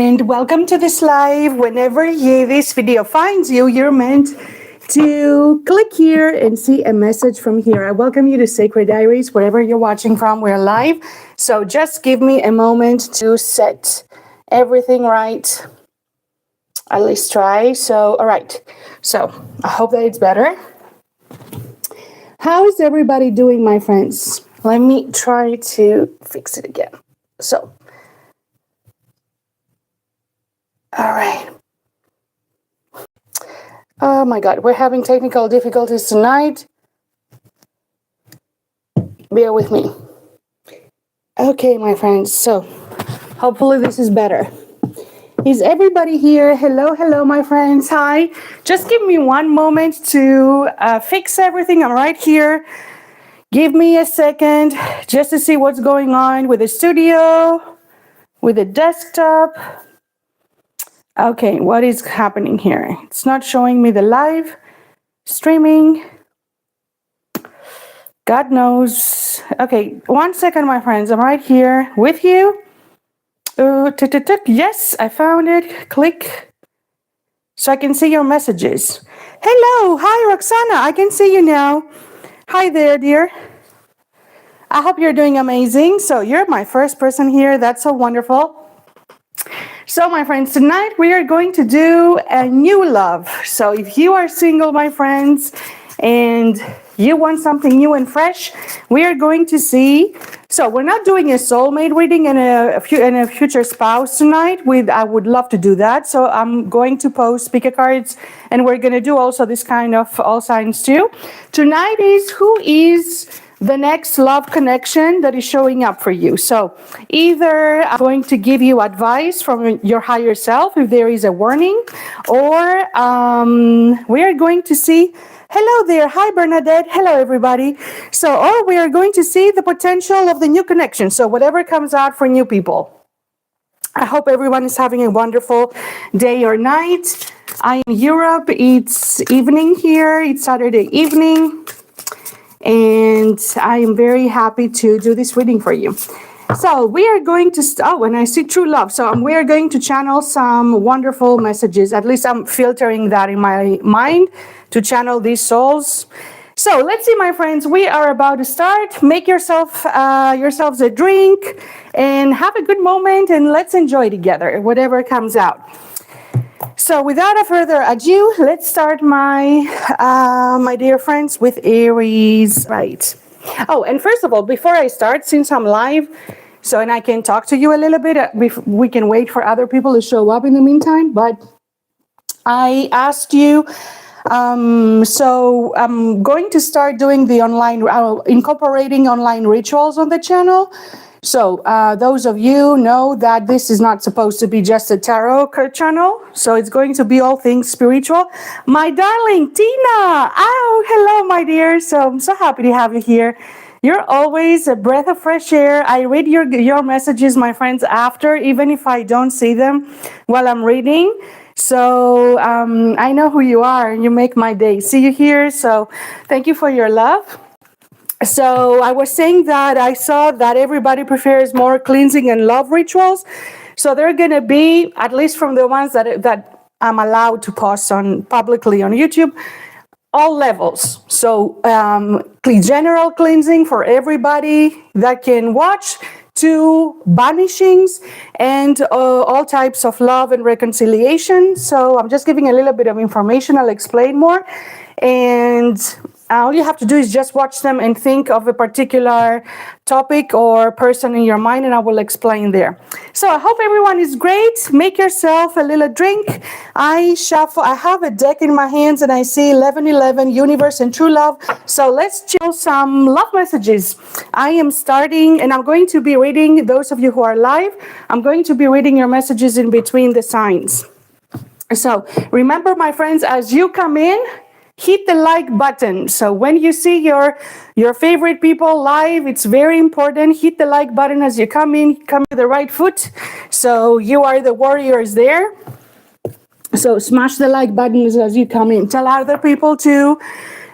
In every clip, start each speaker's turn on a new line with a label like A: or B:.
A: and welcome to this live. Whenever this video finds you, you're meant to click here and see a message from here. I welcome you to Sacrediris, wherever you're watching from. We're live, so just give me a moment to set everything right. At least try. So, all right. So I hope that it's better. How is everybody doing, my friends? Let me try to fix it again. So, all right. Oh my God, we're having technical difficulties tonight. Bear with me. Okay, my friends. So, hopefully this is better. Is everybody here? Hello, hello, my friends. Hi. Just give me one moment to fix everything. I'm right here. Give me a second just to see what's going on with the studio, with the desktop. Okay, what is happening here? It's not showing me the live streaming. God knows. Okay, 1 second, my friends. I'm right here with you. Yes, I found it. Click so I can see your messages. Hello. Hi, Roxana. I can see you now. Hi there, dear. I hope you're doing amazing. So you're my first person here. That's so wonderful. So, my friends, tonight we are going to do a new love. So if you are single, my friends, and you want something new and fresh, we are going to see. So we're not doing a soulmate reading and a future spouse tonight. I would love to do that. So I'm going to post speaker cards, and we're going to do also this kind of all signs too. Tonight is who is the next love connection that is showing up for you. So either I'm going to give you advice from your higher self if there is a warning, or we are going to see. Hello there. Hi, Bernadette. Hello, everybody. So, or we are going to see the potential of the new connection. So whatever comes out for new people. I hope everyone is having a wonderful day or night. I'm in Europe. It's evening here. It's Saturday evening. And I am very happy to do this reading for you. So we are going to, and I see true love. So we are going to channel some wonderful messages. At least I'm filtering that in my mind to channel these souls. So let's see, my friends, we are about to start. Make yourselves a drink and have a good moment, and let's enjoy together, whatever comes out. So without a further ado, let's start, my dear friends, with Aries. Right. Oh, and first of all, before I start, since I'm live, and I can talk to you a little bit, we can wait for other people to show up in the meantime, but I asked you, so I'm going to start doing the incorporating online rituals on the channel. So those of you know that this is not supposed to be just a tarot channel. So it's going to be all things spiritual. My darling Tina. Oh, hello, my dear. So I'm so happy to have you here. You're always a breath of fresh air. I read your messages, my friends, after, even if I don't see them while I'm reading. So I know who you are. You make my day. See you here. So thank you for your love. So I was saying that I saw that everybody prefers more cleansing and love rituals. So they're going to be, at least from the ones that I'm allowed to post on publicly on YouTube, all levels. So general cleansing for everybody that can watch, to banishings and all types of love and reconciliation. So I'm just giving a little bit of information. I'll explain more. And all you have to do is just watch them and think of a particular topic or person in your mind, and I will explain there. So I hope everyone is great. Make yourself a little drink. I have a deck in my hands, and I see 1111, universe, and true love. So let's chill some love messages. I am starting, and I'm going to be reading, those of you who are live, I'm going to be reading your messages in between the signs. So remember, my friends, as you come in, hit the like button. So when you see your favorite people live, it's very important. Hit the like button as you come in. Come to the right foot. So you are the warriors there. So smash the like button as you come in. Tell other people too.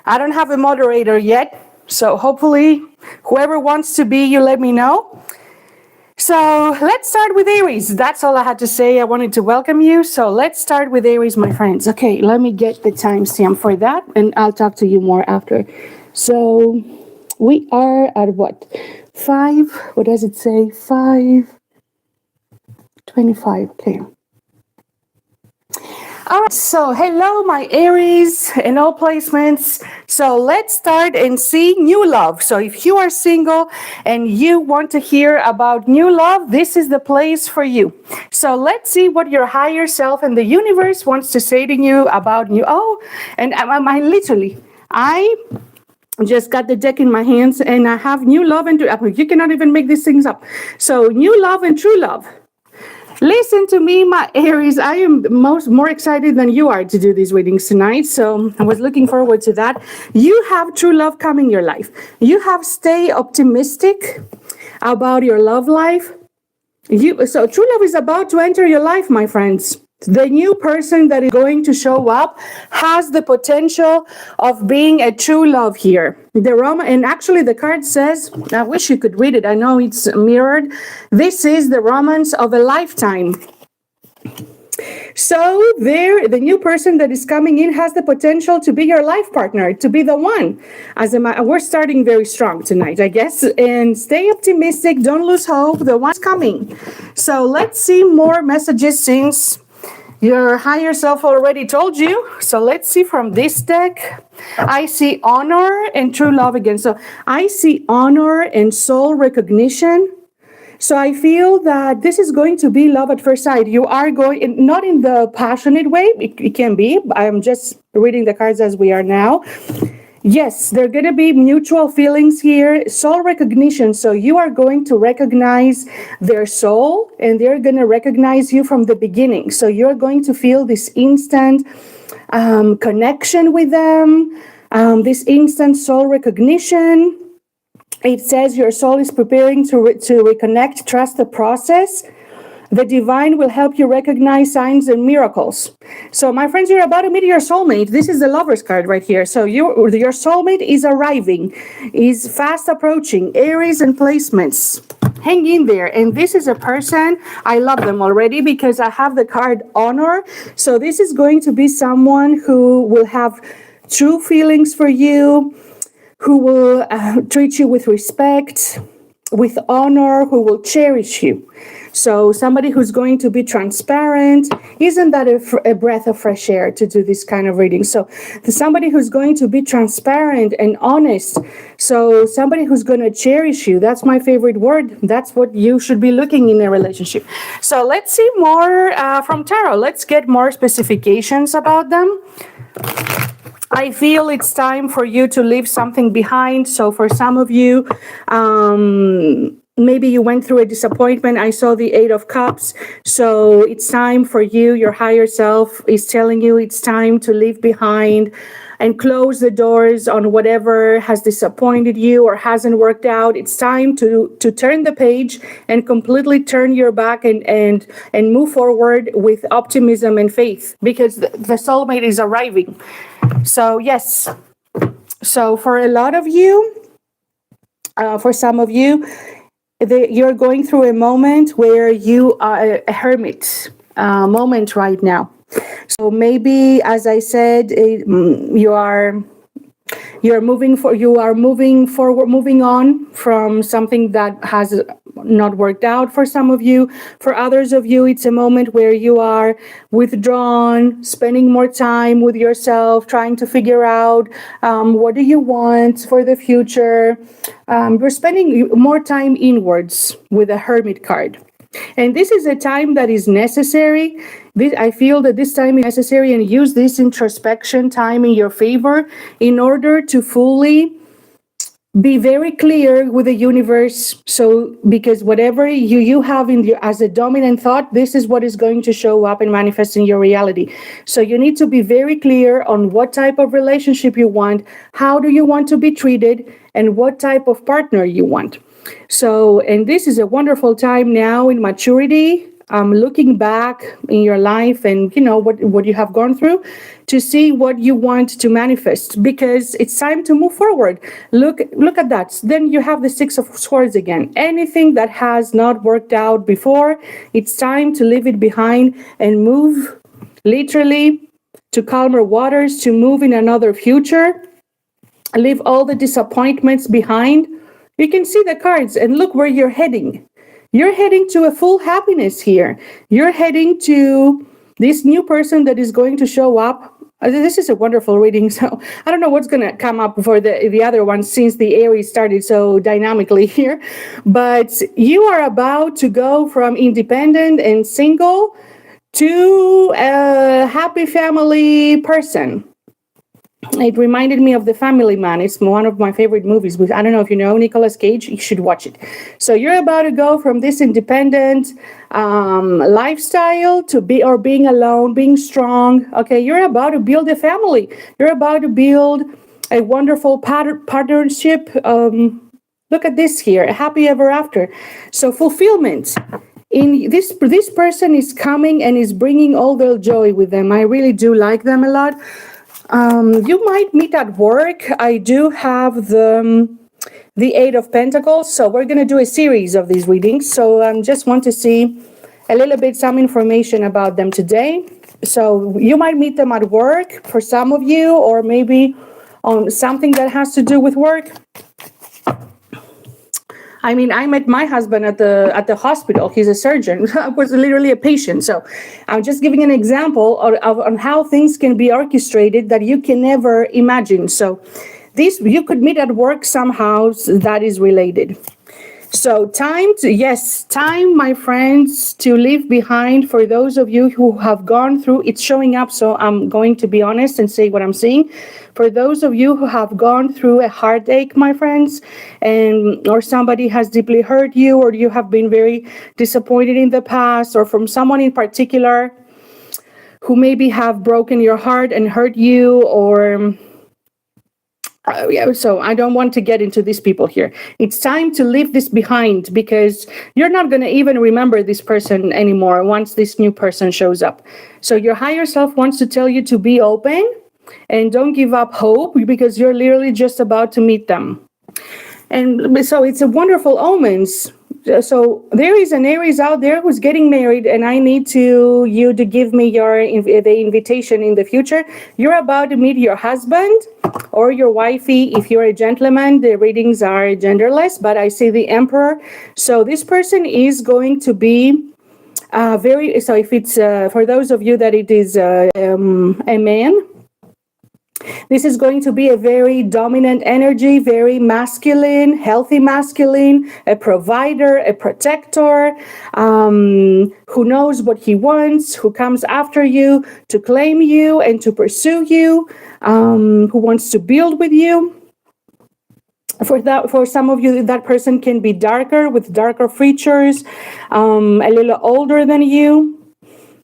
A: I don't have a moderator yet. So hopefully whoever wants to be, you let me know. So let's start with Aries. That's all I had to say. I wanted to welcome you. So let's start with Aries, my friends. Okay, let me get the timestamp for that, and I'll talk to you more after. So we are at what? 5, what does it say? 5:25. Okay. All right, so hello, my Aries in all placements. So let's start and see new love. So if you are single and you want to hear about new love, this is the place for you. So let's see what your higher self and the universe wants to say to you about new. Oh, and I literally, I just got the deck in my hands and I have new love and you cannot even make these things up. So new love and true love. Listen to me, my Aries. I am more excited than you are to do these readings tonight. So I was looking forward to that. You have true love coming in your life. You have stay optimistic about your love life. So true love is about to enter your life, my friends. The new person that is going to show up has the potential of being a true love here. And actually the card says, I wish you could read it. I know it's mirrored. This is the romance of a lifetime. So the new person that is coming in has the potential to be your life partner, to be the one. We're starting very strong tonight, I guess. And stay optimistic. Don't lose hope. The one's coming. So let's see more messages since your higher self already told you. So let's see from this deck. I see honor and true love again. So I see honor and soul recognition. So I feel that this is going to be love at first sight. You are going, not in the passionate way, it can be. I'm just reading the cards as we are now. Yes, there are going to be mutual feelings here, soul recognition. So you are going to recognize their soul and they're going to recognize you from the beginning. So you're going to feel this instant connection with them, this instant soul recognition. It says your soul is preparing to reconnect, trust the process. The divine will help you recognize signs and miracles. So my friends, you're about to meet your soulmate. This is the Lover's card right here. So your soulmate is arriving, is fast approaching. Aries and placements. Hang in there. And this is a person, I love them already because I have the card honor. So this is going to be someone who will have true feelings for you, who will treat you with respect, with honor, who will cherish you. So somebody who's going to be transparent. Isn't that a breath of fresh air to do this kind of reading? So somebody who's going to be transparent and honest. So somebody who's going to cherish you. That's my favorite word. That's what you should be looking in a relationship. So let's see more from tarot. Let's get more specifications about them. I feel it's time for you to leave something behind. So for some of you, maybe you went through a disappointment. I saw the 8 of Cups. So it's time for you. Your higher self is telling you it's time to leave behind and close the doors on whatever has disappointed you or hasn't worked out. It's time to turn the page and completely turn your back and move forward with optimism and faith, because the soulmate is arriving. So yes. So for a lot of you, for some of you, you're going through a moment where you are a hermit moment right now. So maybe, as I said, you are moving on from something that has not worked out for some of you. For others of you, it's a moment where you are withdrawn, spending more time with yourself, trying to figure out what do you want for the future. You're spending more time inwards with a hermit card. And this is a time that is necessary. I feel that this time is necessary, and use this introspection time in your favor in order to fully be very clear with the universe. So because whatever you have as a dominant thought, this is what is going to show up and manifest in your reality. So you need to be very clear on what type of relationship you want, how do you want to be treated, and what type of partner you want. So, and this is a wonderful time now in maturity looking back in your life and, what you have gone through to see what you want to manifest, because it's time to move forward. Look at that. Then you have the Six of Swords again. Anything that has not worked out before, it's time to leave it behind and move literally to calmer waters, to move in another future. Leave all the disappointments behind. You can see the cards and look where you're heading. You're heading to a full happiness here. You're heading to this new person that is going to show up. This is a wonderful reading, so I don't know what's going to come up for the other one since the Aries started so dynamically here. But you are about to go from independent and single to a happy family person. It reminded me of The Family Man. It's one of my favorite movies. I don't know if you know Nicolas Cage. You should watch it. So you're about to go from this independent lifestyle to being alone, being strong. Okay, you're about to build a family. You're about to build a wonderful partnership. Look at this here, a happy ever after. So fulfillment. In this person is coming and is bringing all their joy with them. I really do like them a lot. You might meet at work. I do have the Eight of Pentacles, so we're going to do a series of these readings. So I just want to see a little bit some information about them today. So you might meet them at work for some of you, or maybe on something that has to do with work. I mean, I met my husband at the hospital. He's a surgeon. I was literally a patient. So I'm just giving an example on how things can be orchestrated that you can never imagine. So you could meet at work somehow that is related. So time, my friends, to leave behind for those of you who have gone through, it's showing up, so I'm going to be honest and say what I'm seeing. For those of you who have gone through a heartache, my friends, or somebody has deeply hurt you, or you have been very disappointed in the past, or from someone in particular who maybe have broken your heart and hurt you, or... so I don't want to get into these people here. It's time to leave this behind, because you're not going to even remember this person anymore once this new person shows up. So your higher self wants to tell you to be open and don't give up hope, because you're literally just about to meet them. And so it's a wonderful omens. So there is an Aries out there who's getting married, and I need you to give me the invitation in the future. You're about to meet your husband or your wifey. If you're a gentleman, the readings are genderless, but I see the Emperor. So this person is going to be so if it's for those of you that it is a man, this is going to be a very dominant energy, very masculine, healthy masculine, a provider, a protector, who knows what he wants, who comes after you to claim you and to pursue you, who wants to build with you. For some of you, that person can be darker, with darker features, a little older than you.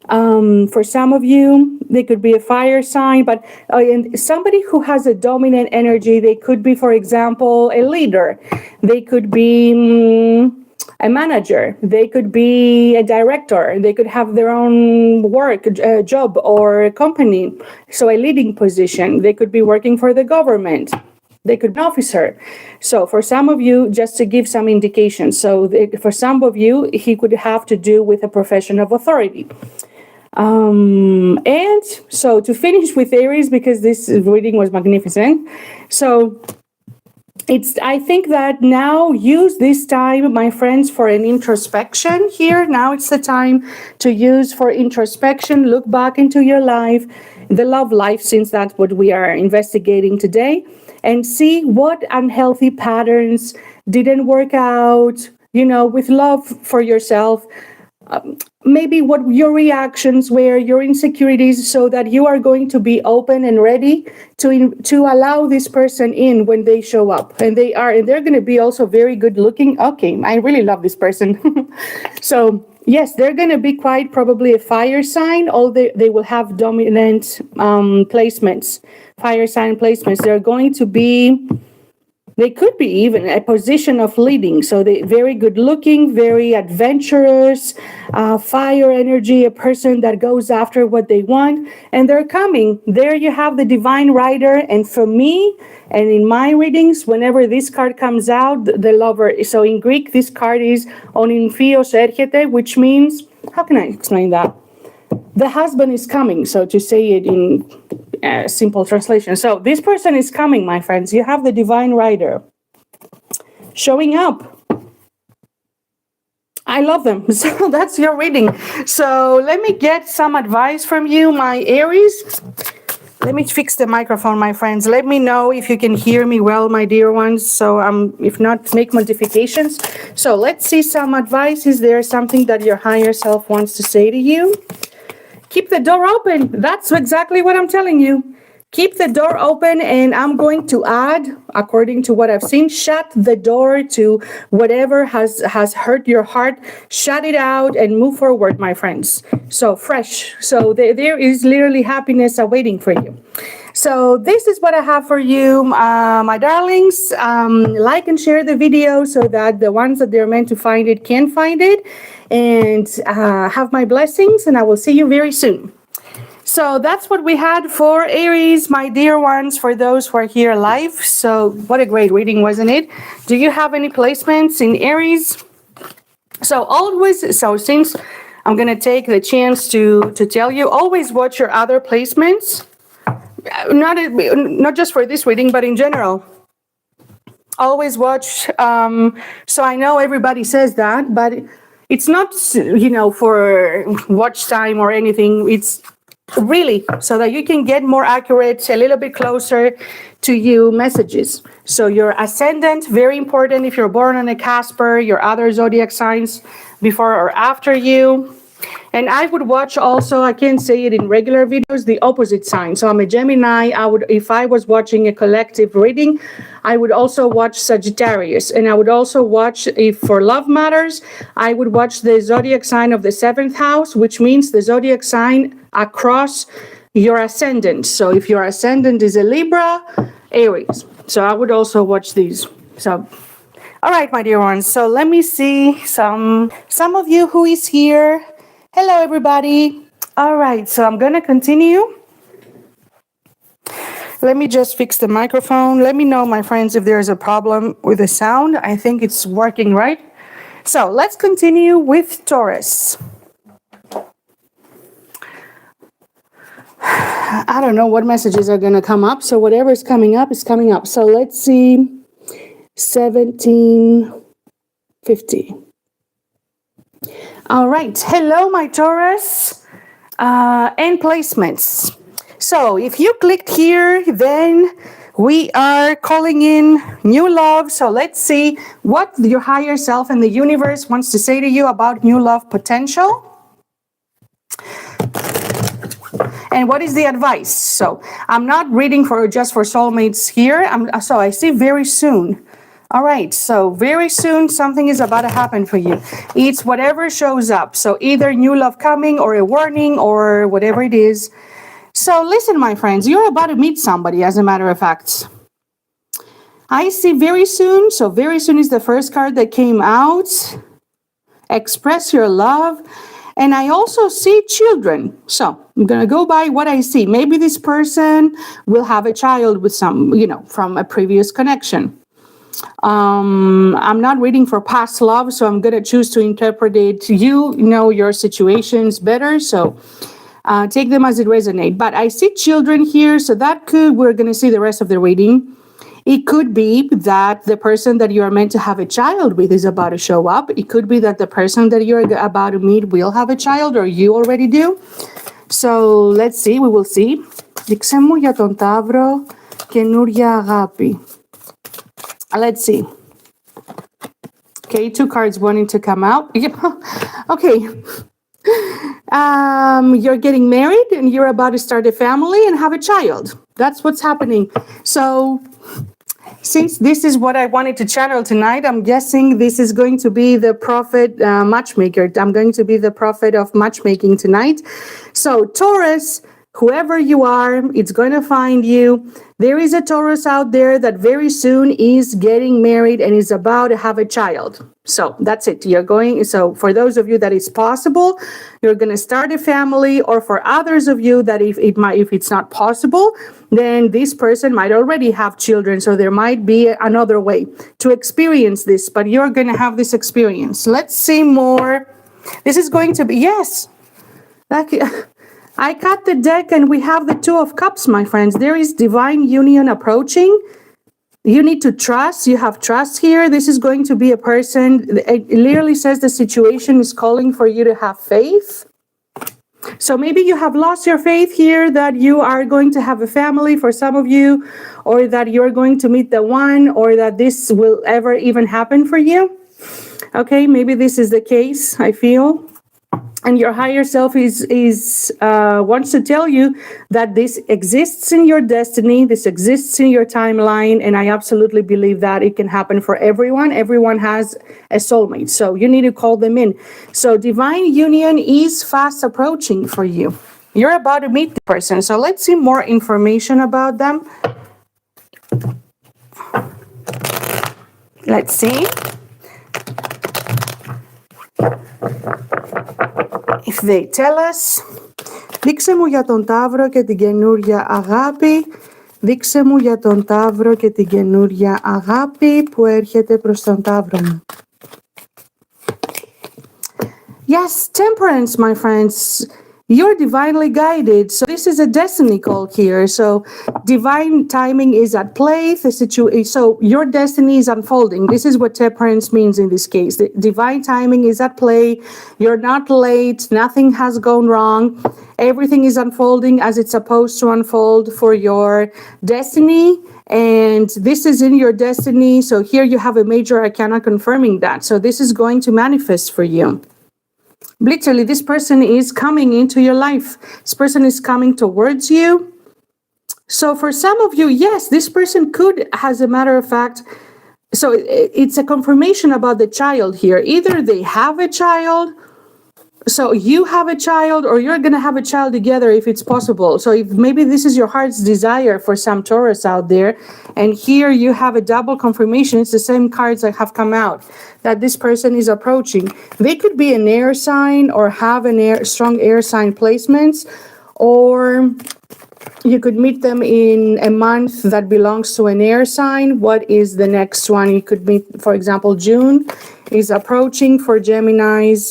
A: For some of you, they could be a fire sign, but and somebody who has a dominant energy. They could be, for example, a leader. They could be a manager. They could be a director. They could have their own work, job, or a company. So a leading position. They could be working for the government. They could be an officer. So for some of you, just to give some indication, for some of you, he could have to do with a profession of authority. And so to finish with Aries, because this reading was magnificent. So I think that now use this time, my friends, for an introspection here. Now it's the time to use for introspection. Look back into your life, the love life, since that's what we are investigating today, and see what unhealthy patterns didn't work out, with love for yourself. Maybe what your reactions were, your insecurities, so that you are going to be open and ready to allow this person in when they show up. And they're going to be also very good looking. Okay, I really love this person. So yes, they're going to be quite probably a fire sign. They will have dominant placements, fire sign placements. They're going to be They could be even a position of leading. So they very good looking, very adventurous, fire energy, a person that goes after what they want. And they're coming. There you have the divine rider. And for me, and in my readings, whenever this card comes out, the lover. So in Greek, this card is onymphios έρχεται, which means, how can I explain that? The husband is coming. So to say it in simple translation. So this person is coming, my friends. You have the divine rider showing up. I love them. So that's your reading. So let me get some advice from you, my Aries. Let me fix the microphone, my friends. Let me know if you can hear me well, my dear ones. So if not, make modifications. So let's see some advice. Is there something that your higher self wants to say to you? Keep the door open. That's exactly what I'm telling you. Keep the door open, and I'm going to add, according to what I've seen, shut the door to whatever has hurt your heart. Shut it out and move forward, my friends. So fresh. So there is literally happiness awaiting for you. So this is what I have for you, my darlings. Like and share the video so that the ones that they're meant to find it can find it. And have my blessings, and I will see you very soon. So that's what we had for Aries, my dear ones, for those who are here live. So what a great reading, wasn't it? Do you have any placements in Aries? So since I'm going to take the chance to tell you, always watch your other placements. Not just for this reading, but in general. Always watch. So I know everybody says that, but it's not, for watch time or anything. It's really so that you can get more accurate, a little bit closer to you messages. So your ascendant, very important if you're born on a Casper, your other zodiac signs before or after you. And I would watch also, I can't say it in regular videos, the opposite sign. So I'm a Gemini. If I was watching a collective reading, I would also watch Sagittarius. And I would also watch, if for love matters, I would watch the zodiac sign of the 7th house, which means the zodiac sign across your ascendant. So if your ascendant is a Libra, Aries. So I would also watch these. So, all right, my dear ones. So let me see some of you who is here. Hello, everybody. All right, so I'm going to continue. Let me just fix the microphone. Let me know, my friends, if there's a problem with the sound. I think it's working, right? So let's continue with Taurus. I don't know what messages are going to come up. So whatever is coming up is coming up. So let's see. 1750. All right. Hello, my Taurus. And placements. So if you clicked here, then we are calling in new love. So let's see what your higher self and the universe wants to say to you about new love potential. And what is the advice? So I'm not reading just for soulmates here. So I see very soon. All right, so very soon something is about to happen for you. It's whatever shows up. So either new love coming or a warning or whatever it is. So listen, my friends, you're about to meet somebody, as a matter of fact. I see very soon. So very soon is the first card that came out. Express your love. And I also see children. So I'm going to go by what I see. Maybe this person will have a child with some, from a previous connection. I'm not reading for past love, so I'm going to choose to interpret it. You know your situations better, so take them as it resonates. But I see children here, so we're going to see the rest of the reading. It could be that the person that you are meant to have a child with is about to show up. It could be that the person that you're about to meet will have a child, or you already do. So let's see, we will see. Δείξε μου για τον Ταύρο καινούρια αγάπη. Let's see. Okay, 2 cards wanting to come out. Okay. You're getting married and you're about to start a family and have a child. That's what's happening. So since this is what I wanted to channel tonight, I'm guessing this is going to be the prophet matchmaker. I'm going to be the prophet of matchmaking tonight. So Taurus, whoever you are, it's going to find you. There is a Taurus out there that very soon is getting married and is about to have a child. So that's it. So for those of you that it's possible, you're going to start a family, or for others of you that if it's not possible, then this person might already have children. So there might be another way to experience this, but you're going to have this experience. Let's see more. This is going to be, yes. I cut the deck and we have the Two of Cups, my friends. There is divine union approaching. You need to trust. You have trust here. This is going to be a person. It literally says the situation is calling for you to have faith. So maybe you have lost your faith here that you are going to have a family for some of you, or that you're going to meet the one, or that this will ever even happen for you. Okay, maybe this is the case, I feel. And your higher self wants to tell you that this exists in your destiny, this exists in your timeline, and I absolutely believe that it can happen for everyone. Everyone has a soulmate, so you need to call them in. So divine union is fast approaching for you. You're about to meet the person, so let's see more information about them. Let's see if they tell us. Δείξε μου για τον Ταύρο και την καινούρια αγάπη. Δείξε μου για τον Ταύρο και την καινούρια αγάπη που έρχεται προς τον Ταύρο μου. Yes, temperance, my friends. You're divinely guided. So this is a destiny call here. So divine timing is at play. So your destiny is unfolding. This is what temperance means in this case. The divine timing is at play. You're not late. Nothing has gone wrong. Everything is unfolding as it's supposed to unfold for your destiny. And this is in your destiny. So here you have a major arcana confirming that. So this is going to manifest for you. Literally, this person is coming into your life. This person is coming towards you. So for some of you, yes, this person could, as a matter of fact, so it's a confirmation about the child here. Either they have a child, so you have a child, or you're going to have a child together if it's possible. So if maybe this is your heart's desire for some Taurus out there, and here you have a double confirmation. It's the same cards that have come out that this person is approaching. They could be an air sign or have strong air sign placements, or you could meet them in a month that belongs to an air sign. What is the next one? You could meet, for example, June is approaching for Geminis.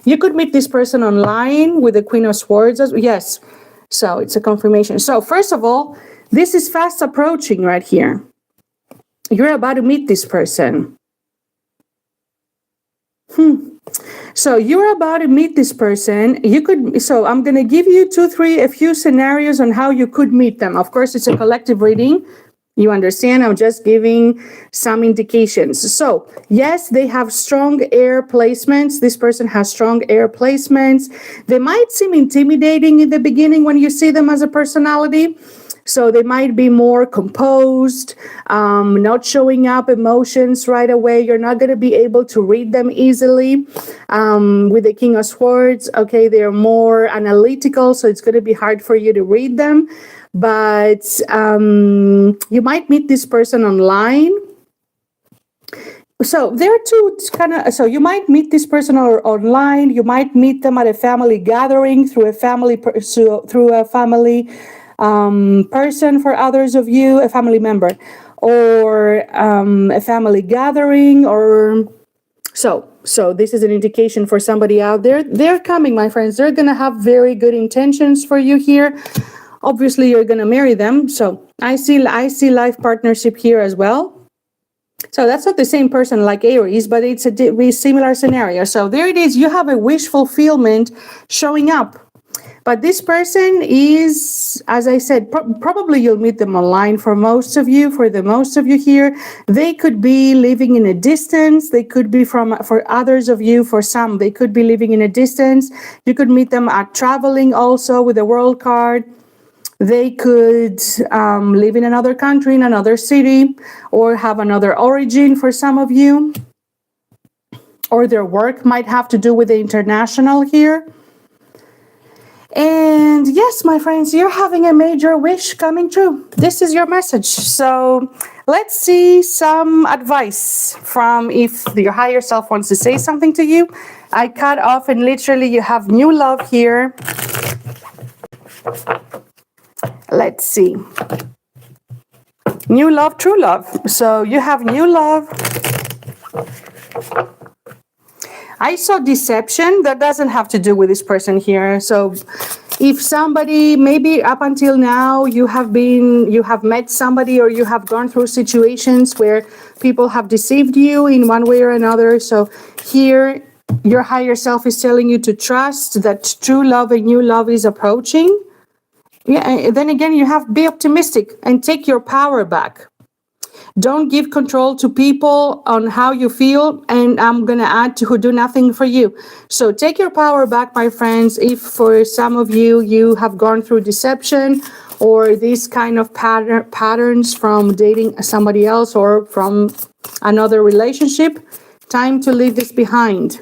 A: You could meet this person online with the Queen of Swords. Yes, so it's a confirmation. So first of all, this is fast approaching right here. You're about to meet this person. So you're about to meet this person. So I'm going to give you a few scenarios on how you could meet them. Of course, it's a collective reading. You understand? I'm just giving some indications. So yes, they have strong air placements. This person has strong air placements. They might seem intimidating in the beginning when you see them as a personality. So they might be more composed, not showing up emotions right away. You're not going to be able to read them easily. With the King of Swords, okay, they're more analytical, so it's going to be hard for you to read them. But you might meet this person online. So there are two so you might meet this person online. You might meet them at a family gathering through a family person for others of you, a family member, or a family gathering, or so this is an indication for somebody out there. They're coming, my friends. They're going to have very good intentions for you here. Obviously, you're going to marry them. So I see life partnership here as well. So that's not the same person like Aries, but it's a similar scenario. So there it is. You have a wish fulfillment showing up. But this person is, as I said, probably you'll meet them online for most of you. For the most of you here, they could be living in a distance. They could be for others of you, for some, they could be living in a distance. You could meet them at traveling also with the World card. They could live in another country, in another city, or have another origin for some of you. Or their work might have to do with the international here. And yes, my friends, you're having a major wish coming true. This is your message. So let's see some advice from if your higher self wants to say something to you. I cut off and literally you have new love here. Let's see. New love, true love. So you have new love. I saw deception. That doesn't have to do with this person here. So if somebody, maybe up until now, you have met somebody or you have gone through situations where people have deceived you in one way or another. So here, your higher self is telling you to trust that true love and new love is approaching. Yeah, and then again, you have be optimistic and take your power back. Don't give control to people on how you feel, and I'm going to add to who do nothing for you. So take your power back, my friends. If for some of you, you have gone through deception or these kind of patterns from dating somebody else or from another relationship, time to leave this behind.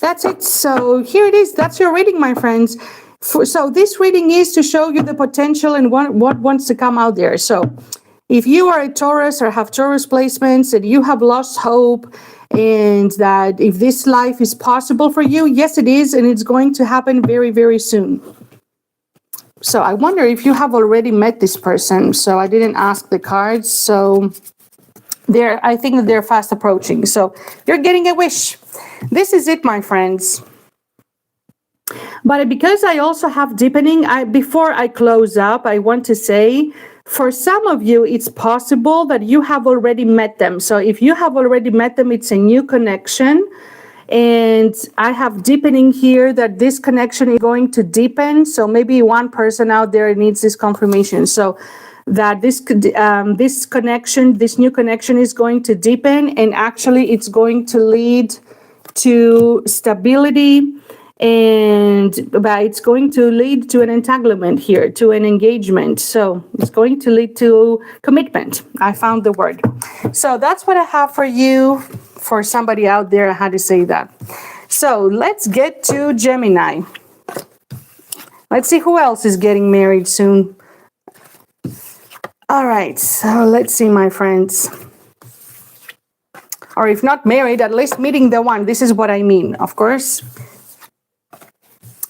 A: That's it. So here it is. That's your reading, my friends. So this reading is to show you the potential and what wants to come out there. So if you are a Taurus or have Taurus placements and you have lost hope and that if this life is possible for you, yes, it is. And it's going to happen very, very soon. So I wonder if you have already met this person. So I didn't ask the cards. So I think that they're fast approaching. So you're getting a wish. This is it, my friends. But because I also have deepening, before I close up, I want to say, for some of you, it's possible that you have already met them. So if you have already met them, it's a new connection. And I have deepening here that this connection is going to deepen. So maybe one person out there needs this confirmation. So that this connection, this new connection is going to deepen. And actually, it's going to lead to stability. But it's going to lead to an entanglement here, to an engagement. So it's going to lead to commitment. I found the word. So that's what I have for you. For somebody out there, I had to say that. So let's get to Gemini. Let's see who else is getting married soon. All right. So let's see, my friends. Or if not married, at least meeting the one. This is what I mean, of course.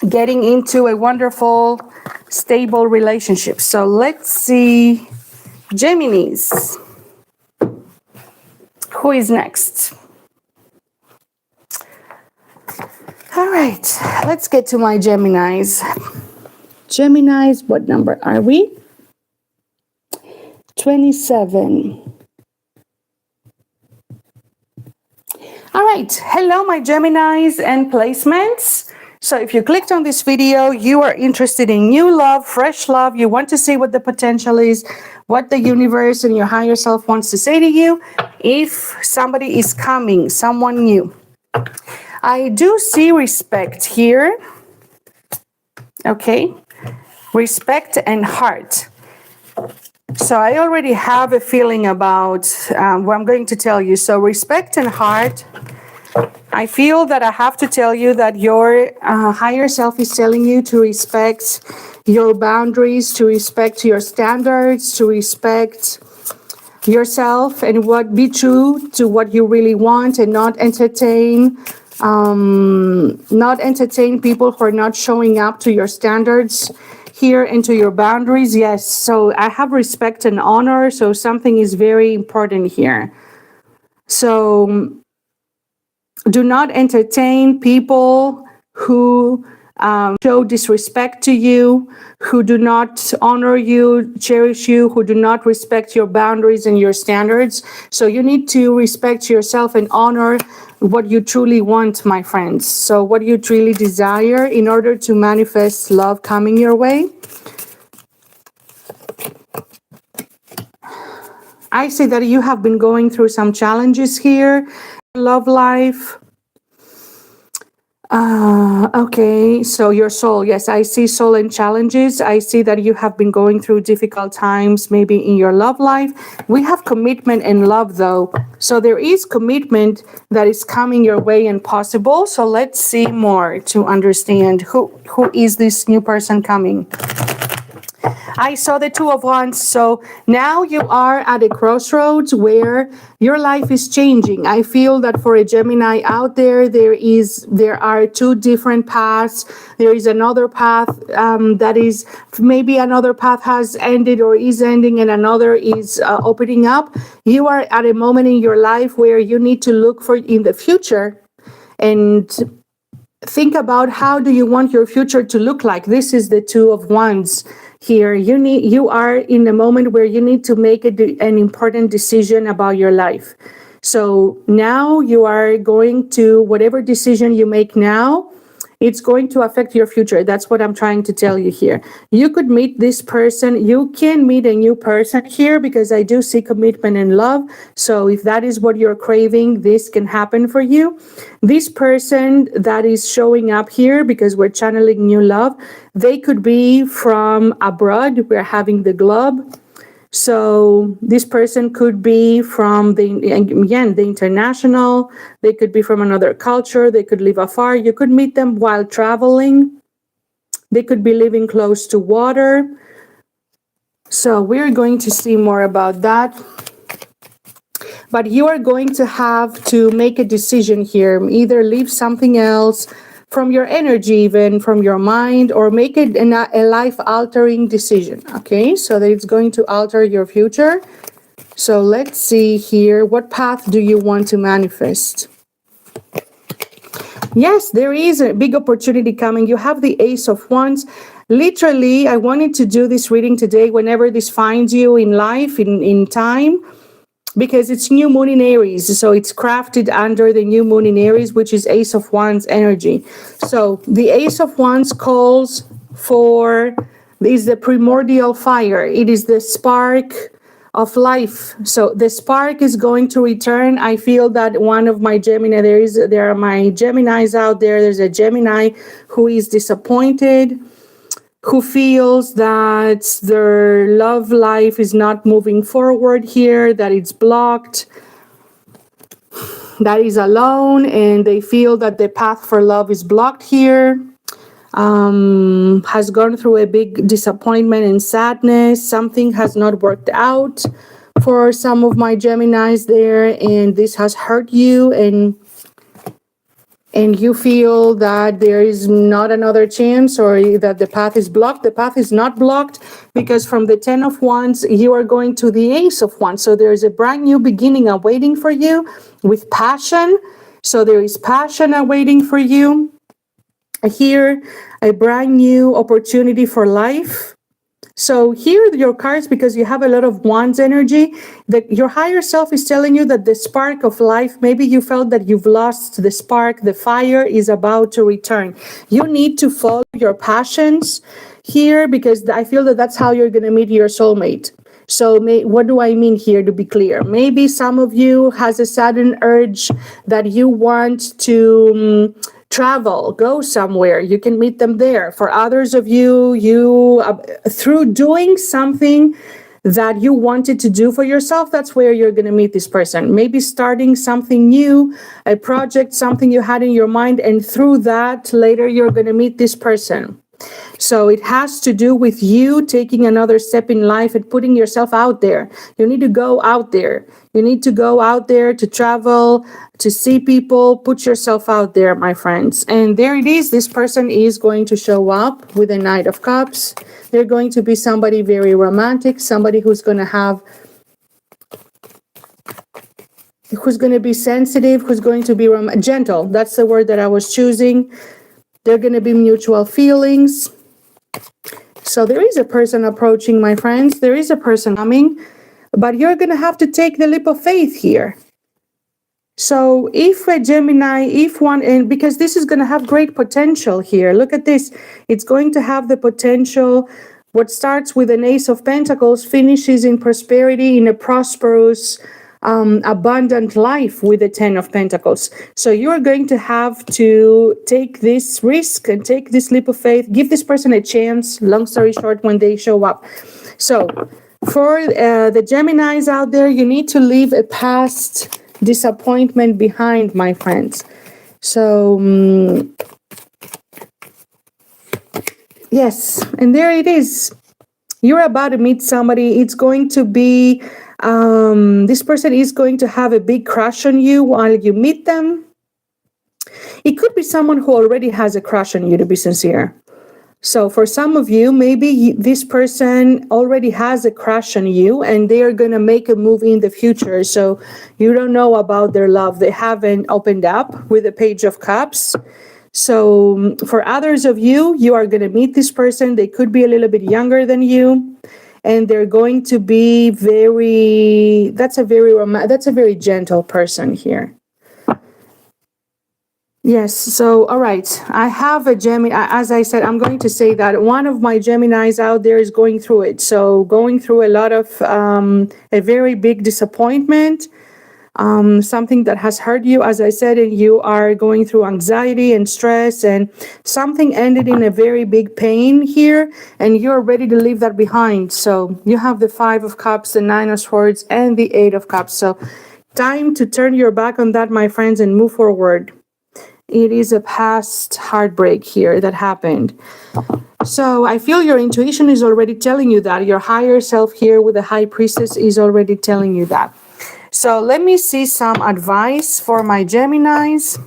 A: Getting into a wonderful, stable relationship. So let's see, Geminis. Who is next? All right, let's get to my Geminis. Geminis, what number are we? 27. All right, hello, my Geminis and placements. So if you clicked on this video, you are interested in new love, fresh love. You want to see what the potential is, what the universe and your higher self wants to say to you. If somebody is coming, someone new. I do see respect here. Okay. Respect and heart. So I already have a feeling about what I'm going to tell you. So respect and heart. I feel that I have to tell you that your higher self is telling you to respect your boundaries, to respect your standards, to respect yourself and be true to what you really want and not entertain people who are not showing up to your standards here and to your boundaries. Yes, so I have respect and honor. So something is very important here. So do not entertain people who show disrespect to you, who do not honor you, cherish you, who do not respect your boundaries and your standards. So you need to respect yourself and honor what you truly want, my friends. So what you truly desire in order to manifest love coming your way. I see that you have been going through some challenges here. Love life. Okay, so your soul, yes, I see soul and challenges. I see that you have been going through difficult times, maybe in your love life. We have commitment and love, though. So there is commitment that is coming your way and possible. So let's see more to understand who is this new person coming. I saw the Two of Wands. So now you are at a crossroads where your life is changing. I feel that for a Gemini out there, there are two different paths. There is another path that is maybe another path has ended or is ending, and another is opening up. You are at a moment in your life where you need to look for in the future and think about how do you want your future to look like. This is the Two of Wands here. You are in a moment where you need to make an important decision about your life. So now you are going to, whatever decision you make now, it's going to affect your future. That's what I'm trying to tell you here. You could meet this person. You can meet a new person here because I do see commitment and love. So if that is what you're craving, this can happen for you. This person that is showing up here, because we're channeling new love, they could be from abroad. We're having the globe. So this person could be from the international. They could be from another culture. They could live afar. You could meet them while traveling. They could be living close to water. So we're going to see more about that. But you are going to have to make a decision here. Either leave something else from your energy, even from your mind, or make it a life-altering decision, okay? So that it's going to alter your future. So let's see here. What path do you want to manifest? Yes, there is a big opportunity coming. You have the Ace of Wands. Literally, I wanted to do this reading today whenever this finds you in life, in time, because it's new moon in Aries. So it's crafted under the new moon in Aries, which is Ace of Wands energy. So the Ace of Wands calls for, is the primordial fire. It is the spark of life. So the spark is going to return. I feel that one of my Gemini, there are my Geminis out there. There's a Gemini who is disappointed, who feels that their love life is not moving forward here, that it's blocked, that is alone, and they feel that the path for love is blocked here, has gone through a big disappointment and sadness. Something has not worked out for some of my Geminis there, and this has hurt you, and you feel that there is not another chance, or that the path is blocked. The path is not blocked, because from the Ten of Wands, you are going to the Ace of Wands. So there is a brand new beginning awaiting for you with passion. So there is passion awaiting for you. Here, a brand new opportunity for life. So here are your cards, because you have a lot of Wands energy, that your higher self is telling you that the spark of life, maybe you felt that you've lost the spark, the fire is about to return. You need to follow your passions here, because I feel that that's how you're going to meet your soulmate. So what do I mean here, to be clear? Maybe some of you has a sudden urge that you want to travel, go somewhere. You can meet them there. For others of you, through doing something that you wanted to do for yourself, that's where you're going to meet this person. Maybe starting something new, a project, something you had in your mind, and through that, later you're going to meet this person. So it has to do with you taking another step in life and putting yourself out there. You need to go out there. You need to go out there to travel, to see people. Put yourself out there, my friends. And there it is. This person is going to show up with a Knight of Cups. They're going to be somebody very romantic, somebody who's going to have, who's going to be sensitive, who's going to be gentle. That's the word that I was choosing. They're going to be mutual feelings. So there is a person approaching, my friends. There is a person coming, but you're going to have to take the leap of faith here. So if a Gemini, and because this is going to have great potential here. Look at this. It's going to have the potential. What starts with an Ace of Pentacles finishes in prosperity, in a prosperous abundant life with the Ten of Pentacles. So you're going to have to take this risk and take this leap of faith, give this person a chance, long story short, when they show up. So for the Geminis out there, you need to leave a past disappointment behind, my friends. So yes, and there it is. You're about to meet somebody. It's going to be, this person is going to have a big crush on you while you meet them. It could be someone who already has a crush on you, to be sincere. So for some of you, maybe this person already has a crush on you and they are going to make a move in the future. So you don't know about their love. They haven't opened up with the Page of Cups. So for others of you, you are going to meet this person. They could be a little bit younger than you. And they're going to be that's a very gentle person here. Yes, so, all right, I have a Gemini. As I said, I'm going to say that one of my Geminis out there is going through it. So going through a lot of, a very big disappointment, something that has hurt you, as I said, and you are going through anxiety and stress, and something ended in a very big pain here, and you're ready to leave that behind. So you have the Five of Cups, the Nine of Swords, and the Eight of Cups. So time to turn your back on that, my friends, and move forward. It is a past heartbreak here that happened. So I feel your intuition is already telling you that. Your higher self here with the High Priestess is already telling you that. So let me see some advice for my Geminis.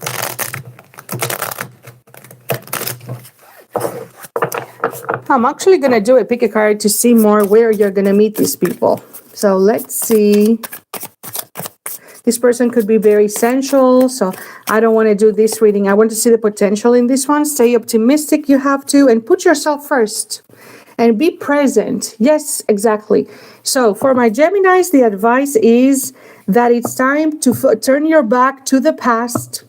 A: I'm actually going to do a pick a card to see more where you're going to meet these people. So let's see. This person could be very sensual, so I don't want to do this reading. I want to see the potential in this one. Stay optimistic, you have to, and put yourself first. And be present. Yes, exactly. So for my Geminis, the advice is that it's time to turn your back to the past,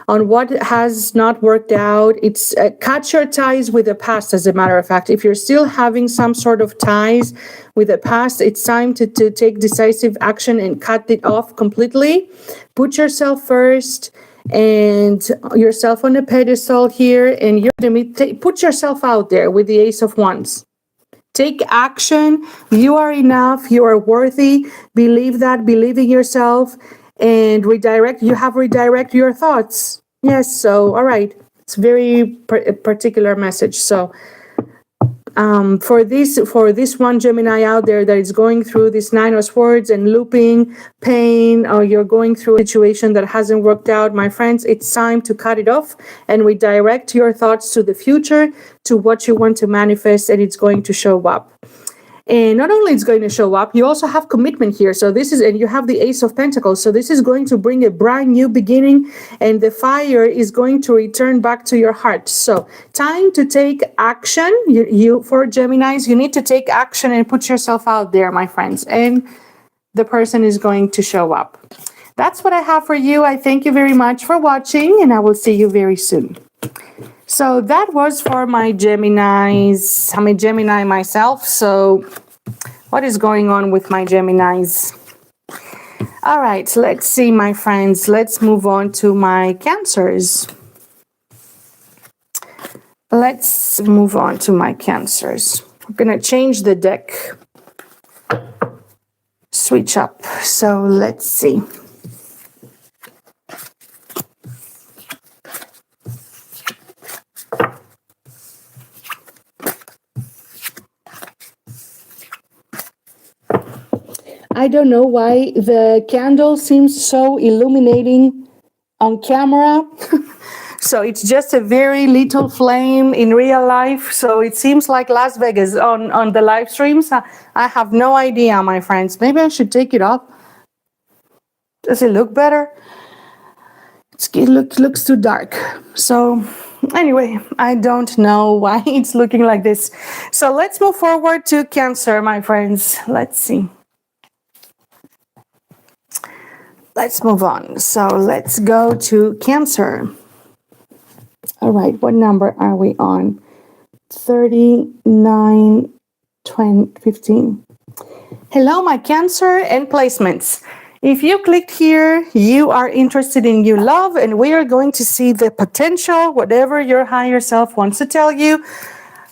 A: on what has not worked out. It's cut your ties with the past, as a matter of fact. If you're still having some sort of ties with the past, it's time to take decisive action and cut it off completely. Put yourself first and yourself on a pedestal here, and you're going to put yourself out there with the Ace of Wands. Take action. You are enough. You are worthy. Believe that. Believe in yourself. And redirect your thoughts. Yes, so, all right. It's very particular message. So, for this one Gemini out there that is going through this Nine of Swords and looping pain, or you're going through a situation that hasn't worked out, my friends, it's time to cut it off and redirect your thoughts to the future, to what you want to manifest, and it's going to show up. And not only it's going to show up, you also have commitment here. So and you have the Ace of Pentacles. So this is going to bring a brand new beginning, and the fire is going to return back to your heart. So time to take action. For Geminis, you need to take action and put yourself out there, my friends. And the person is going to show up. That's what I have for you. I thank you very much for watching, and I will see you very soon. So that was for my Geminis. I'm a Gemini myself, so what is going on with my Geminis? All right, let's see, my friends. Let's move on to my Cancers. Let's move on to my Cancers. We're going to change the deck. Switch up. So let's see. I don't know why the candle seems so illuminating on camera. So it's just a very little flame in real life. So it seems like Las Vegas on the live streams. I have no idea, my friends. Maybe I should take it off. Does it look better? It looks too dark. So anyway, I don't know why it's looking like this. So let's move forward to Cancer, my friends. Let's see. Let's move on. So let's go to Cancer. All right, what number are we on? 39, 20, 15. Hello, my Cancer and placements. If you clicked here, you are interested in new love, and we are going to see the potential, whatever your higher self wants to tell you.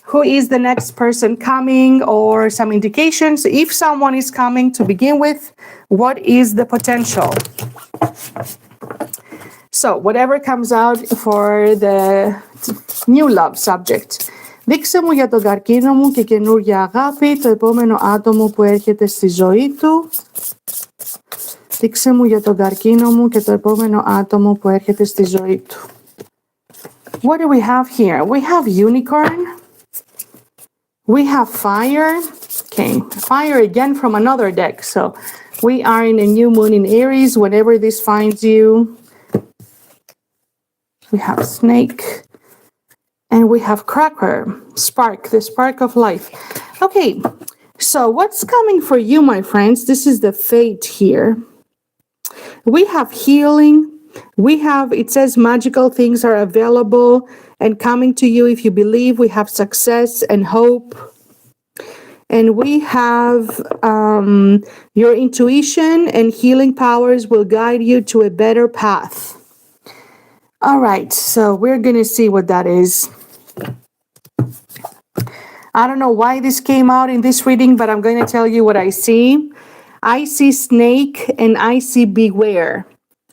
A: Who is the next person coming, or some indications? If someone is coming to begin with, what is the potential? So, whatever comes out for the new love subject. Δείξε μου για τον καρκίνο μου και καινούργια αγάπη, το επόμενο άτομο που έρχεται στη ζωή του. Δείξε μου για τον καρκίνο μου και το επόμενο άτομο που έρχεται στη ζωή του. What do we have here? We have unicorn. We have fire. Okay, fire again from another deck. So we are in a new moon in Aries. Whenever this finds you, we have snake. And we have cracker, spark, the spark of life. Okay, so what's coming for you, my friends? This is the fate here. We have healing. We have, it says magical things are available and coming to you if you believe. We have success and hope. And we have your intuition and healing powers will guide you to a better path. All right, so we're going to see what that is. I don't know why this came out in this reading, but I'm going to tell you what I see. I see snake and I see beware.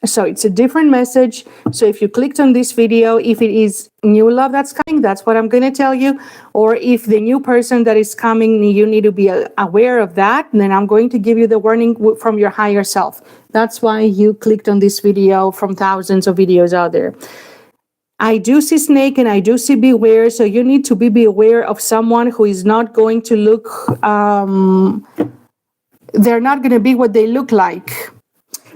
A: So it's a different message. So if you clicked on this video, if it is new love that's coming, that's what I'm going to tell you. Or if the new person that is coming, you need to be aware of that, then I'm going to give you the warning from your higher self. That's why you clicked on this video from thousands of videos out there. I do see snake and I do see beware. So you need to be aware of someone who is not going to look, they're not going to be what they look like.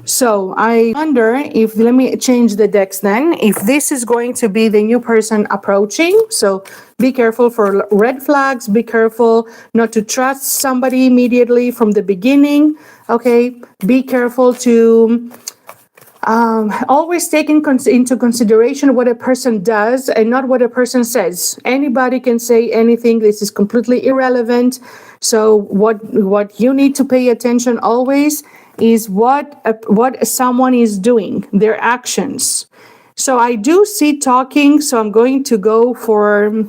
A: So I wonder if, let me change the decks then, if this is going to be the new person approaching. So be careful for red flags, be careful not to trust somebody immediately from the beginning. Okay, be careful to always take into consideration what a person does and not what a person says. Anybody can say anything. This is completely irrelevant. So what you need to pay attention always is what someone is doing, their actions. So I do see talking, so I'm going to go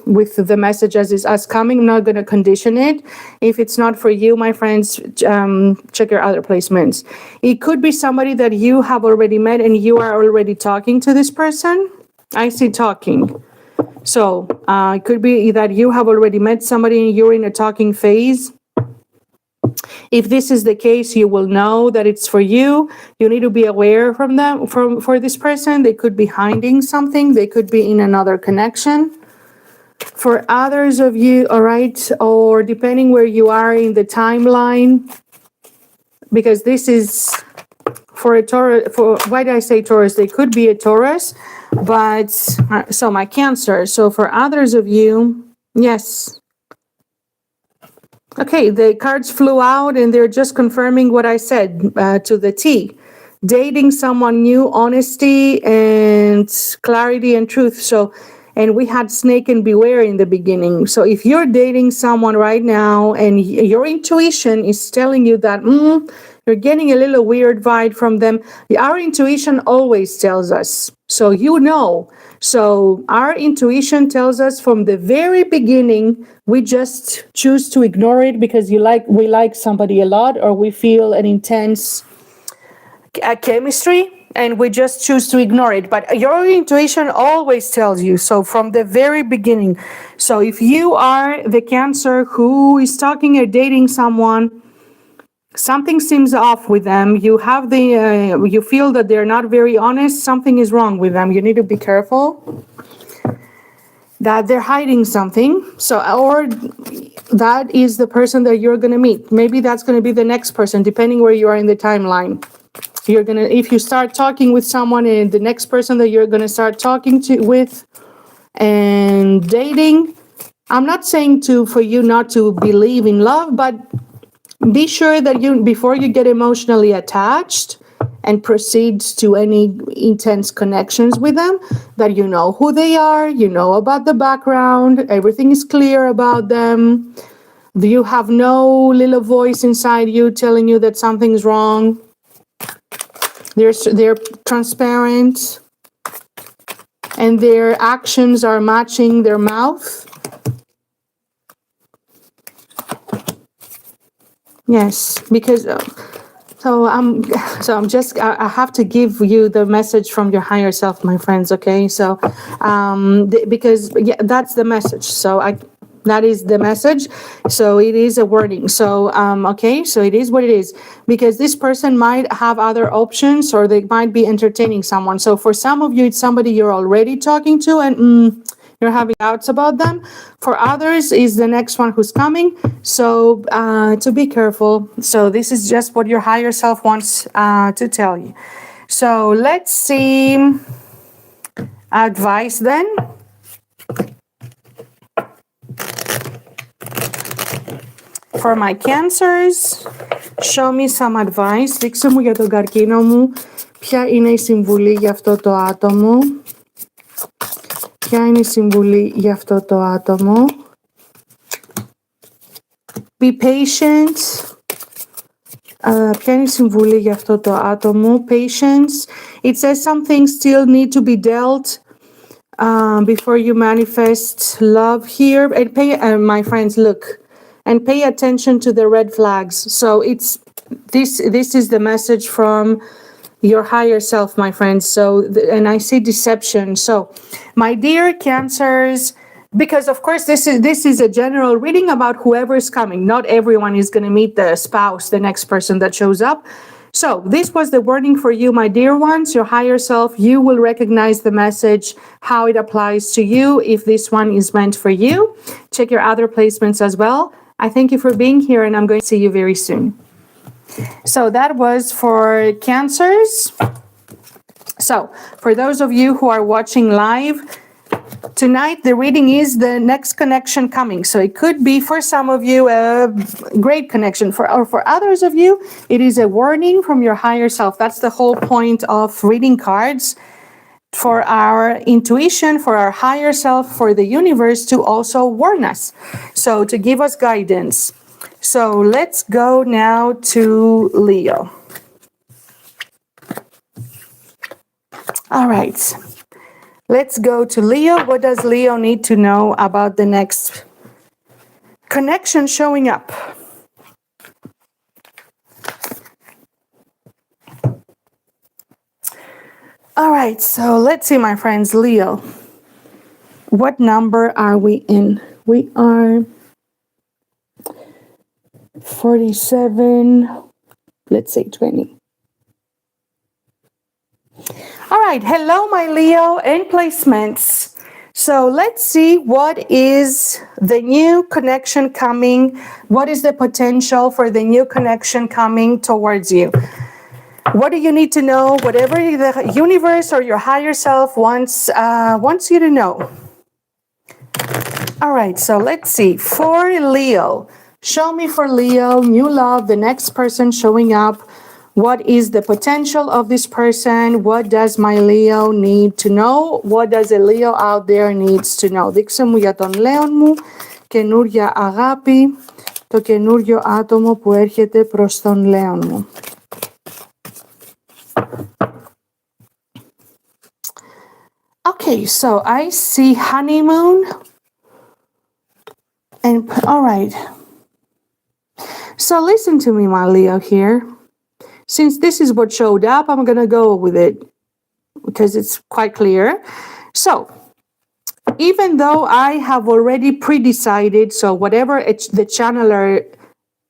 A: with the message as coming. I'm not going to condition it. If it's not for you, my friends, check your other placements. It could be somebody that you have already met and you are already talking to this person. I see talking. So it could be that you have already met somebody and you're in a talking phase. If this is the case, you will know that it's for you. You need to be aware for this person. They could be hiding something. They could be in another connection. For others of you, all right, or depending where you are in the timeline, because this is for a Taurus, why did I say Taurus? They could be a Taurus, but, so my Cancer. So for others of you, yes. Okay, the cards flew out and they're just confirming what I said to the T. Dating someone new, honesty and clarity and truth. So, and we had snake and beware in the beginning. So if you're dating someone right now and your intuition is telling you that you're getting a little weird vibe from them, our intuition always tells us. So you know. So our intuition tells us from the very beginning. We just choose to ignore it because we like somebody a lot, or we feel an intense chemistry, and we just choose to ignore it. But your intuition always tells you so from the very beginning. So if you are the Cancer who is talking or dating someone, something seems off with them. You have you feel that they're not very honest. Something is wrong with them. You need to be careful that they're hiding something. So, or that is the person that you're going to meet. Maybe that's going to be the next person, depending where you are in the timeline. If you start talking with someone and the next person that you're going to start talking with and dating, I'm not saying for you not to believe in love, but be sure that before you get emotionally attached and proceed to any intense connections with them, that you know who they are, you know about the background, everything is clear about them. Do you have no little voice inside you telling you that something's wrong? They're transparent, and their actions are matching their mouth. Yes, because I have to give you the message from your higher self, my friends. Okay, so because yeah, that's the message. So that is the message. So it is a warning. So okay, so it is what it is, because this person might have other options, or they might be entertaining someone. So for some of you, it's somebody you're already talking to, and you're having doubts about them. For others, is the next one who's coming. So to be careful. So this is just what your higher self wants to tell you. So let's see advice then. For my Cancers, show me some advice. Δείξε μου για τον καρκίνο μου ποια είναι η συμβουλή για αυτό το άτομο. Ποια είναι η συμβουλή για αυτό το άτομο. Be patient. Ποια είναι η συμβουλή για αυτό το άτομο. Patience. It says some things still need to be dealt before you manifest love here. And pay, my friends, look. And pay attention to the red flags. So it's this is the message from your higher self, my friends. So and I see deception. So my dear Cancers, because of course this is a general reading about whoever is coming. Not everyone is going to meet the spouse, the next person that shows up. So this was the warning for you, my dear ones, your higher self. You will recognize the message, how it applies to you, if this one is meant for you. Check your other placements as well. I thank you for being here, and I'm going to see you very soon. So that was for Cancers. So for those of you who are watching live, tonight the reading is the next connection coming. So it could be for some of you a great connection, or for others of you, it is a warning from your higher self. That's the whole point of reading cards. For our intuition, for our higher self, for the universe to also warn us. So to give us guidance. So let's go now to Leo. All right. Let's go to Leo. What does Leo need to know about the next connection showing up? All right, so let's see, my friends. Leo, what number are we in? We are 47, let's say 20. All right, hello, my Leo, and placements. So let's see what is the new connection coming. What is the potential for the new connection coming towards you? What do you need to know? Whatever the universe or your higher self wants you to know. All right, so let's see. For Leo, show me for Leo, new love, the next person showing up. What is the potential of this person? What does my Leo need to know? What does a Leo out there needs to know? Δείξε μου για τον Λέον μου, καινούρια αγάπη, το καινούριο άτομο που έρχεται προς τον Λέον μου. Okay, so I see honeymoon. And all right. So listen to me, my Leo here. Since this is what showed up, I'm going to go with it because it's quite clear. So even though I have already pre-decided, so whatever the channeler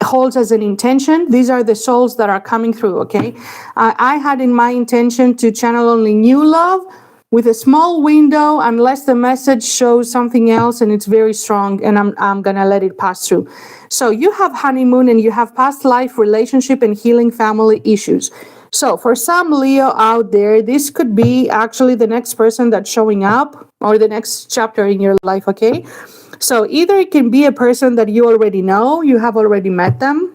A: holds as an intention, these are the souls that are coming through, okay? I had in my intention to channel only new love with a small window, unless the message shows something else and it's very strong, and I'm gonna let it pass through. So you have honeymoon and you have past life relationship and healing family issues. So for some Leo out there, this could be actually the next person that's showing up or the next chapter in your life, okay? So either it can be a person that you already know, you have already met them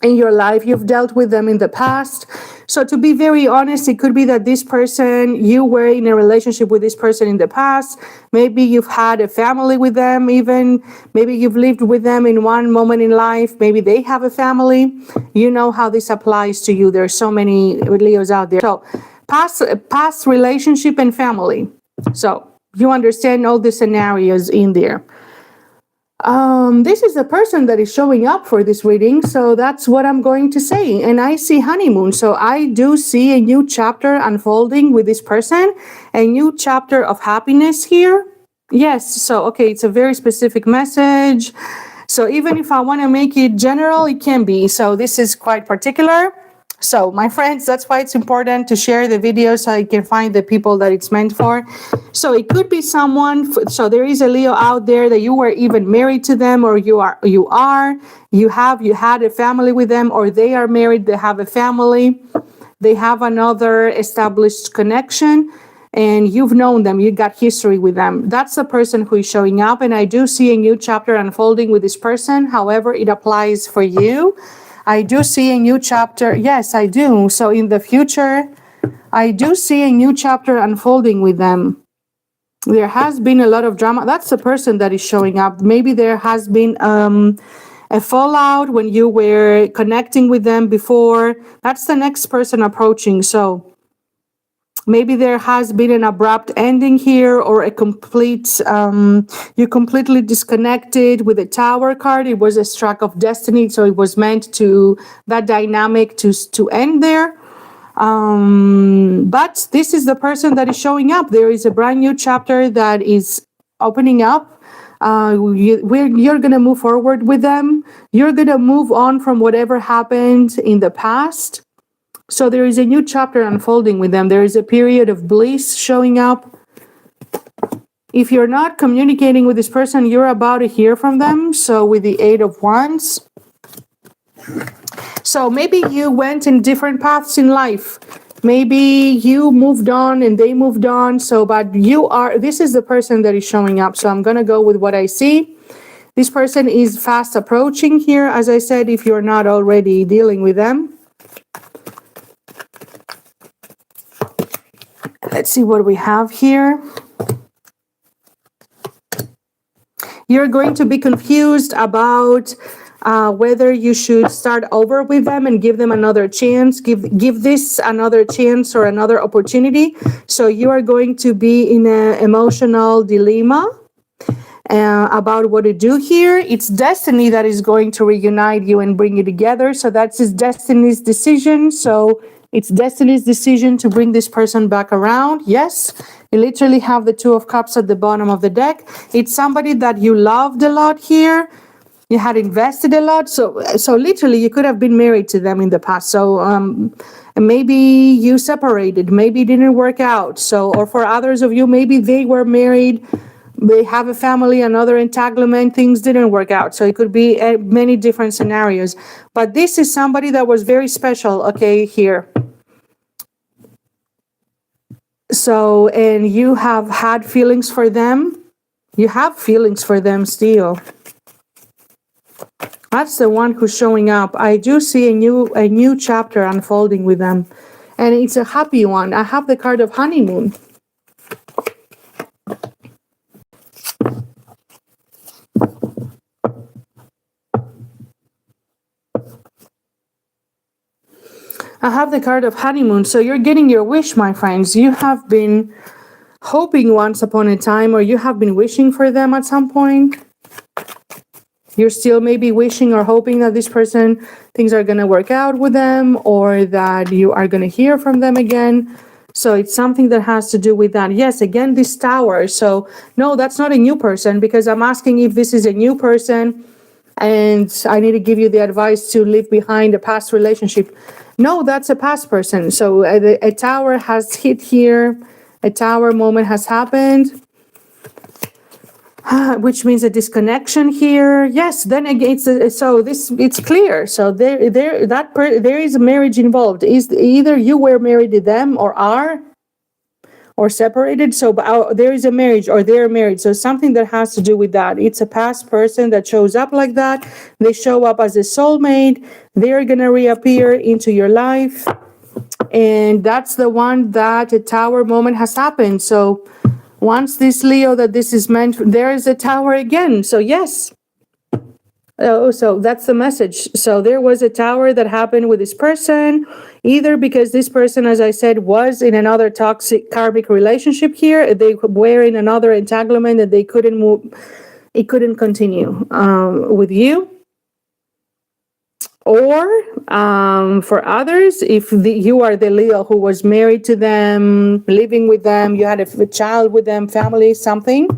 A: in your life, you've dealt with them in the past. So to be very honest, it could be that this person, you were in a relationship with this person in the past. Maybe you've had a family with them even. Maybe you've lived with them in one moment in life. Maybe they have a family. You know how this applies to you. There's so many Leos out there. So past relationship and family. So you understand all the scenarios in there. This is the person that is showing up for this reading, so that's what I'm going to say. And I see honeymoon, so I do see a new chapter unfolding with this person, a new chapter of happiness here. Yes, so okay, it's a very specific message. So even if I want to make it general, it can be. So this is quite particular. So my friends, that's why it's important to share the video so I can find the people that it's meant for. So it could be someone, so there is a Leo out there that you were even married to them, or you had a family with them, or they are married, they have a family, they have another established connection, and you've known them, you got history with them. That's the person who is showing up, and I do see a new chapter unfolding with this person. However, it applies for you. I do see a new chapter. Yes, I do. So in the future, I do see a new chapter unfolding with them. There has been a lot of drama. That's the person that is showing up. Maybe there has been a fallout when you were connecting with them before. That's the next person approaching. So maybe there has been an abrupt ending here, or a complete, you completely disconnected with the Tower card. It was a stroke of destiny, so it was meant to, that dynamic to end there. But this is the person that is showing up. There is a brand new chapter that is opening up. You're going to move forward with them. You're going to move on from whatever happened in the past. So there is a new chapter unfolding with them. There is a period of bliss showing up. If you're not communicating with this person, you're about to hear from them. So with the 8 of Wands. So maybe you went in different paths in life. Maybe you moved on and they moved on. So, but this is the person that is showing up. So I'm going to go with what I see. This person is fast approaching here. As I said, if you're not already dealing with them. Let's see what we have here. You're going to be confused about whether you should start over with them and give them another chance, give this another chance or another opportunity. So you are going to be in an emotional dilemma about what to do here. It's destiny that is going to reunite you and bring you together. So that's his destiny's decision. So it's destiny's decision to bring this person back around. Yes, you literally have the 2 of Cups at the bottom of the deck. It's somebody that you loved a lot here. You had invested a lot. So literally you could have been married to them in the past. So maybe you separated. Maybe it didn't work out. So, or for others of you, maybe they were married. They have a family, another entanglement, things didn't work out. So it could be many different scenarios. But this is somebody that was very special, okay, here. So, and you have had feelings for them. You have feelings for them still. That's the one who's showing up. I do see a new chapter unfolding with them. And it's a happy one. I have the card of honeymoon. I have the card of honeymoon. So you're getting your wish, my friends. You have been hoping once upon a time, or you have been wishing for them at some point. You're still maybe wishing or hoping that this person, things are going to work out with them, or that you are going to hear from them again. So it's something that has to do with that. Yes, again, this Tower. So no, that's not a new person, because I'm asking if this is a new person and I need to give you the advice to leave behind a past relationship. No, that's a past person. So a Tower has hit here. A Tower moment has happened. Which means a disconnection here. Yes, then again, it's clear. So there is a marriage involved. Is either you were married to them or are, or separated. So there is a marriage, or they're married. So something that has to do with that. It's a past person that shows up like that. They show up as a soulmate. They're gonna reappear into your life. And that's the one that a tower moment has happened. So once this Leo that this is meant, there is a tower again. So yes. Oh, so that's the message. So there was a tower that happened with this person, either because this person, as I said, was in another toxic karmic relationship here. They were in another entanglement that they couldn't move. It couldn't continue with you. Or for others, if you are the Leo who was married to them, living with them, you had a child with them, family, something.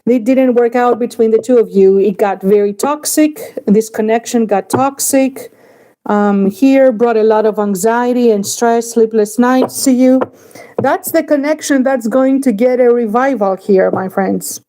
A: It didn't work out between the two of you. It got very toxic. This connection got toxic. Here brought a lot of anxiety and stress, sleepless nights to you. That's the connection that's going to get a revival here, my friends.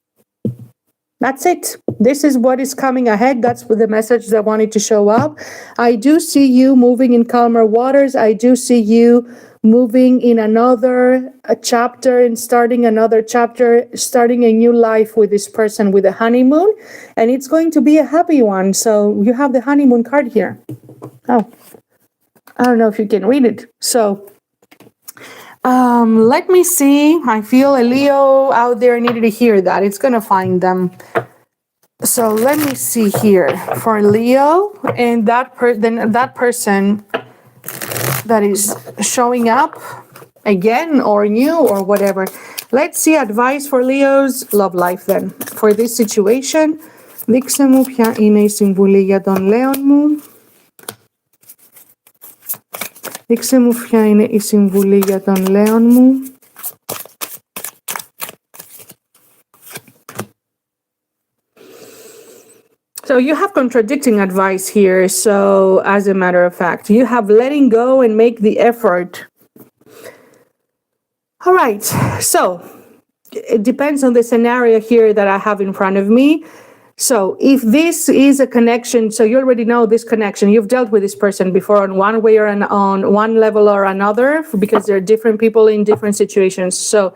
A: That's it. This is what is coming ahead. That's the message that wanted to show up. I do see you moving in calmer waters. I do see you moving in another chapter and starting another chapter, starting a new life with this person with a honeymoon. And it's going to be a happy one. So you have the honeymoon card here. Oh, I don't know if you can read it. So let me see. I feel a Leo out there needed to hear that. It's going to find them. So let me see here for Leo and that person that is showing up again or new or whatever. Let's see advice for Leo's love life then for this situation. Δείξε μου ποια είναι η συμβουλή για τον Λέον μου. Δείξε μου ποια είναι η συμβουλή για τον Λέον μου. So you have contradicting advice here. So as a matter of fact, you have letting go and make the effort. All right. So it depends on the scenario here that I have in front of me. So if this is a connection, so you already know this connection, you've dealt with this person before on one way or on one level or another, because there are different people in different situations. So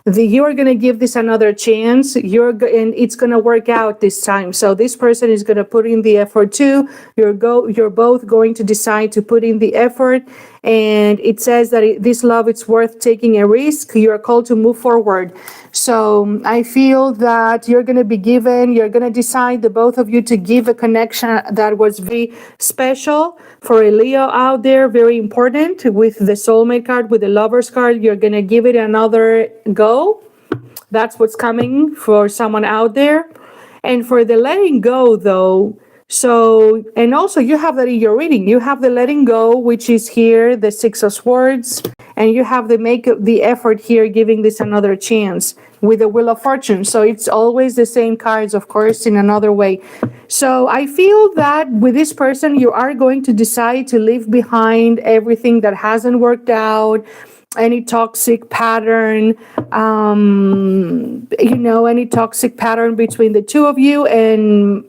A: you're going to give this another chance. And it's going to work out this time. So this person is going to put in the effort too. You're both going to decide to put in the effort. And it says that this love, it's worth taking a risk. You're called to move forward. So I feel that you're going to decide, the both of you, to give a connection that was very special for a Leo out there, very important. With the soulmate card, with the lovers card, you're going to give it another go. That's what's coming for someone out there. And for the letting go, though, so, and also you have that in your reading. You have the letting go, which is here, the Six of Swords, and you have the effort here, giving this another chance with the Wheel of Fortune. So it's always the same cards, of course, in another way. So I feel that with this person, you are going to decide to leave behind everything that hasn't worked out, any toxic pattern, any toxic pattern between the two of you, and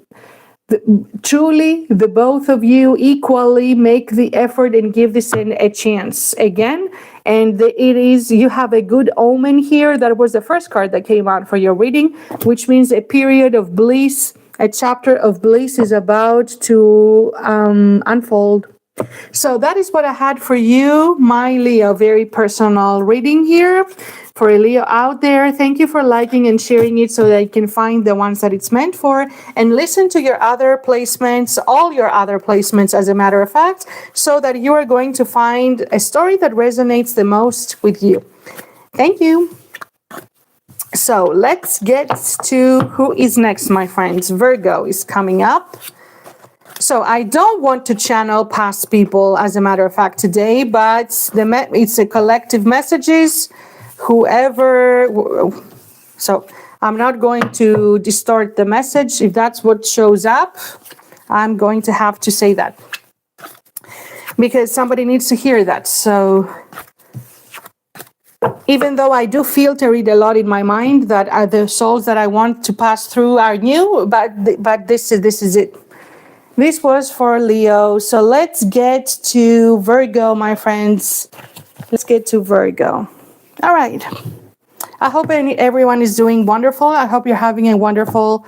A: truly the both of you equally make the effort and give this a chance again. And you have a good omen here. That was the first card that came out for your reading, which means a period of bliss, a chapter of bliss is about to unfold. So that is what I had for you, my Leo. Very personal reading here for a Leo out there. Thank you for liking and sharing it so that you can find the ones that it's meant for, and listen to your other placements, all your other placements, as a matter of fact, so that you are going to find a story that resonates the most with you. Thank you. So let's get to who is next, my friends. Virgo is coming up. So I don't want to channel past people, as a matter of fact, today, but it's a collective messages. So I'm not going to distort the message. If that's what shows up, I'm going to have to say that, because somebody needs to hear that. So even though I do filter it a lot in my mind, that are the souls that I want to pass through are new, but this is it. This was for Leo. So let's get to Virgo, my friends. Let's get to Virgo. All right. I hope everyone is doing wonderful. I hope you're having a wonderful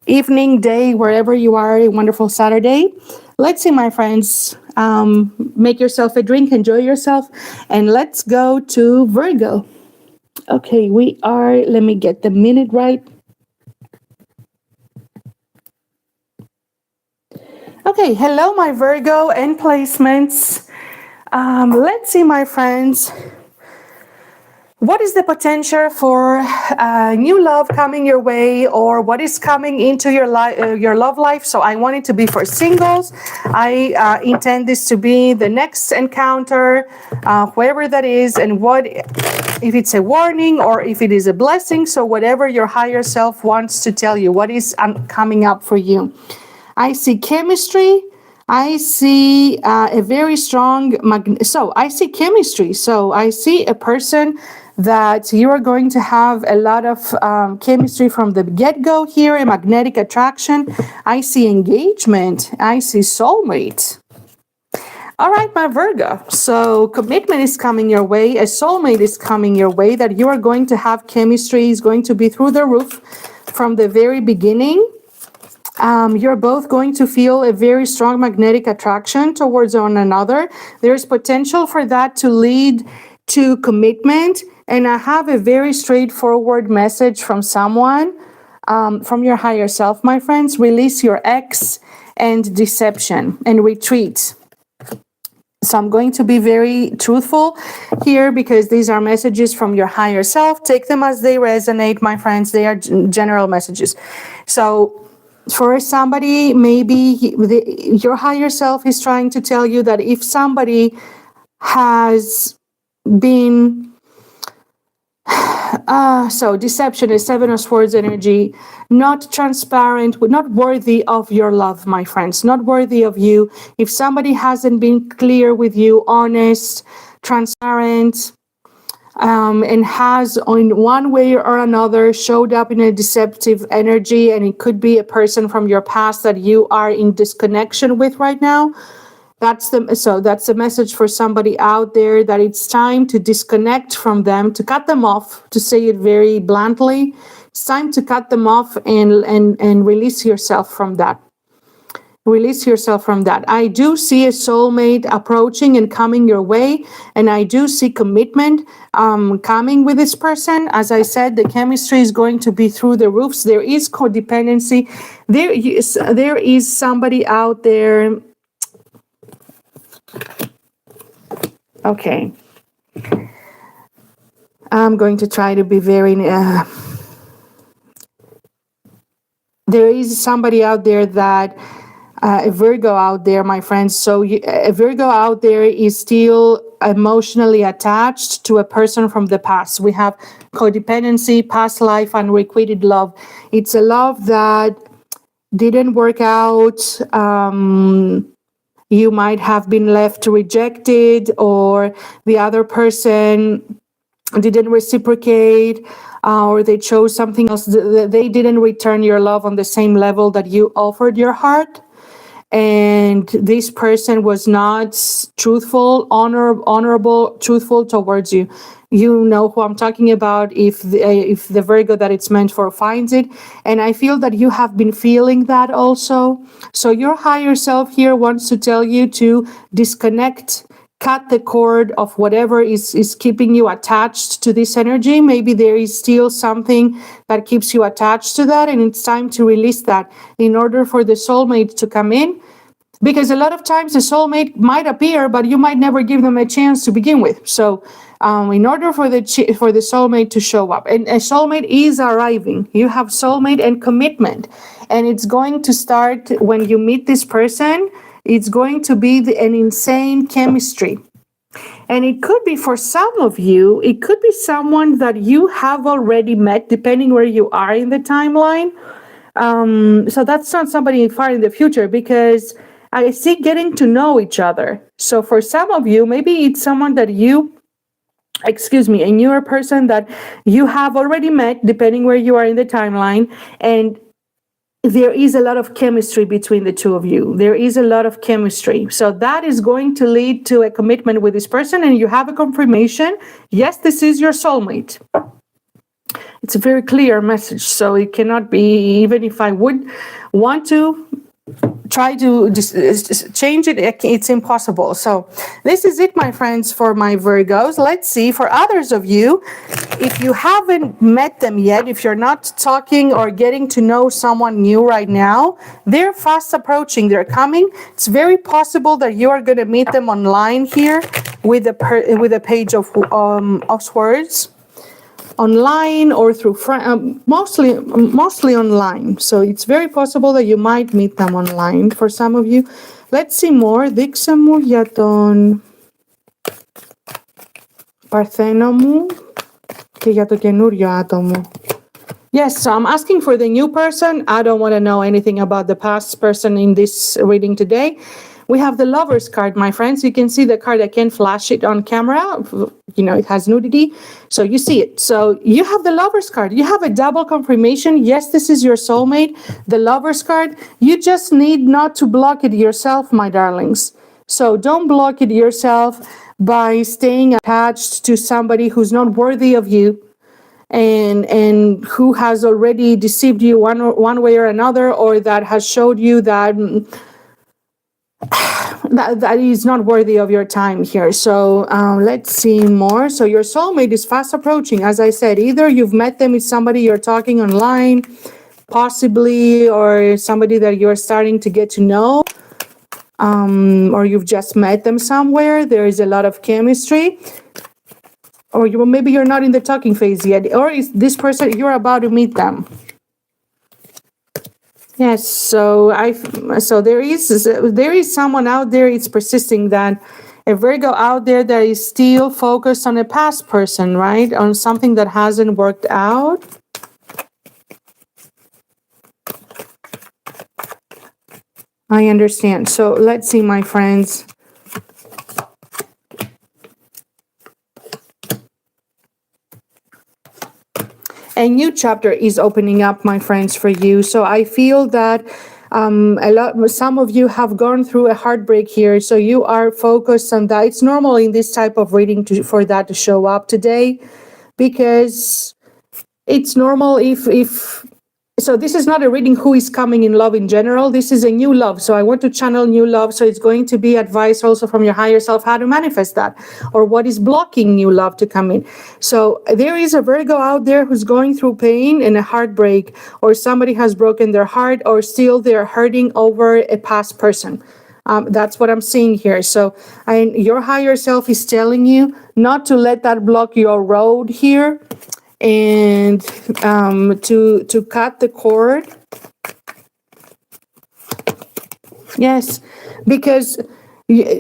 A: evening, day, wherever you are, a wonderful Saturday. Let's see, my friends. Make yourself a drink, enjoy yourself, and let's go to Virgo. Okay, let me get the minute right. Okay, hello, my Virgo and placements. Let's see, my friends. What is the potential for new love coming your way, or what is coming into your love life? So I want it to be for singles. I intend this to be the next encounter, whoever that is, and what if it's a warning or if it is a blessing. So whatever your higher self wants to tell you, what is coming up for you. I see chemistry. I see a very strong, so I see chemistry. So I see a person that you are going to have a lot of chemistry from the get-go here, a magnetic attraction. I see engagement. I see soulmate. All right, my Virgo. So commitment is coming your way. A soulmate is coming your way that you are going to have chemistry is going to be through the roof from the very beginning. You're both going to feel a very strong magnetic attraction towards one another. There's potential for that to lead to commitment. And I have a very straightforward message from someone, from your higher self, my friends. Release your ex and deception and retreat. So I'm going to be very truthful here because these are messages from your higher self. Take them as they resonate, my friends. They are general messages. So for somebody, maybe your higher self is trying to tell you that if somebody has been, so deception is Seven of Swords energy, not transparent, not worthy of your love, my friends, not worthy of you. If somebody hasn't been clear with you, honest, transparent, and has in one way or another showed up in a deceptive energy, and it could be a person from your past that you are in disconnection with right now. That's the message for somebody out there, that it's time to disconnect from them, to cut them off, to say it very bluntly. It's time to cut them off and release yourself from that. Release yourself from that. I do see a soulmate approaching and coming your way, and I do see commitment coming with this person. As I said, the chemistry is going to be through the roofs. There is codependency. There is somebody out there. Okay. I'm going to try to be very... there is somebody out there that... a Virgo out there, my friends. So a Virgo out there is still emotionally attached to a person from the past. We have codependency, past life, unrequited love. It's a love that didn't work out. You might have been left rejected, or the other person didn't reciprocate, or they chose something else. They didn't return your love on the same level that you offered your heart. And this person was not truthful, honorable, truthful towards you. You know who I'm talking about if the Virgo that it's meant for finds it. And I feel that you have been feeling that also. So your higher self here wants to tell you to disconnect, cut the cord of whatever is keeping you attached to this energy. Maybe there is still something that keeps you attached to that, and it's time to release that in order for the soulmate to come in. Because a lot of times the soulmate might appear, but you might never give them a chance to begin with. So in order for the soulmate to show up, and a soulmate is arriving, you have soulmate and commitment, and it's going to start when you meet this person. It's going to be an insane chemistry. And it could be, for some of you, it could be someone that you have already met, depending where you are in the timeline. So that's not somebody far in the future, because I see getting to know each other. So for some of you, maybe it's someone that a newer person that you have already met, depending where you are in the timeline, and there is a lot of chemistry between the two of you. There is a lot of chemistry. So that is going to lead to a commitment with this person, and you have a confirmation. Yes, this is your soulmate. It's a very clear message. So it cannot be, even if I would want to try to just change it, it's impossible. So this is it, my friends, for my Virgos. Let's see for others of you, if you haven't met them yet, if you're not talking or getting to know someone new right now, they're fast approaching, they're coming. It's very possible that you are going to meet them online here with a page of swords, online or through mostly online. So it's very possible that you might meet them online for some of you. Let's see more. Δείξε μου για τον Παρθένο μου και για το καινούριο άτομο. Yes, so I'm asking for the new person. I don't want to know anything about the past person in this reading today. We have the Lovers card, my friends. You can see the card. I can't flash it on camera. You know, it has nudity. So you see it. So you have the Lovers card. You have a double confirmation. Yes, this is your soulmate, the Lovers card. You just need not to block it yourself, my darlings. So don't block it yourself by staying attached to somebody who's not worthy of you and who has already deceived you one way or another, or that has showed you that that is not worthy of your time here. So let's see more. So your soulmate is fast approaching. As I said, either you've met them with somebody you're talking online, possibly, or somebody that you're starting to get to know, or you've just met them somewhere. There is a lot of chemistry, or maybe you're not in the talking phase yet, or is this person, you're about to meet them. Yes, so there is someone out there. It's persisting, that a Virgo out there that is still focused on a past person, right? On something that hasn't worked out. I understand. So let's see, my friends. A new chapter is opening up, my friends, for you. So I feel that some of you have gone through a heartbreak here. So you are focused on that. It's normal in this type of reading for that to show up today, because it's normal if so this is not a reading who is coming in love in general. This is a new love. So I want to channel new love. So it's going to be advice also from your higher self, how to manifest that, or what is blocking new love to come in. So there is a Virgo out there who's going through pain and a heartbreak, or somebody has broken their heart, or still they're hurting over a past person. That's what I'm seeing here. So your higher self is telling you not to let that block your road here, and to cut the cord. Yes, because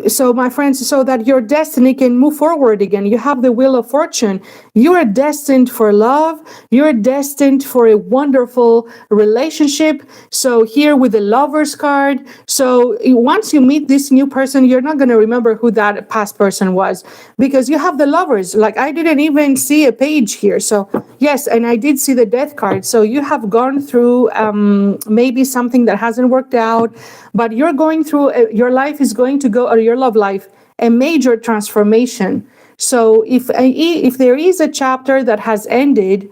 A: so my friends, so that your destiny can move forward again. You have the wheel of fortune. You are destined for love. You're destined for a wonderful relationship. So here with the Lovers card, so once you meet this new person, you're not going to remember who that past person was, because you have the Lovers. Like, I didn't even see a page here. So yes, and I did see the Death card. So you have gone through maybe something that hasn't worked out, but you're going through, your life is going to go, or your love life, a major transformation. So if there is a chapter that has ended,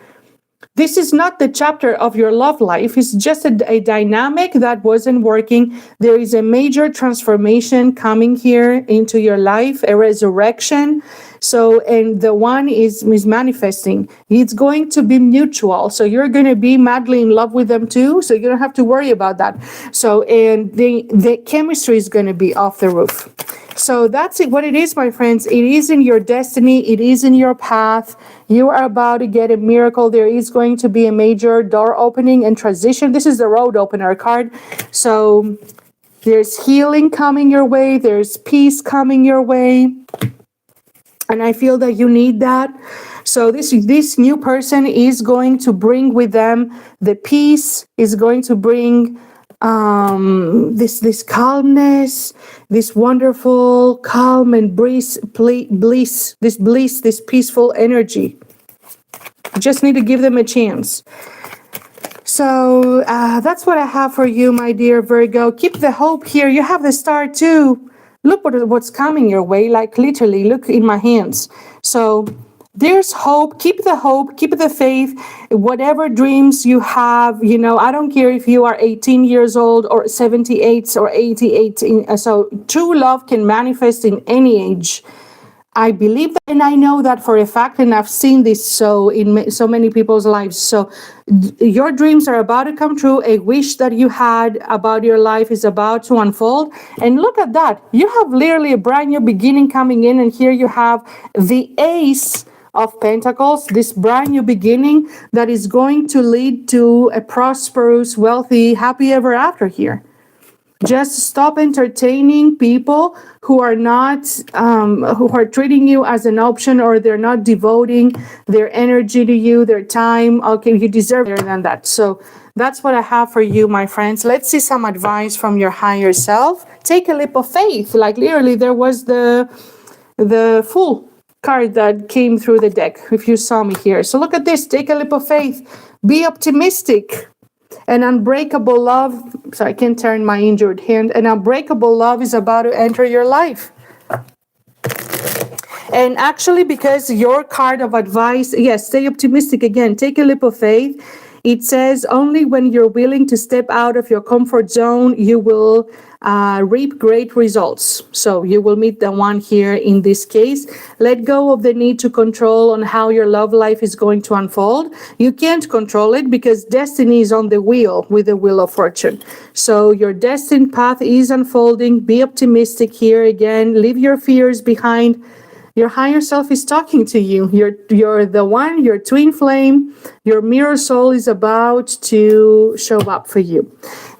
A: this is not the chapter of your love life. It's just a dynamic that wasn't working. There is a major transformation coming here into your life, a resurrection. So, and the one is manifesting. It's going to be mutual. So you're going to be madly in love with them too. So you don't have to worry about that. So, and the chemistry is going to be off the roof. So that's it. What it is, my friends. It is in your destiny. It is in your path. You are about to get a miracle. There is going to be a major door opening and transition. This is the road opener card. So there's healing coming your way. There's peace coming your way. And I feel that you need that. So this new person is going to bring with them the peace, is going to bring this calmness, this wonderful calm and bliss, this peaceful energy. You just need to give them a chance. So that's what I have for you, my dear Virgo. Keep the hope here. You have the star too. Look what's coming your way, like literally, look in my hands. So there's hope. Keep the hope, keep the faith. Whatever dreams you have, you know, I don't care if you are 18 years old or 78 or 88. So true love can manifest in any age. I believe that, and I know that for a fact, and I've seen this so in so many people's lives. So your dreams are about to come true. A wish that you had about your life is about to unfold. And look at that. You have literally a brand new beginning coming in. And here you have the Ace of Pentacles, this brand new beginning that is going to lead to a prosperous, wealthy, happy ever after here. Just stop entertaining people who are not, who are treating you as an option, or they're not devoting their energy to you, their time. Okay, you deserve better than that. So that's what I have for you, my friends. Let's see some advice from your higher self. Take a leap of faith. Like literally, there was the Fool card that came through the deck, if you saw me here. So look at this. Take a leap of faith. Be optimistic. An unbreakable love, so I can turn my injured hand. An unbreakable love is about to enter your life. And actually, because your card of advice, yes, stay optimistic again. Take a leap of faith. It says only when you're willing to step out of your comfort zone, you will reap great results. So you will meet the one here in this case. Let go of the need to control on how your love life is going to unfold. You can't control it because destiny is on the wheel with the Wheel of Fortune. So your destined path is unfolding. Be optimistic here again. Leave your fears behind. Your higher self is talking to you. You're the one, your twin flame, your mirror soul is about to show up for you.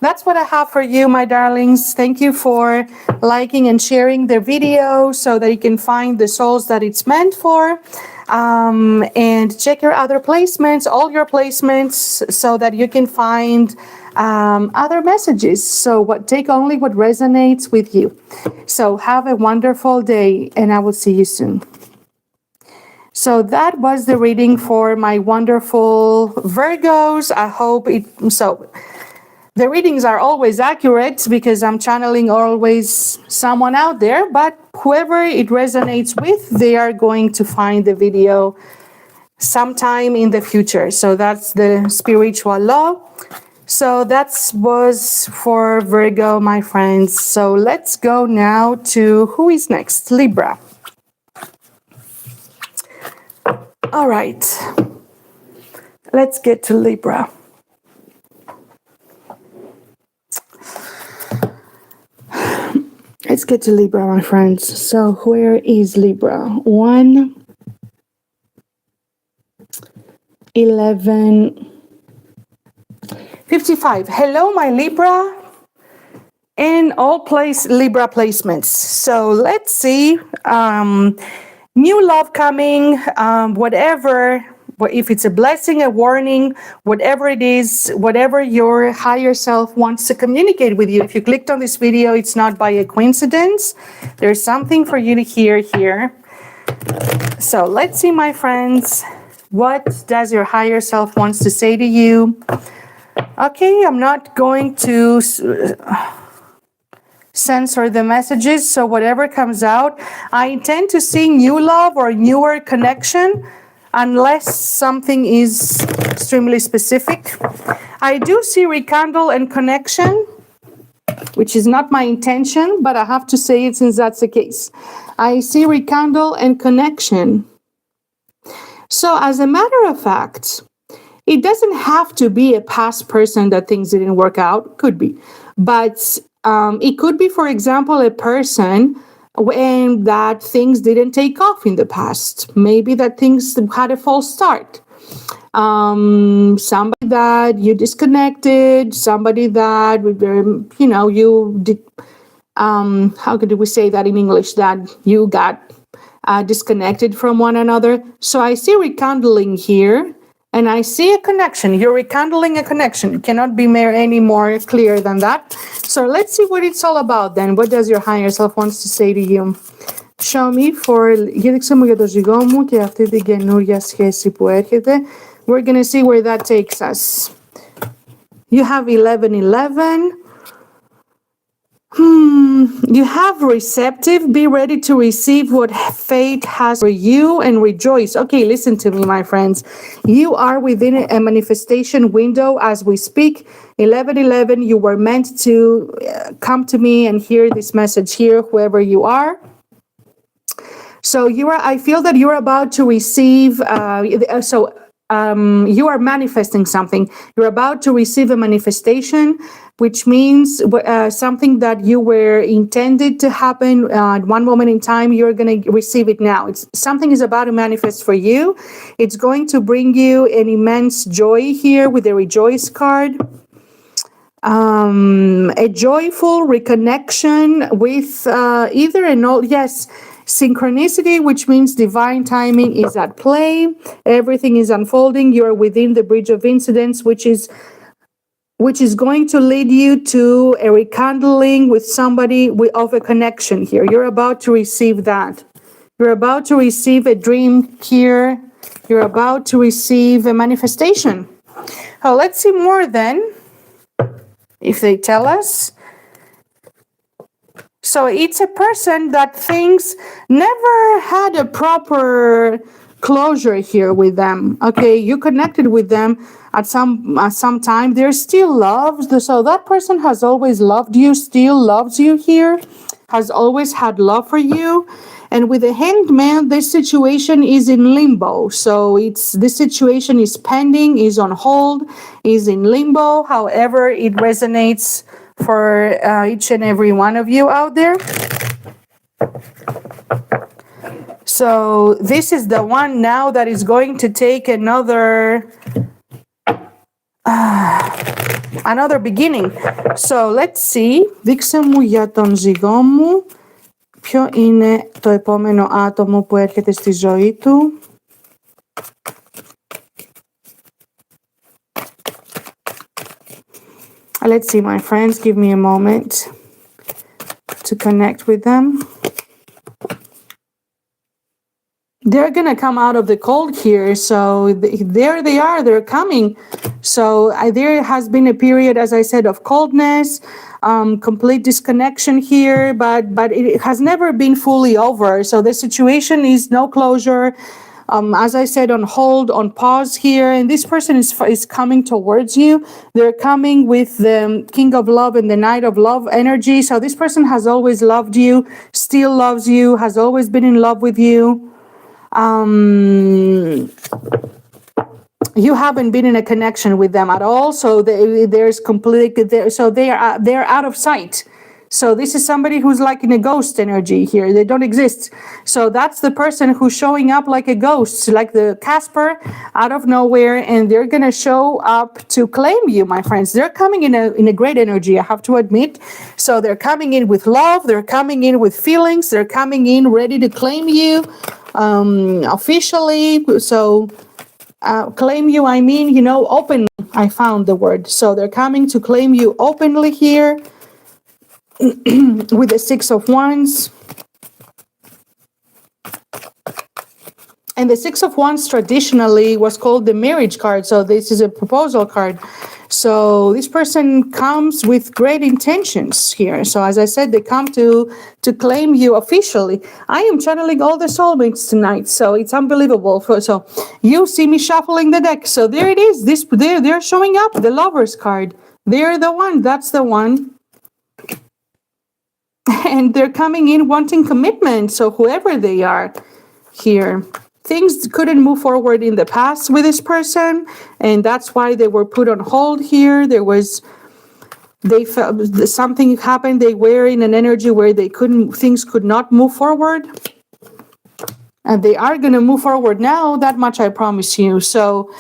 A: That's what I have for you, my darlings. Thank you for liking and sharing the video so that you can find the souls that it's meant for. And check your other placements, all your placements, so that you can find other messages. So take only what resonates with you. So have a wonderful day, and I will see you soon. So that was the reading for my wonderful Virgos. I hope the readings are always accurate because I'm channeling always someone out there, but whoever it resonates with, they are going to find the video sometime in the future. So that's the spiritual law. So that was for Virgo, my friends. So let's go now to who is next? Libra. All right. Let's get to Libra. Let's get to Libra, my friends. So where is Libra? 1, 11, 55. Hello, my Libra, and all Libra placements. So let's see. New love coming, whatever. If it's a blessing, a warning, whatever it is, whatever your higher self wants to communicate with you. If you clicked on this video, it's not by a coincidence. There's something for you to hear here. So let's see, my friends. What does your higher self wants to say to you? Okay, I'm not going to censor the messages, so whatever comes out, I intend to see new love or newer connection, unless something is extremely specific. I do see rekindle and connection, which is not my intention, but I have to say it since that's the case. I see rekindle and connection. So as a matter of fact, it doesn't have to be a past person that things didn't work out. Could be. But it could be, for example, a person when that things didn't take off in the past. Maybe that things had a false start. Somebody that you disconnected, somebody that, you did, how could we say that in English, that you got disconnected from one another. So I see rekindling here. And I see a connection. You're rekindling a connection. It cannot be any more clear than that. So let's see what it's all about then. What does your higher self wants to say to you? Show me δείξε μου για το ζυγό μου και αυτή την καινούρια σχέση που έρχεται. We're going to see where that takes us. You have 11-11. You have receptive, be ready to receive what fate has for you and rejoice. Okay, listen to me, my friends. You are within a manifestation window as we speak. 11:11, you were meant to come to me and hear this message here, whoever you are. So I feel that you're about to receive, you are manifesting something. You're about to receive a manifestation, which means something that you were intended to happen at one moment in time, you're going to receive it now. Something is about to manifest for you. It's going to bring you an immense joy here with the rejoice card. A joyful reconnection with either an old, yes, synchronicity, which means divine timing is at play. Everything is unfolding. You're within the bridge of incidents, which is going to lead you to a rekindling with somebody of a connection here. You're about to receive that. You're about to receive a dream here. You're about to receive a manifestation. Oh, let's see more then, if they tell us. So it's a person that things never had a proper closure here with them. Okay, you connected with them at some time. They're still loved. So that person has always loved you, still loves you here, has always had love for you. And with the Hanged Man, this situation is in limbo. So this situation is pending, is on hold, is in limbo. However, it resonates for each and every one of you out there. So this is the one now that is going to take another beginning. So let's see. Δείξε μου για τον ζυγό μου ποιο είναι το επόμενο άτομο που έρχεται στη ζωή του. Let's see, my friends. Give me a moment to connect with them. They're going to come out of the cold here. So there they are. They're coming. So there has been a period, as I said, of coldness, complete disconnection here, but it has never been fully over. So the situation is no closure. As I said, on hold, on pause here, and this person is coming towards you. They're coming with the King of Love and the Knight of Love energy. So this person has always loved you, still loves you, has always been in love with you. You haven't been in a connection with them at all. So there's so they're out of sight. So this is somebody who's like in a ghost energy here. They don't exist. So that's the person who's showing up like a ghost, like the Casper out of nowhere, and they're going to show up to claim you, my friends. They're coming in a great energy, I have to admit. So they're coming in with love. They're coming in with feelings. They're coming in ready to claim you officially. So claim you, I mean, openly. I found the word. So they're coming to claim you openly here. With the Six of Wands. And the Six of Wands traditionally was called the marriage card. So this is a proposal card. So this person comes with great intentions here. So as I said, they come to claim you officially. I am channeling all the soulmates tonight. So it's unbelievable. So you see me shuffling the deck. So there it is. They're showing up, the Lovers card. They're the one. That's the one. And they're coming in wanting commitment. So whoever they are here, things couldn't move forward in the past with this person. And that's why they were put on hold here. They felt something happened. They were in an energy where things could not move forward. And they are going to move forward now. That much I promise you. So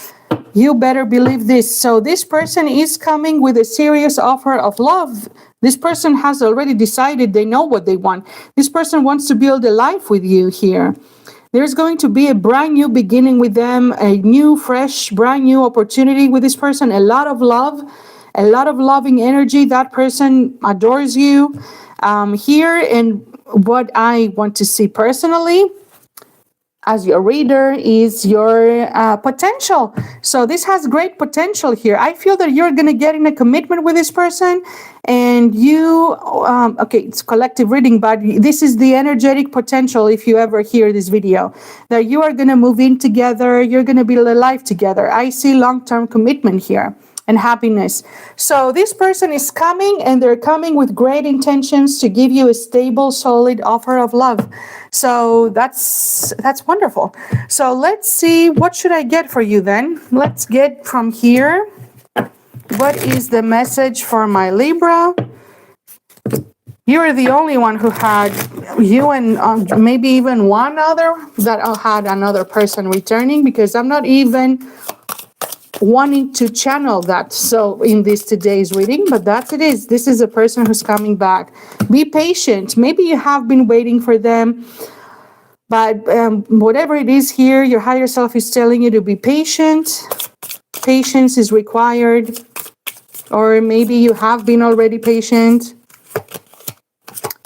A: you better believe this. So this person is coming with a serious offer of love. This person has already decided they know what they want. This person wants to build a life with you here. There's going to be a brand new beginning with them, a new, fresh, brand new opportunity with this person, a lot of love, a lot of loving energy. That person adores you here. And what I want to see personally, as your reader is your potential. So this has great potential here. I feel that you're going to get in a commitment with this person, and you, okay, it's collective reading, but this is the energetic potential if you ever hear this video, that you are going to move in together, you're going to build a life together. I see long-term commitment here and happiness. So this person is coming, and they're coming with great intentions to give you a stable, solid offer of love. So that's wonderful. So let's see, what should I get for you then? Let's get from here. What is the message for my Libra? You are the only one who had, you and maybe even one other that had another person returning, because I'm not even wanting to channel that so in this today's reading, but that's it is. This is a person who's coming back. Be patient. Maybe you have been waiting for them, but whatever it is here, your higher self is telling you to be patient. Patience is required, or maybe you have been already patient.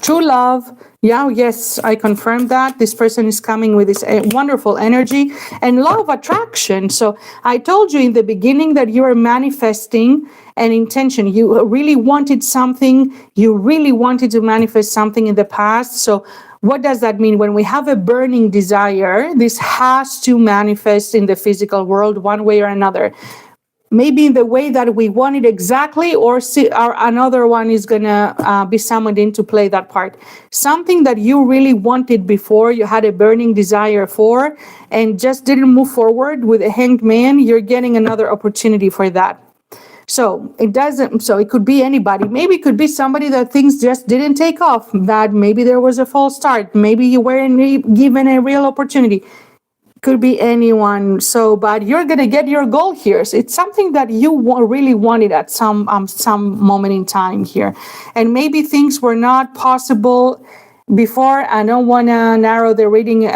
A: True love. Yeah, yes, I confirm that. This person is coming with this wonderful energy and law of attraction. So I told you in the beginning that you are manifesting an intention. You really wanted something. You really wanted to manifest something in the past. So what does that mean? When we have a burning desire, this has to manifest in the physical world one way or another. Maybe in the way that we want it exactly, or another one is going to be summoned in to play that part. Something that you really wanted before, you had a burning desire for, and just didn't move forward with a hanged man, you're getting another opportunity for that. So it could be anybody. Maybe it could be somebody that things just didn't take off, that maybe there was a false start. Maybe you weren't given a real opportunity. Could be anyone. So, but you're gonna get your goal here. So it's something that you really wanted at some moment in time here, and maybe things were not possible before. I don't want to narrow the reading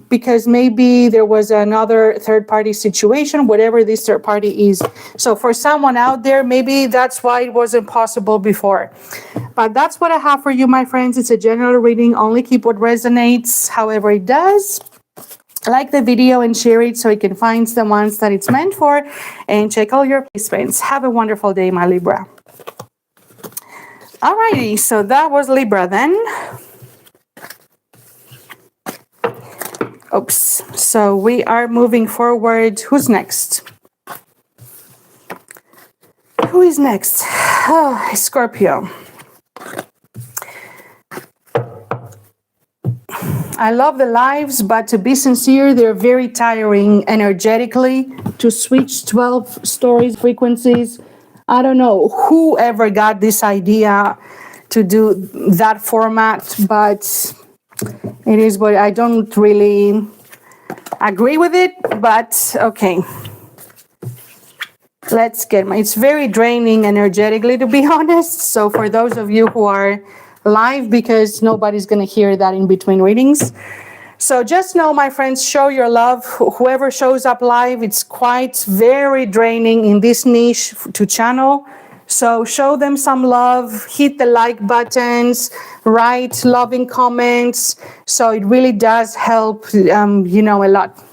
A: because maybe there was another third-party situation, whatever this third party is. So for someone out there, maybe that's why it wasn't possible before. But that's what I have for you, my friends. It's a general reading. Only keep what resonates, however it does. Like the video and share it so you can find the ones that it's meant for, and check all your placements. Have a wonderful day, my Libra. Alrighty, so that was Libra then. Oops. So we are moving forward. Who's next? Who is next? Oh, Scorpio. I love the lives, but to be sincere, they're very tiring energetically. To switch 12 stories, frequencies. I don't know whoever got this idea to do that format, but it is what I don't really agree with it, but okay. Let's get it's very draining energetically, to be honest. So for those of you who are live, because nobody's going to hear that in between readings. So just know, my friends, show your love. Whoever shows up live, it's quite very draining in this niche to channel. So show them some love, hit the like buttons, write loving comments. So it really does help, a lot.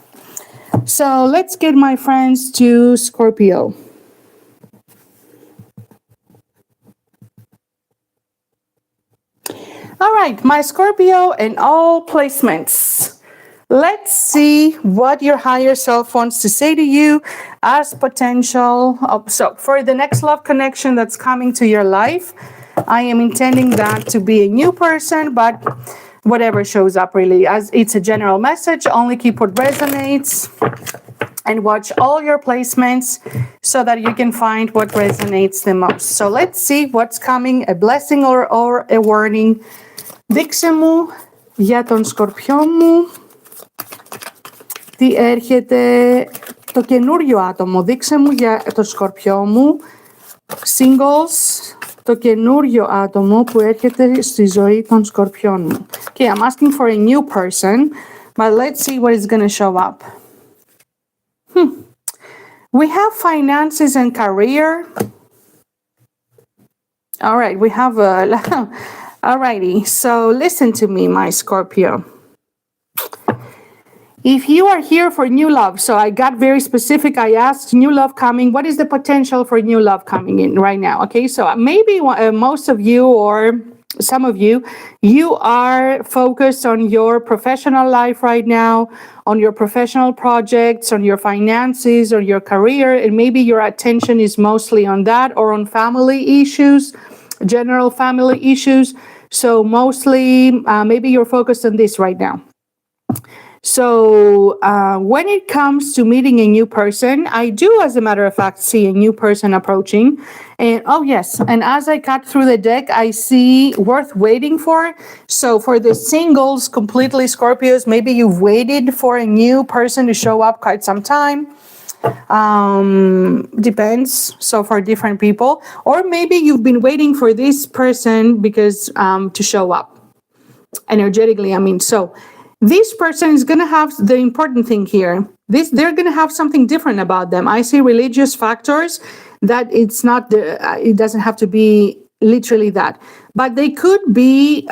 A: So let's get, my friends, to Scorpio. All right, my Scorpio and all placements. Let's see what your higher self wants to say to you as potential. So for the next love connection that's coming to your life, I am intending that to be a new person, but whatever shows up really, as it's a general message. Only keep what resonates and watch all your placements so that you can find what resonates the most. So let's see what's coming, a blessing or a warning. Δείξε μου για τον Σκορπιό μου τι έρχεται, το καινούριο άτομο. Δείξε μου για τον Σκορπιό μου, singles, το καινούριο άτομο που έρχεται στη ζωή των Σκορπιών μου. Okay, I'm asking for a new person, but let's see what is going to show up. We have finances and career. All right, we have a... Alrighty, so listen to me, my Scorpio. If you are here for new love, so I got very specific. I asked new love coming. What is the potential for new love coming in right now? Okay, so maybe most of you or some of you, you are focused on your professional life right now, on your professional projects, on your finances, or your career, and maybe your attention is mostly on that or on family issues, general family issues. So mostly, maybe you're focused on this right now. So when it comes to meeting a new person, I do, as a matter of fact, see a new person approaching. And oh, yes. And as I cut through the deck, I see worth waiting for. So for the singles, completely Scorpios, maybe you've waited for a new person to show up quite some time. Depends. So for different people, or maybe you've been waiting for this person because to show up energetically. I mean, so this person is going to have the important thing here. They're going to have something different about them. I see religious factors that it's not it doesn't have to be literally that, but they could be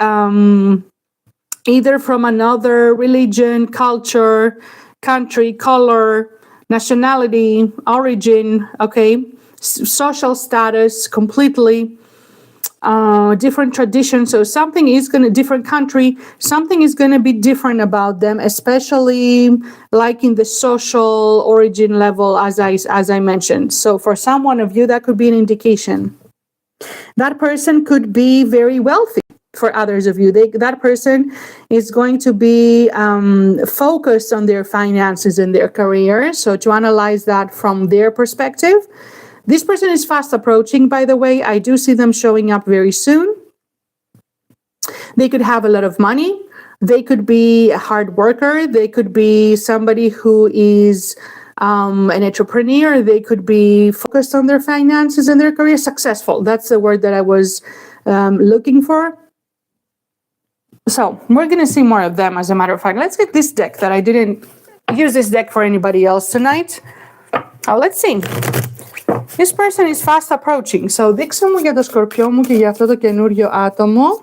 A: either from another religion, culture, country, color, nationality, origin, okay, social status, completely different tradition. So something is going to, different country, something is going to be different about them, especially like in the social origin level, as I mentioned. So for someone of you, that could be an indication. That person could be very wealthy. For others of you, that person is going to be focused on their finances and their career. So to analyze that from their perspective, this person is fast approaching, by the way. I do see them showing up very soon. They could have a lot of money. They could be a hard worker. They could be somebody who is an entrepreneur. They could be focused on their finances and their career. Successful. That's the word that I was looking for. So we're going to see more of them, as a matter of fact. Let's get this deck that I didn't use this deck for anybody else tonight. Oh, let's see. This person is fast approaching. So δείξε μου για το Σκορπιό μου και για αυτό το καινούριο άτομο.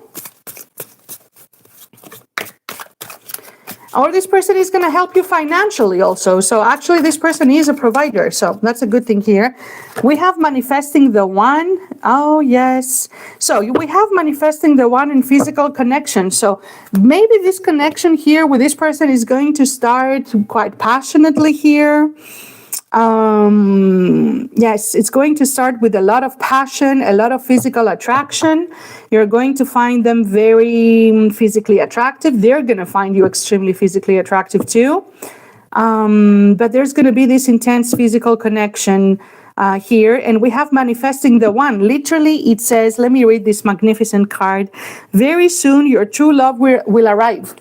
A: Or this person is going to help you financially also. So actually this person is a provider. So that's a good thing here. We have manifesting the one. Oh, yes. So we have manifesting the one in physical connection. So maybe this connection here with this person is going to start quite passionately here. Yes, it's going to start with a lot of passion, a lot of physical attraction. You're going to find them very physically attractive. They're going to find you extremely physically attractive too. But there's going to be this intense physical connection here. And we have manifesting the one. Literally, it says, let me read this magnificent card. Very soon, your true love will arrive.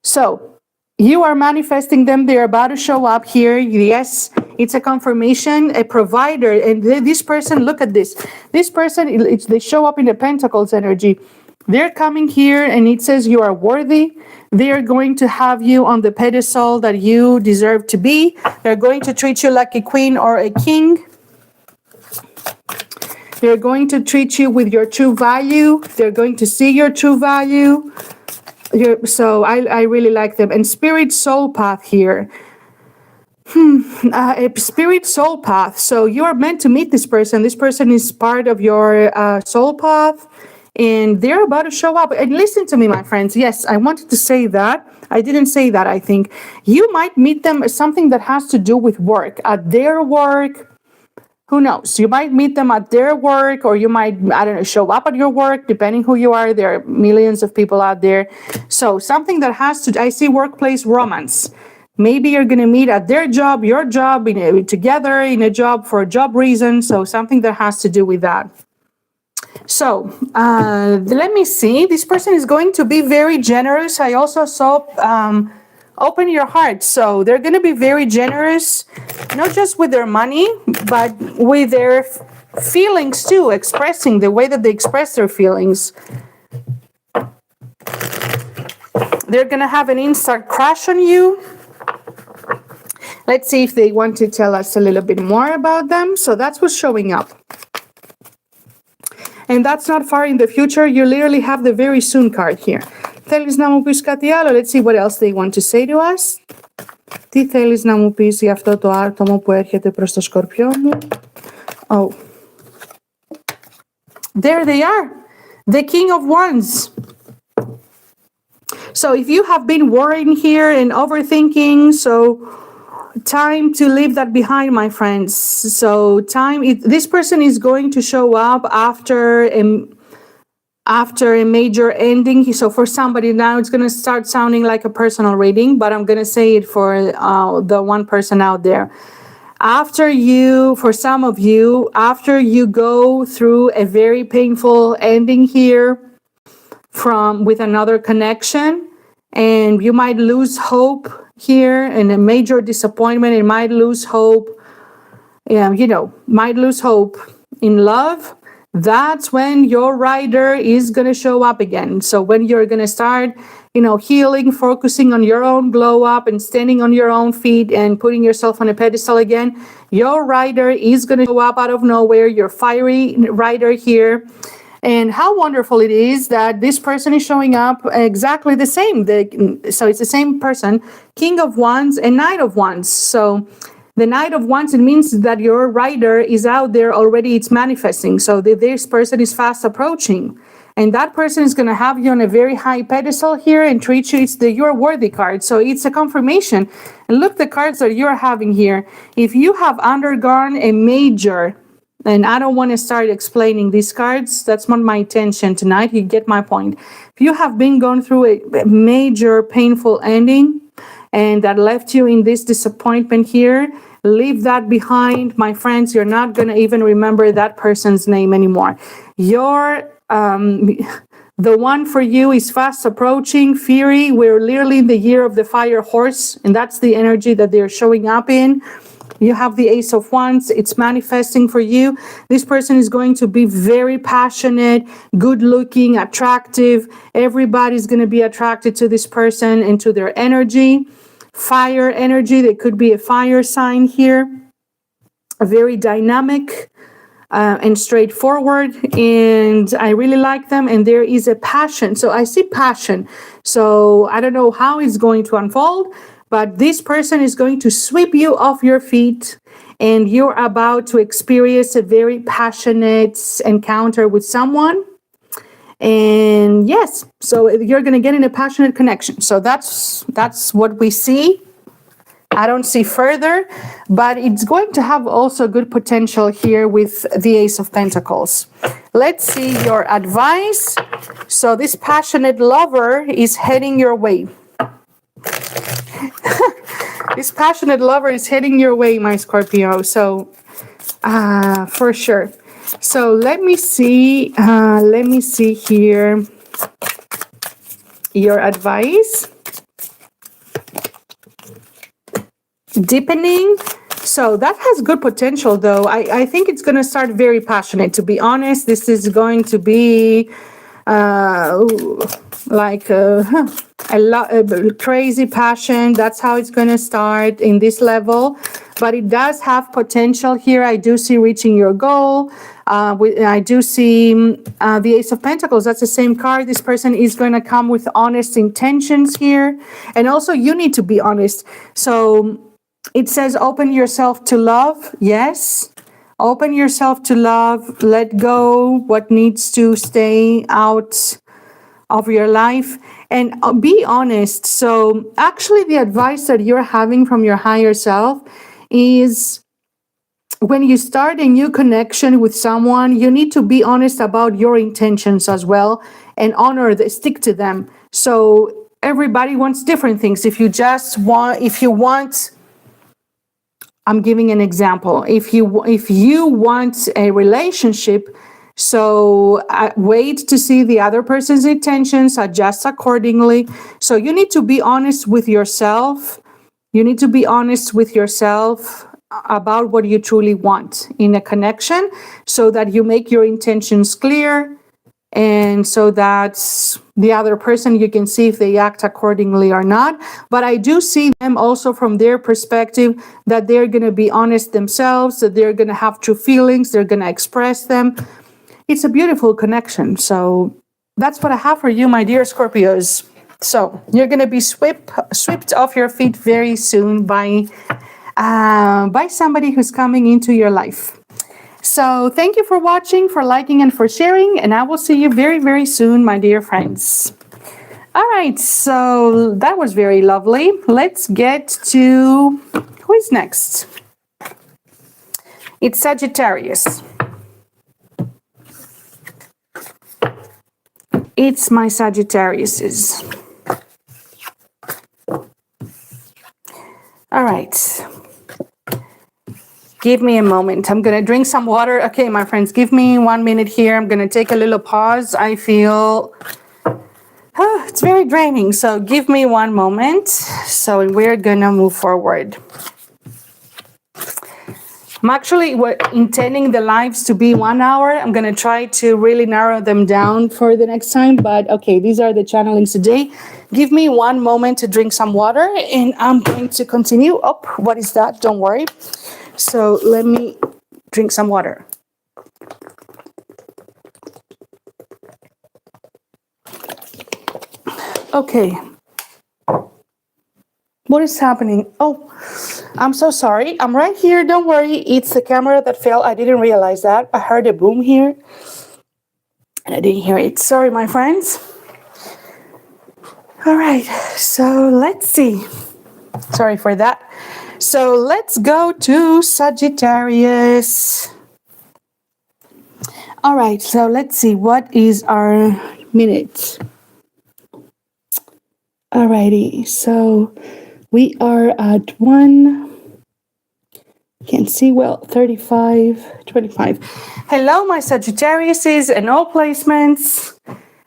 A: So you are manifesting them. They're about to show up here. Yes, it's a confirmation, a provider. And this person, look at this. This person, they show up in the Pentacles energy. They're coming here and it says you are worthy. They are going to have you on the pedestal that you deserve to be. They're going to treat you like a queen or a king. They're going to treat you with your true value. They're going to see your true value. So I really like them. And spirit soul path here. A spirit soul path. So you're meant to meet this person. This person is part of your soul path. And they're about to show up. And listen to me, my friends. Yes, I wanted to say that. I didn't say that, I think. You might meet them as something that has to do with work. At their work. Who knows? You might meet them at their work, or you might, I don't know, show up at your work, depending who you are. There are millions of people out there. So something that has to, I see workplace romance. Maybe you're going to meet at their job, your job, together in a job for a job reason. So something that has to do with that. So let me see. This person is going to be very generous. I also saw open your heart. So they're going to be very generous, not just with their money, but with their feelings too, expressing the way that they express their feelings. They're going to have an instant crush on you. Let's see if they want to tell us a little bit more about them. So that's what's showing up. And that's not far in the future. You literally have the very soon card here. Θέλεις να μου πεις κάτι άλλο? Let's see what else they want to say to us. Τι θέλεις να μου πεις για αυτό το άτομο που έρχεται προς το Σκορπιό μου? Oh. There they are. The King of Wands. So if you have been worrying here and overthinking, so time to leave that behind, my friends. So this person is going to show up after a major ending. So for somebody now, it's going to start sounding like a personal reading, but I'm going to say it for the one person out there. For some of you, after you go through a very painful ending here with another connection, and you might lose hope here and a major disappointment, and might lose hope, might lose hope in love. That's when your rider is going to show up again. So when you're going to start, healing, focusing on your own glow up and standing on your own feet and putting yourself on a pedestal again, your rider is going to show up out of nowhere, your fiery rider here. And how wonderful it is that this person is showing up exactly the same. So it's the same person, King of Wands and Knight of Wands. So the Knight of Wands, it means that your rider is out there already, it's manifesting. So this person is fast approaching. And that person is going to have you on a very high pedestal here and treat you, it's the You're Worthy card. So it's a confirmation. And look, the cards that you're having here. If you have undergone a major, and I don't want to start explaining these cards, that's not my intention tonight, you get my point. If you have been going through a major painful ending, and that left you in this disappointment here, leave that behind, my friends. You're not going to even remember that person's name anymore. The one for you is fast approaching, Fury. We're literally in the year of the fire horse, and that's the energy that they're showing up in. You have the Ace of Wands. It's manifesting for you. This person is going to be very passionate, good looking, attractive. Everybody's going to be attracted to this person and to their energy. Fire energy. They could be a fire sign here. A very dynamic and straightforward. And I really like them. And there is a passion. So I see passion. So I don't know how it's going to unfold, but this person is going to sweep you off your feet, and you're about to experience a very passionate encounter with someone. And yes, so you're going to get in a passionate connection. So that's what we see. I don't see further, but it's going to have also good potential here with the Ace of Pentacles. Let's see your advice. So this passionate lover is heading your way. This passionate lover is heading your way, my Scorpio. So for sure. So let me see here your advice. Deepening. So that has good potential, though. I think it's going to start very passionate. To be honest, this is going to be like a crazy passion. That's how it's going to start in this level. But it does have potential here. I do see reaching your goal. I do see the Ace of Pentacles. That's the same card. This person is going to come with honest intentions here. And also, you need to be honest. So it says open yourself to love. Yes. Open yourself to love. Let go what needs to stay out of your life. And be honest. So actually, the advice that you're having from your higher self is, when you start a new connection with someone, you need to be honest about your intentions as well, and stick to them. So everybody wants different things. If you want, I'm giving an example. If you want a relationship, so wait to see the other person's intentions, adjust accordingly. So you need to be honest with yourself. You need to be honest with yourself about what you truly want in a connection, so that you make your intentions clear, and so that the other person, you can see if they act accordingly or not. But I do see them also from their perspective, that they're going to be honest themselves, that they're going to have true feelings, they're going to express them. It's a beautiful connection. So that's what I have for you, my dear Scorpios. So you're going to be swept off your feet very soon by somebody who's coming into your life. So thank you for watching, for liking, and for sharing. And I will see you very, very soon, my dear friends. All right, so that was very lovely. Let's get to who is next. It's Sagittarius. It's my Sagittariuses. All right. Give me a moment. I'm going to drink some water. Okay, my friends, give me 1 minute here. I'm going to take a little pause. I feel it's very draining. So give me 1 moment. So we're going to move forward. I'm actually intending the lives to be 1 hour. I'm going to try to really narrow them down for the next time. But okay, these are the channelings today. Give me 1 moment to drink some water and I'm going to continue. Oh, what is that? Don't worry. So let me drink some water. Okay. What is happening? Oh, I'm so sorry. I'm right here. Don't worry. It's the camera that fell. I didn't realize that. I heard a boom here and I didn't hear it. Sorry, my friends. All right. So let's see. Sorry for that. So let's go to Sagittarius. All right. So let's see. What is our minute? All righty. So we are at 35, 25. Hello, my Sagittariuses and all placements.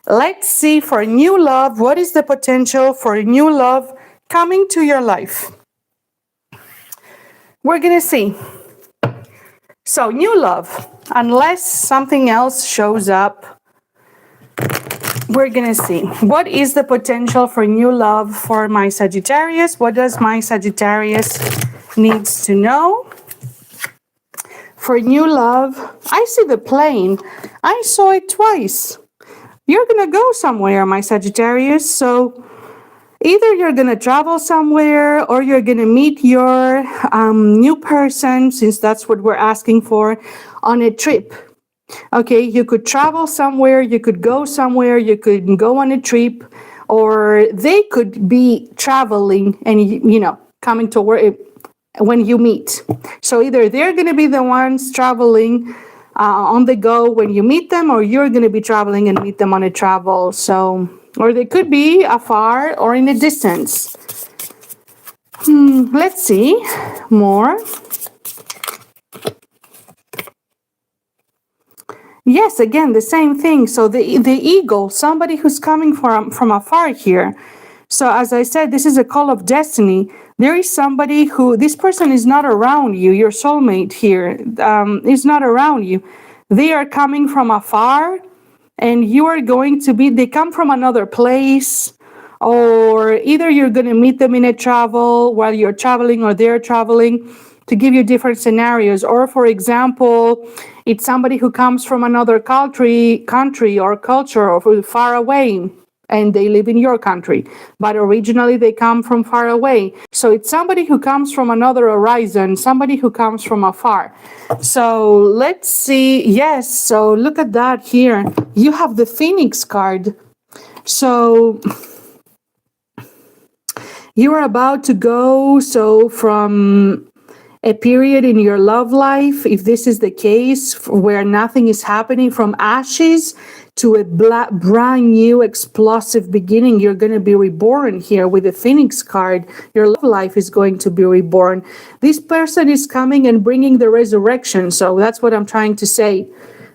A: Let's see for new love. What is the potential for new love coming to your life? We're going to see. So new love, unless something else shows up, we're going to see. What is the potential for new love for my Sagittarius? What does my Sagittarius needs to know? For new love, I see the plane. I saw it twice. You're going to go somewhere, my Sagittarius. So either you're going to travel somewhere or you're going to meet your new person, since that's what we're asking for, on a trip. Okay, you could travel somewhere, you could go somewhere, you could go on a trip, or they could be traveling and, coming to work when you meet. So either they're going to be the ones traveling on the go when you meet them, or you're going to be traveling and meet them on a travel. So, or they could be afar or in a distance. Let's see more. Yes, again, the same thing. So the eagle, somebody who's coming from afar here. So as I said, this is a call of destiny. There is somebody who, this person is not around you, your soulmate here is not around you. They are coming from afar and you are going to be, they come from another place, or either you're going to meet them in a travel while you're traveling or they're traveling, to give you different scenarios. Or for example, it's somebody who comes from another country or culture or far away, and they live in your country, but originally they come from far away. So it's somebody who comes from another horizon, somebody who comes from afar. So let's see. Yes, so look at that here. You have the Phoenix card. So you are about to go, so from a period in your love life, if this is the case, where nothing is happening, from ashes to a brand new explosive beginning. You're going to be reborn here with the Phoenix card. Your love life is going to be reborn. This person is coming and bringing the resurrection. So that's what I'm trying to say.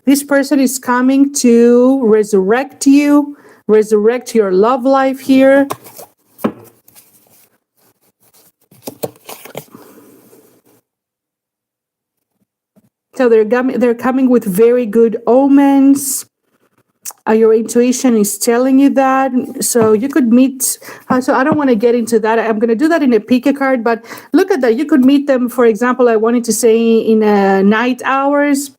A: This person is coming to resurrect you, resurrect your love life here. So they're coming with very good omens. Your intuition is telling you that. So you could meet, so I don't want to get into that. I'm going to do that in a pick a card, but look at that. You could meet them, for example, I wanted to say in night hours.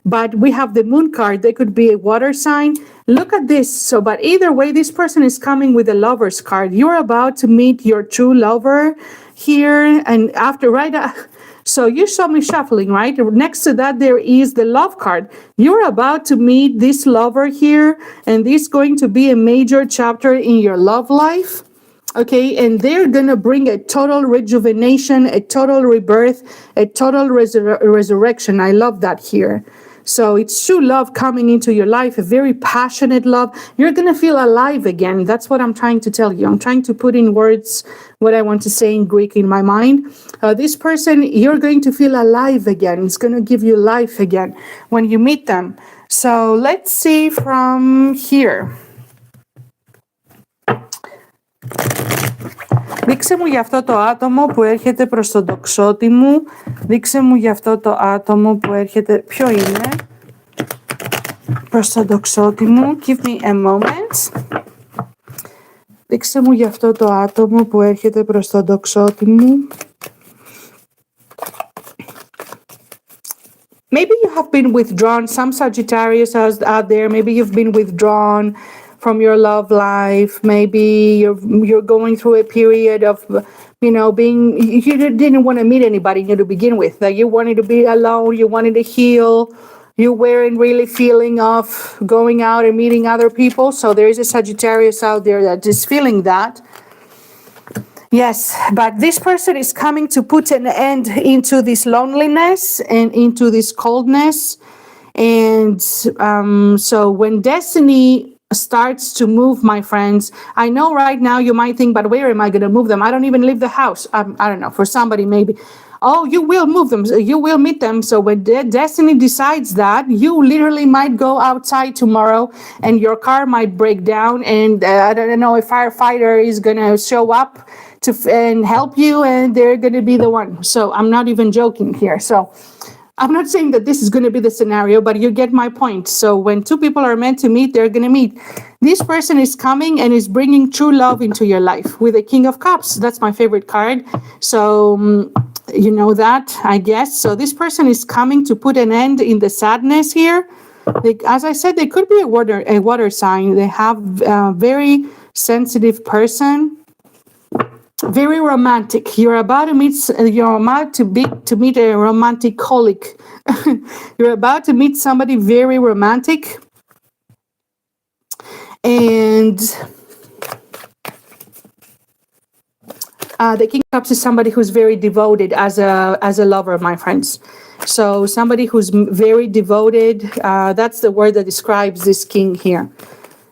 A: but we have the moon card. They could be a water sign. Look at this. So, but either way, this person is coming with a lover's card. You're about to meet your true lover here. And after, so you saw me shuffling, right? Next to that, there is the love card. You're about to meet this lover here, and this is going to be a major chapter in your love life. Okay, and they're going to bring a total rejuvenation, a total rebirth, a total resurrection. I love that here. So it's true love coming into your life, a very passionate love. You're going to feel alive again. That's what I'm trying to tell you. I'm trying to put in words what I want to say in Greek in my mind. This person, you're going to feel alive again. It's going to give you life again when you meet them. So let's see from here. Δείξε μου για αυτό το άτομο που έρχεται προς τον τοξότη μου. Δείξε μου για αυτό το άτομο που έρχεται... Ποιο είναι? Προς τον τοξότη μου. Give me a moment. Δείξε μου για αυτό το άτομο που έρχεται προς τον τοξότη μου. Maybe you have been withdrawn. Some Sagittarius out there. Maybe you've been withdrawn from your love life. Maybe you're going through a period of, being, you didn't want to meet anybody to begin with. That you wanted to be alone, you wanted to heal, you weren't really feeling of going out and meeting other people. So there is a Sagittarius out there that is feeling that. Yes, but this person is coming to put an end into this loneliness and into this coldness. And so when destiny starts to move, my friends, I know right now you might think, but where am I going to move them? I don't even leave the house. I don't know, for somebody maybe. Oh, you will move them. You will meet them. So when destiny decides that, you literally might go outside tomorrow and your car might break down, and I don't know, a firefighter is going to show up and help you, and they're going to be the one. So I'm not even joking here. So I'm not saying that this is going to be the scenario, but you get my point. So when two people are meant to meet, they're going to meet. This person is coming and is bringing true love into your life with the King of Cups. That's my favorite card. So you know that, I guess. So this person is coming to put an end in the sadness here. As I said, they could be a water sign. They have a very sensitive person. Very romantic. You're about to meet. You're about to meet a romantic colleague. You're about to meet somebody very romantic, and the King of Cups is somebody who's very devoted as a lover, my friends. So somebody who's very devoted. That's the word that describes this king here.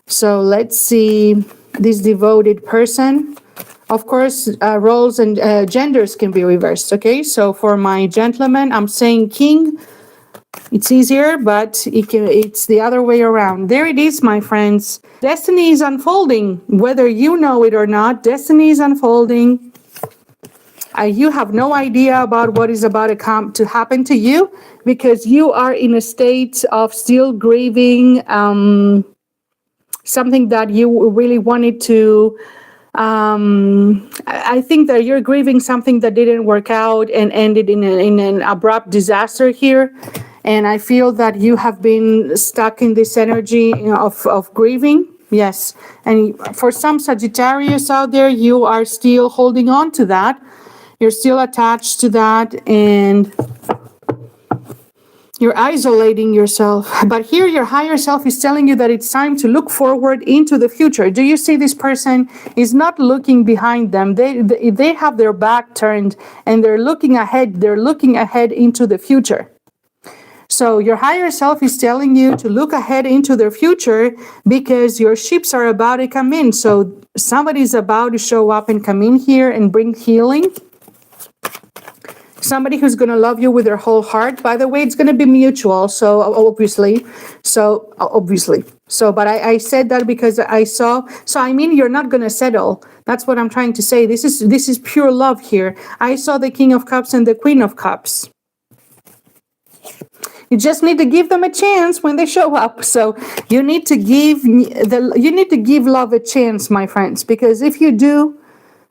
A: So let's see this devoted person. Of course, roles and genders can be reversed, okay? So for my gentleman, I'm saying king. It's easier, but it's the other way around. There it is, my friends. Destiny is unfolding. Whether you know it or not, destiny is unfolding. You have no idea about what is about to happen to you because you are in a state of still grieving something that you really wanted to... I think that you're grieving something that didn't work out and ended in an abrupt disaster here. And I feel that you have been stuck in this energy of grieving. Yes. And for some Sagittarius out there, you are still holding on to that. You're still attached to that, and you're isolating yourself. But here your higher self is telling you that it's time to look forward into the future. Do you see this person is not looking behind them? They have their back turned and they're looking ahead. They're looking ahead into the future. So your higher self is telling you to look ahead into their future because your ships are about to come in. So somebody's about to show up and come in here and bring healing. Somebody who's going to love you with their whole heart. By the way, it's going to be mutual. So obviously. But I said that because I saw. So I mean, you're not going to settle. That's what I'm trying to say. This is pure love here. I saw the King of Cups and the Queen of Cups. You just need to give them a chance when they show up. So you need to give love a chance, my friends, because if you do,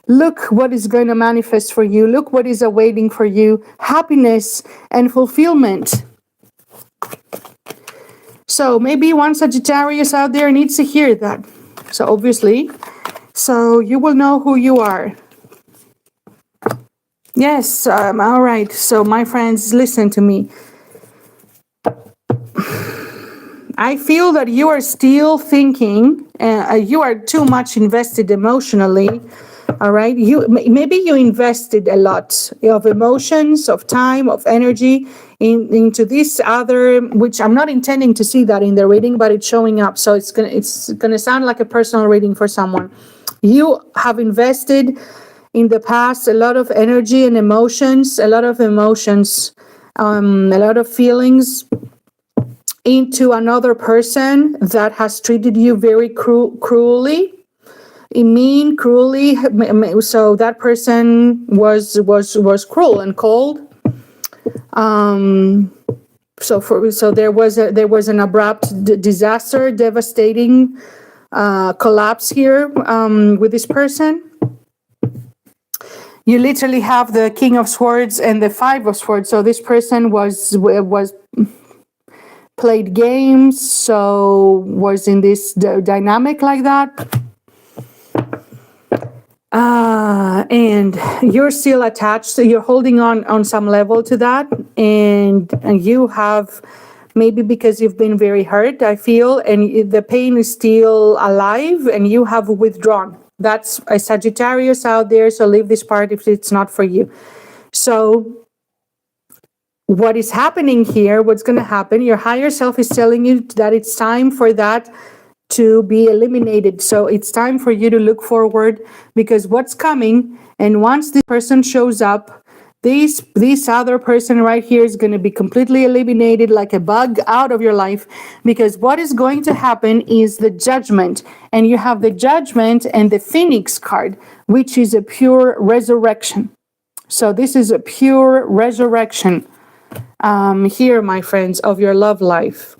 A: look what is going to manifest for you. Look what is awaiting for you. Happiness and fulfillment. So maybe one Sagittarius out there needs to hear that. So obviously, so you will know who you are. Yes, all right. So my friends, listen to me. I feel that you are still thinking, you are too much invested emotionally. All right. Maybe you invested a lot of emotions, of time, of energy into this other, which I'm not intending to see that in the reading, but it's showing up. So it's gonna sound like a personal reading for someone. You have invested in the past a lot of energy and emotions, a lot of feelings into another person that has treated you very cruelly. Cruelly. So that person was cruel and cold. So there was an abrupt disaster, devastating collapse here with this person. You literally have the King of Swords and the Five of Swords. So this person was played games, so was in this dynamic like that. And you're still attached, so you're holding on some level to that, and you have, maybe because you've been very hurt, I feel, and the pain is still alive, and you have withdrawn. That's a Sagittarius out there, so leave this part if it's not for you. So what is happening here, what's going to happen, your higher self is telling you that it's time for that to be eliminated. So it's time for you to look forward, because what's coming, and once this person shows up, this other person right here is going to be completely eliminated like a bug out of your life, because what is going to happen is the Judgment, and you have the Judgment and the Phoenix card, which is a pure resurrection. So this is a pure resurrection here, my friends, of your love life.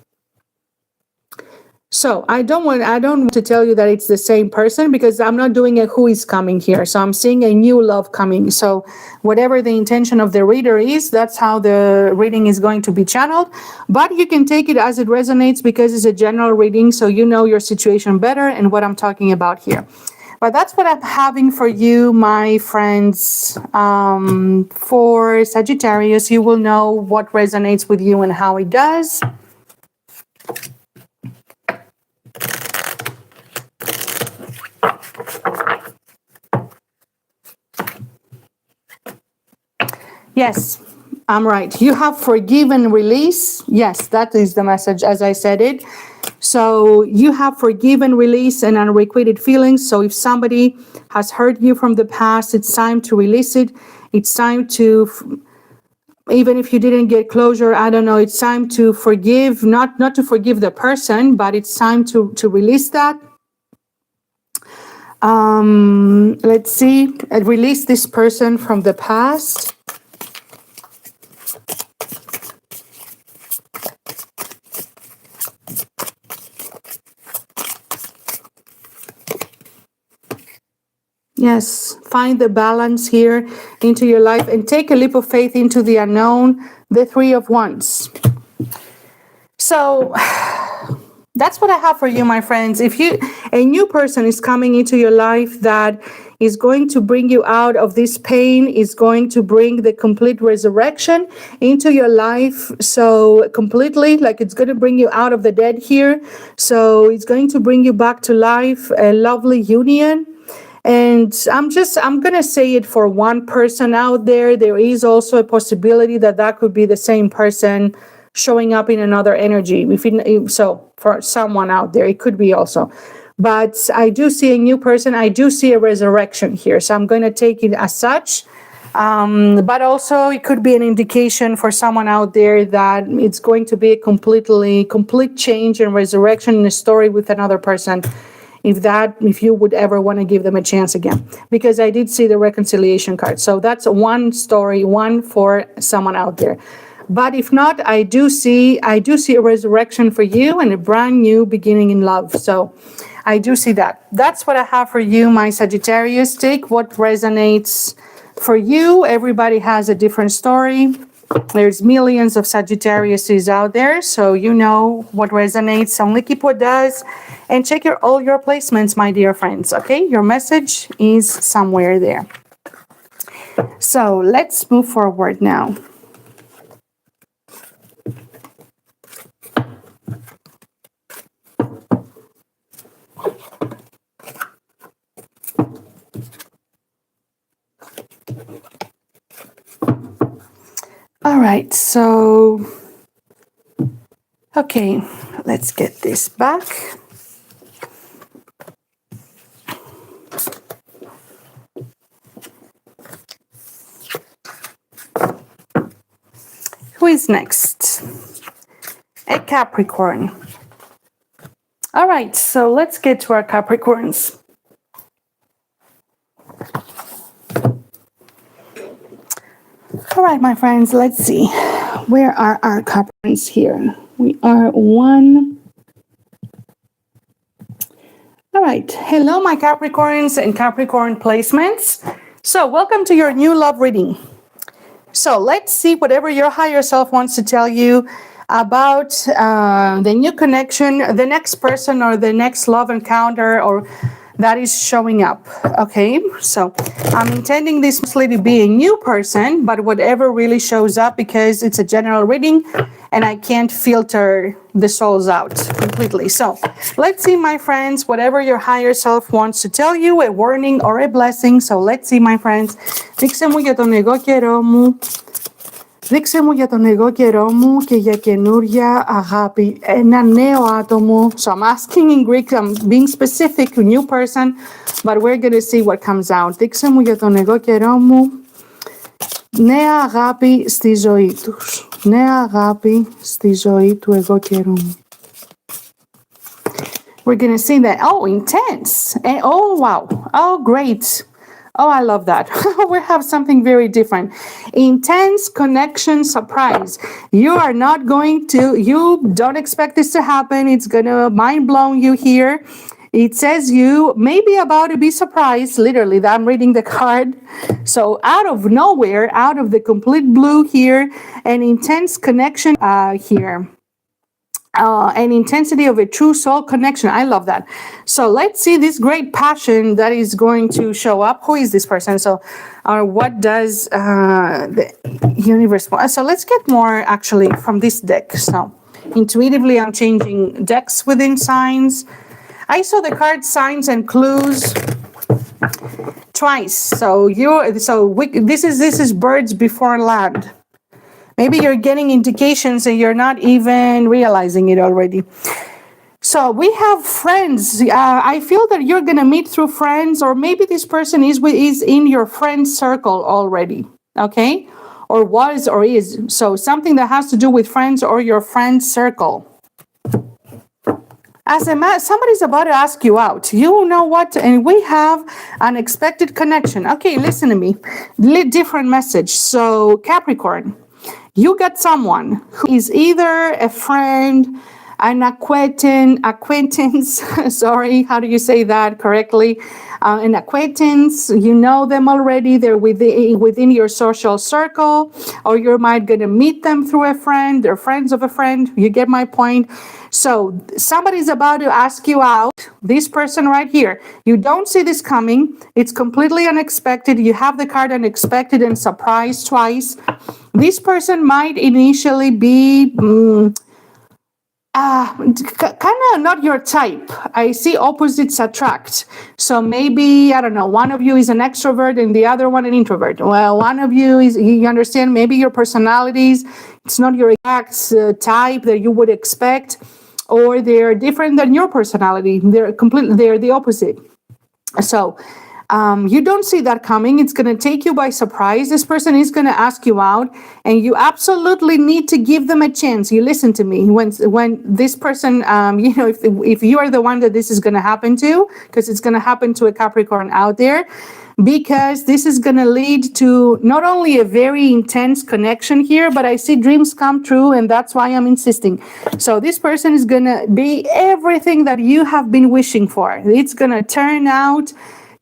A: So I don't want to tell you that it's the same person, because I'm not doing a who is coming here. So I'm seeing a new love coming. So whatever the intention of the reader is, that's how the reading is going to be channeled. But you can take it as it resonates, because it's a general reading, so you know your situation better and what I'm talking about here. But that's what I'm having for you, my friends. For Sagittarius, you will know what resonates with you and how it does. Yes, I'm right. You have forgiven, release. Yes, that is the message as I said it. So you have forgiven, release, and unrequited feelings. So if somebody has hurt you from the past, it's time to release it. It's time to, even if you didn't get closure, I don't know, it's time to forgive, not to forgive the person, but it's time to release that. Let's see, release this person from the past. Yes, find the balance here into your life and take a leap of faith into the unknown, the Three of Wands. So that's what I have for you, my friends. If a new person is coming into your life that is going to bring you out of this pain, is going to bring the complete resurrection into your life. So completely, like it's going to bring you out of the dead here. So it's going to bring you back to life, a lovely union. And I'm going to say it for one person out there. There is also a possibility that could be the same person showing up in another energy. So for someone out there, it could be also. But I do see a new person. I do see a resurrection here. So I'm going to take it as such. But also it could be an indication for someone out there that it's going to be a complete change and resurrection in a story with another person. If you would ever want to give them a chance again, because I did see the reconciliation card. So that's one story, one for someone out there. But if not, I do see a resurrection for you and a brand new beginning in love. So I do see that. That's what I have for you, my Sagittarius. Take what resonates for you. Everybody has a different story. There's millions of Sagittariuses out there, so you know what resonates. Only keep what does, and check all your placements, my dear friends. Okay, your message is somewhere there. So let's move forward now. All right, so, okay, let's get this back. Who is next? A Capricorn. All right, so let's get to our Capricorns. All right, my friends, let's see. Where are our Capricorns here? We are one. All right. Hello, my Capricorns and Capricorn placements. So welcome to your new love reading. So let's see whatever your higher self wants to tell you about the new connection, the next person or the next love encounter or that is showing up. Okay, so I'm intending this mostly to be a new person, but whatever really shows up, because it's a general reading and I can't filter the souls out completely. So let's see, my friends, whatever your higher self wants to tell you, a warning or a blessing. So let's see, my friends. Δείξε μου για τον εγώ καιρό μου και για καινούρια αγάπη, ένα νέο άτομο. So I'm asking in Greek, I'm being specific, new person, but we're going to see what comes out. Δείξε μου για τον εγώ καιρό μου, νέα αγάπη στη ζωή τους. Νέα αγάπη στη ζωή του εγώ καιρού μου. We're going to see that. Oh, intense. And, oh, wow. Oh, great. Oh, I love that. We have something very different. Intense connection surprise. You are not going to, you don't expect this to happen. It's going to mind blow you here. It says you may be about to be surprised. Literally, I'm reading the card. So out of nowhere, out of the complete blue here, an intense connection here. An intensity of a true soul connection. I love that. So let's see this great passion that is going to show up. Who is this person? So, what does the universe want? So let's get more actually from this deck. So intuitively, I'm changing decks within signs. I saw the card signs and clues twice. So this is birds before land. Maybe you're getting indications and you're not even realizing it already. So we have friends. I feel that you're going to meet through friends, or maybe this person is in your friend circle already, okay? Or was or is. So something that has to do with friends or your friend circle. As a man, somebody's about to ask you out. You know what? And we have unexpected connection. Okay, listen to me. Different message. So Capricorn. You got someone who is either a friend, an acquaintance, sorry, how do you say that correctly? An acquaintance, you know them already, they're within your social circle, or you might going to meet them through a friend, they're friends of a friend, you get my point. So somebody's about to ask you out, this person right here. You don't see this coming, it's completely unexpected, you have the card unexpected and surprise twice. This person might initially be kind of not your type. I see opposites attract. So maybe, I don't know, one of you is an extrovert and the other one an introvert. Well, one of you is, you understand, maybe your personalities, it's not your exact type that you would expect, or they're different than your personality. They're the opposite. So you don't see that coming. It's going to take you by surprise. This person is going to ask you out, and you absolutely need to give them a chance. You listen to me. When this person, if you are the one that this is going to happen to, because it's going to happen to a Capricorn out there, because this is going to lead to not only a very intense connection here, but I see dreams come true, and that's why I'm insisting. So this person is going to be everything that you have been wishing for. It's going to turn out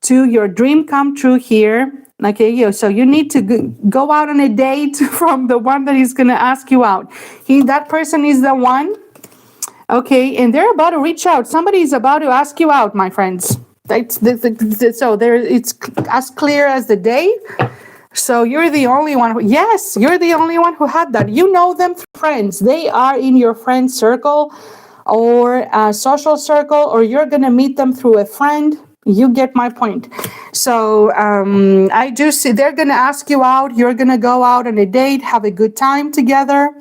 A: to your dream come true here. Okay, so you need to go out on a date from the one that is going to ask you out. That person is the one. Okay, and they're about to reach out. Somebody is about to ask you out, my friends. So it's as clear as the day. So you're the only one yes, you're the only one who had that. You know them through friends. They are in your friend circle or a social circle, or you're going to meet them through a friend. You get my point. So I do see they're going to ask you out. You're going to go out on a date, have a good time together.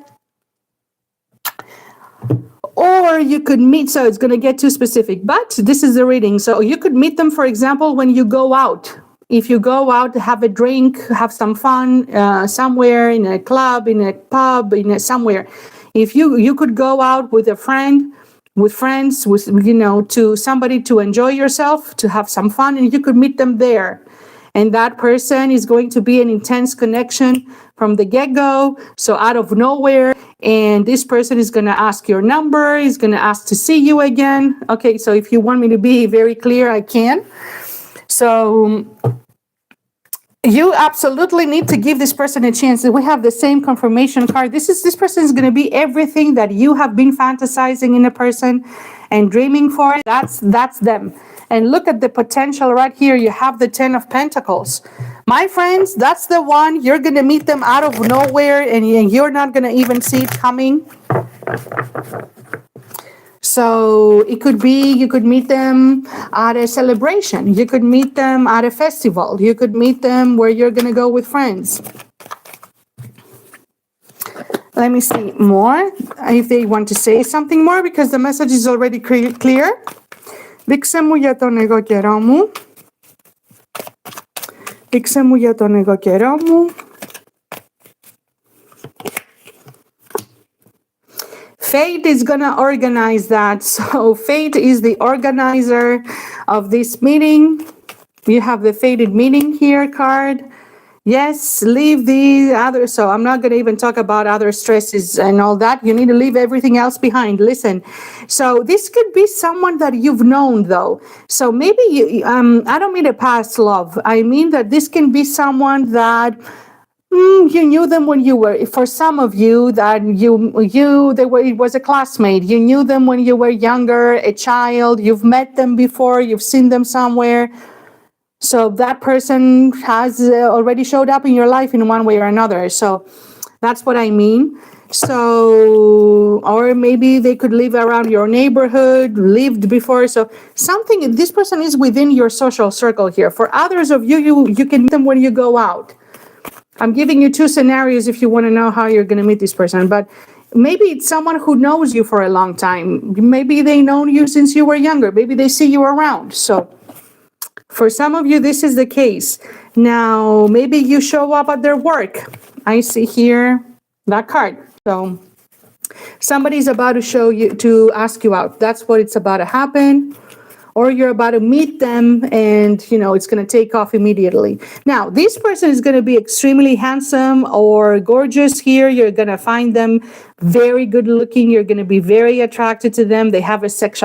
A: Or you could meet, so it's going to get too specific, but this is the reading. So you could meet them, for example, when you go out. If you go out to have a drink, have some fun somewhere in a club, in a pub, somewhere. If you could go out with a friend, with friends, with to somebody to enjoy yourself, to have some fun, and you could meet them there. And that person is going to be an intense connection from the get-go, so out of nowhere. And this person is going to ask your number, is going to ask to see you again. Okay, so if you want me to be very clear, I can. So you absolutely need to give this person a chance. We have the same confirmation card. This person is going to be everything that you have been fantasizing in a person and dreaming for. That's them. And look at the potential right here. You have the 10 of Pentacles. My friends, that's the one. You're going to meet them out of nowhere, and you're not going to even see it coming. So it could be, you could meet them at a celebration. You could meet them at a festival. You could meet them where you're going to go with friends. Let me see more if they want to say something more, because the message is already clear. Δείξε μου για τον εγώ καιρό μου. Δείξε μου για τον εγώ καιρό μου. Fate is going to organize that. So fate is the organizer of this meeting. You have the fated meeting here card. Yes, leave the other. So I'm not going to even talk about other stresses and all that. You need to leave everything else behind. Listen. So this could be someone that you've known, though. So maybe you, I don't mean a past love. I mean that this can be someone that you knew them when you were, for some of you, that it was a classmate. You knew them when you were younger, a child. You've met them before. You've seen them somewhere. So that person has already showed up in your life in one way or another. So that's what I mean. So, or maybe they could live around your neighborhood, lived before. So something, this person is within your social circle here. For others of you, you can meet them when you go out. I'm giving you two scenarios if you want to know how you're going to meet this person. But maybe it's someone who knows you for a long time. Maybe they know you since you were younger. Maybe they see you around. So for some of you, this is the case. Now, maybe you show up at their work. I see here that card. So somebody's about to ask you out. That's what it's about to happen. Or you're about to meet them and, it's going to take off immediately. Now, this person is going to be extremely handsome or gorgeous here. You're going to find them very good looking. You're going to be very attracted to them. They have a sex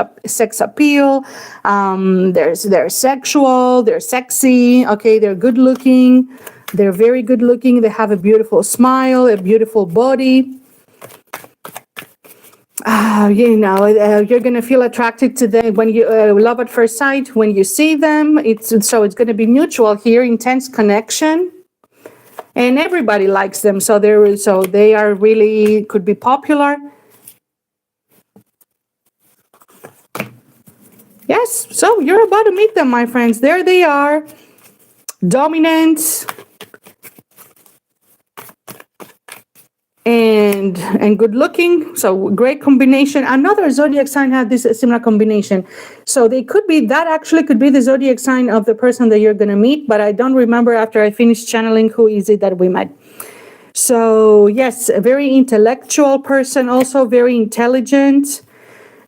A: appeal. They're sexual. They're sexy. Okay, they're good looking. They're very good looking. They have a beautiful smile, a beautiful body. You're going to feel attracted to them when you love at first sight. When you see them, it's going to be mutual here, intense connection, and everybody likes them. So they are really could be popular. Yes, so you're about to meet them, my friends. There they are, dominant. And good looking, so great combination. Another zodiac sign had this similar combination. So they could be, that actually could be the zodiac sign of the person that you're going to meet, but I don't remember after I finished channeling who is it that we met. So yes, a very intellectual person, also very intelligent.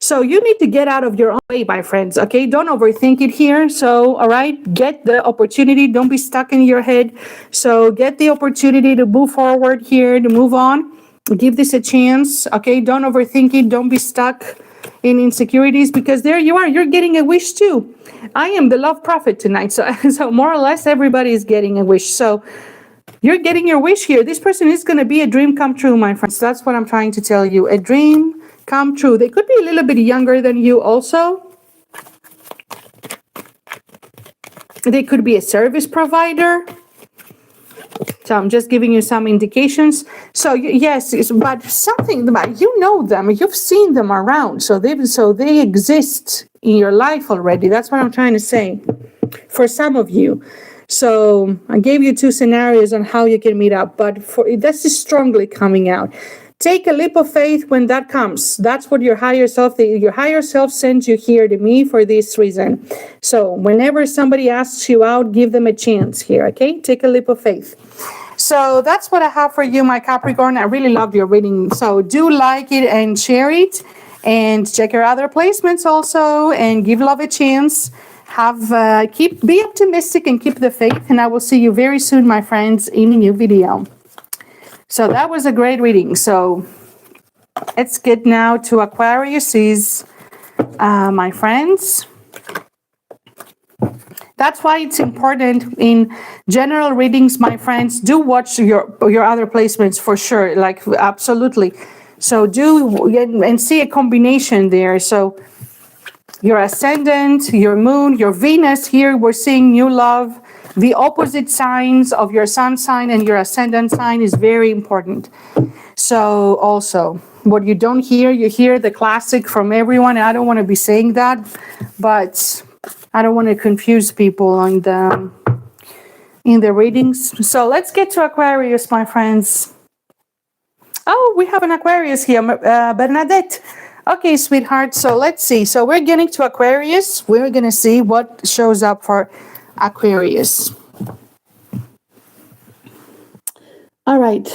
A: So you need to get out of your own way, my friends, okay? Don't overthink it here. So, all right, get the opportunity. Don't be stuck in your head. So get the opportunity to move forward here, to move on. Give this a chance, okay? Don't overthink it. Don't be stuck. in insecurities, because there you are, you're getting a wish too. I am the love prophet tonight. So, so more or less everybody is getting a wish. So you're getting your wish here. This person is going to be a dream come true, my friends. That's what I'm trying to tell you. A dream come true. They could be a little bit younger than you also. They could be a service provider. So I'm just giving you some indications. So yes, but something about, you know them, you've seen them around. So they exist in your life already. That's what I'm trying to say for some of you. So I gave you 2 scenarios on how you can meet up, but this is strongly coming out. Take a leap of faith when that comes. That's what your higher self sends you here to me for this reason. So whenever somebody asks you out, give them a chance here, okay? Take a leap of faith. So that's what I have for you, my Capricorn. I really loved your reading. So do like it and share it, and check your other placements also, and give love a chance. Be optimistic and keep the faith, and I will see you very soon, my friends, in a new video. So that was a great reading. So let's get now to Aquarius, my friends. That's why it's important in general readings, my friends. Do watch your other placements for sure, like absolutely. So do and see a combination there. So your ascendant, your moon, your Venus here, we're seeing new love. The opposite signs of your sun sign and your ascendant sign is very important. So also, what you don't hear, you hear the classic from everyone. I don't want to be saying that, but I don't want to confuse people in the readings. So let's get to Aquarius, my friends. Oh, we have an Aquarius here, Bernadette. Okay, sweetheart. So let's see. So we're getting to Aquarius. We're going to see what shows up for Aquarius. All right.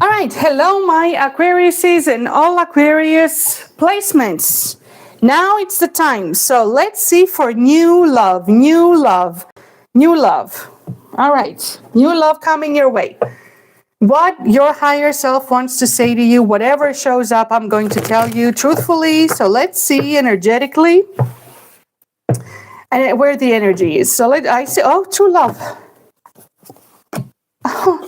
A: All right. Hello, my Aquariuses and all Aquarius placements. Now it's the time. So let's see for new love, new love, new love. All right. New love coming your way. What your higher self wants to say to you, whatever shows up, I'm going to tell you truthfully. So let's see energetically and where the energy is. So I say, oh, true love. Oh,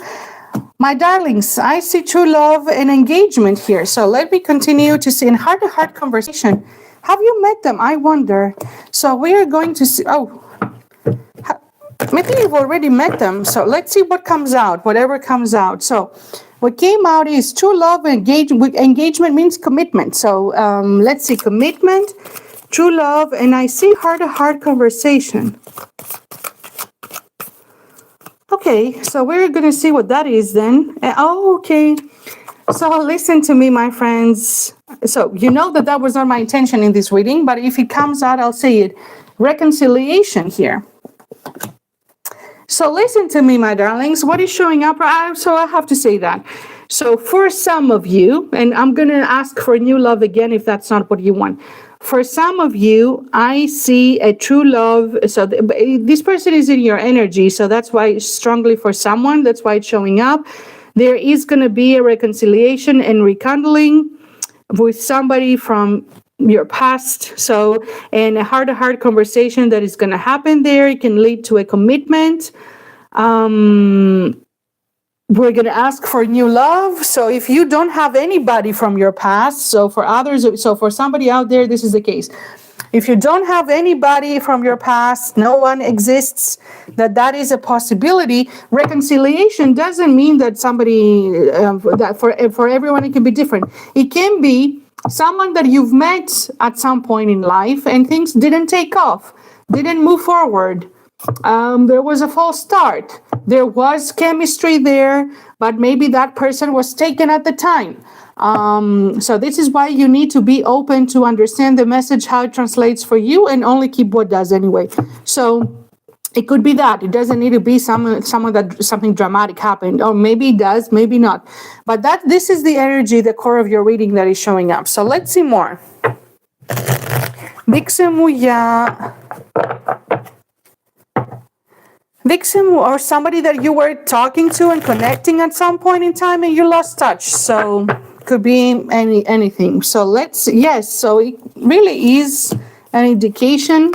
A: my darlings, I see true love and engagement here. So let me continue to see in heart-to-heart conversation. Have you met them? I wonder. So we are going to see, maybe you've already met them. So let's see what comes out, whatever comes out. So what came out is true love and engagement. Engagement means commitment. So let's see, commitment, true love, and I see heart-to-heart conversation. Okay, so we're going to see what that is then. Okay. So listen to me, my friends. So you know that was not my intention in this reading, but if it comes out, I'll say it. Reconciliation here. So listen to me, my darlings. What is showing up? So I have to say that. So for some of you, and I'm going to ask for new love again if that's not what you want. For some of you, I see a true love. So this person is in your energy. So that's why it's strongly for someone. That's why it's showing up. There is going to be a reconciliation and rekindling with somebody from your past. So, and a heart-to-heart conversation that is going to happen there. It can lead to a commitment. We're going to ask for new love. So if you don't have anybody from your past, so for others, so for somebody out there, this is the case. If you don't have anybody from your past, no one exists, that is a possibility. Reconciliation doesn't mean that somebody, that for everyone, it can be different. It can be someone that you've met at some point in life and things didn't take off, didn't move forward. There was a false start. There was chemistry there, but maybe that person was taken at the time. So this is why you need to be open to understand the message, how it translates for you, and only keep what does anyway. So it could be that. It doesn't need to be someone that something dramatic happened, or maybe it does, maybe not. But this is the energy, the core of your reading that is showing up. So let's see more. Vixen or somebody that you were talking to and connecting at some point in time and you lost touch. So could be anything. So yes, so it really is an indication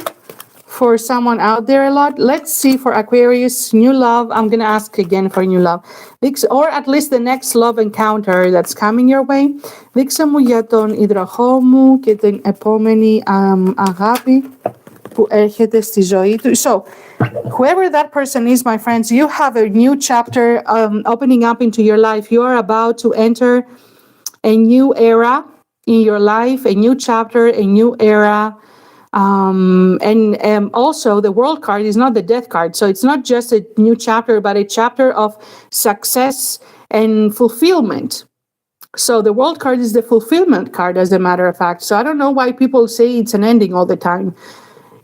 A: for someone out there a lot. Let's see for Aquarius, new love. I'm going to ask again for new love. Or at least the next love encounter that's coming your way. Vixen μου για τον υδροχό μου και την επόμενη αγάπη που έρχεται στη ζωή του. So, whoever that person is, my friends, you have a new chapter opening up into your life. You are about to enter a new era in your life, a new chapter, a new era. And also the world card is not the death card. So it's not just a new chapter, but a chapter of success and fulfillment. So the world card is the fulfillment card, as a matter of fact. So I don't know why people say it's an ending all the time.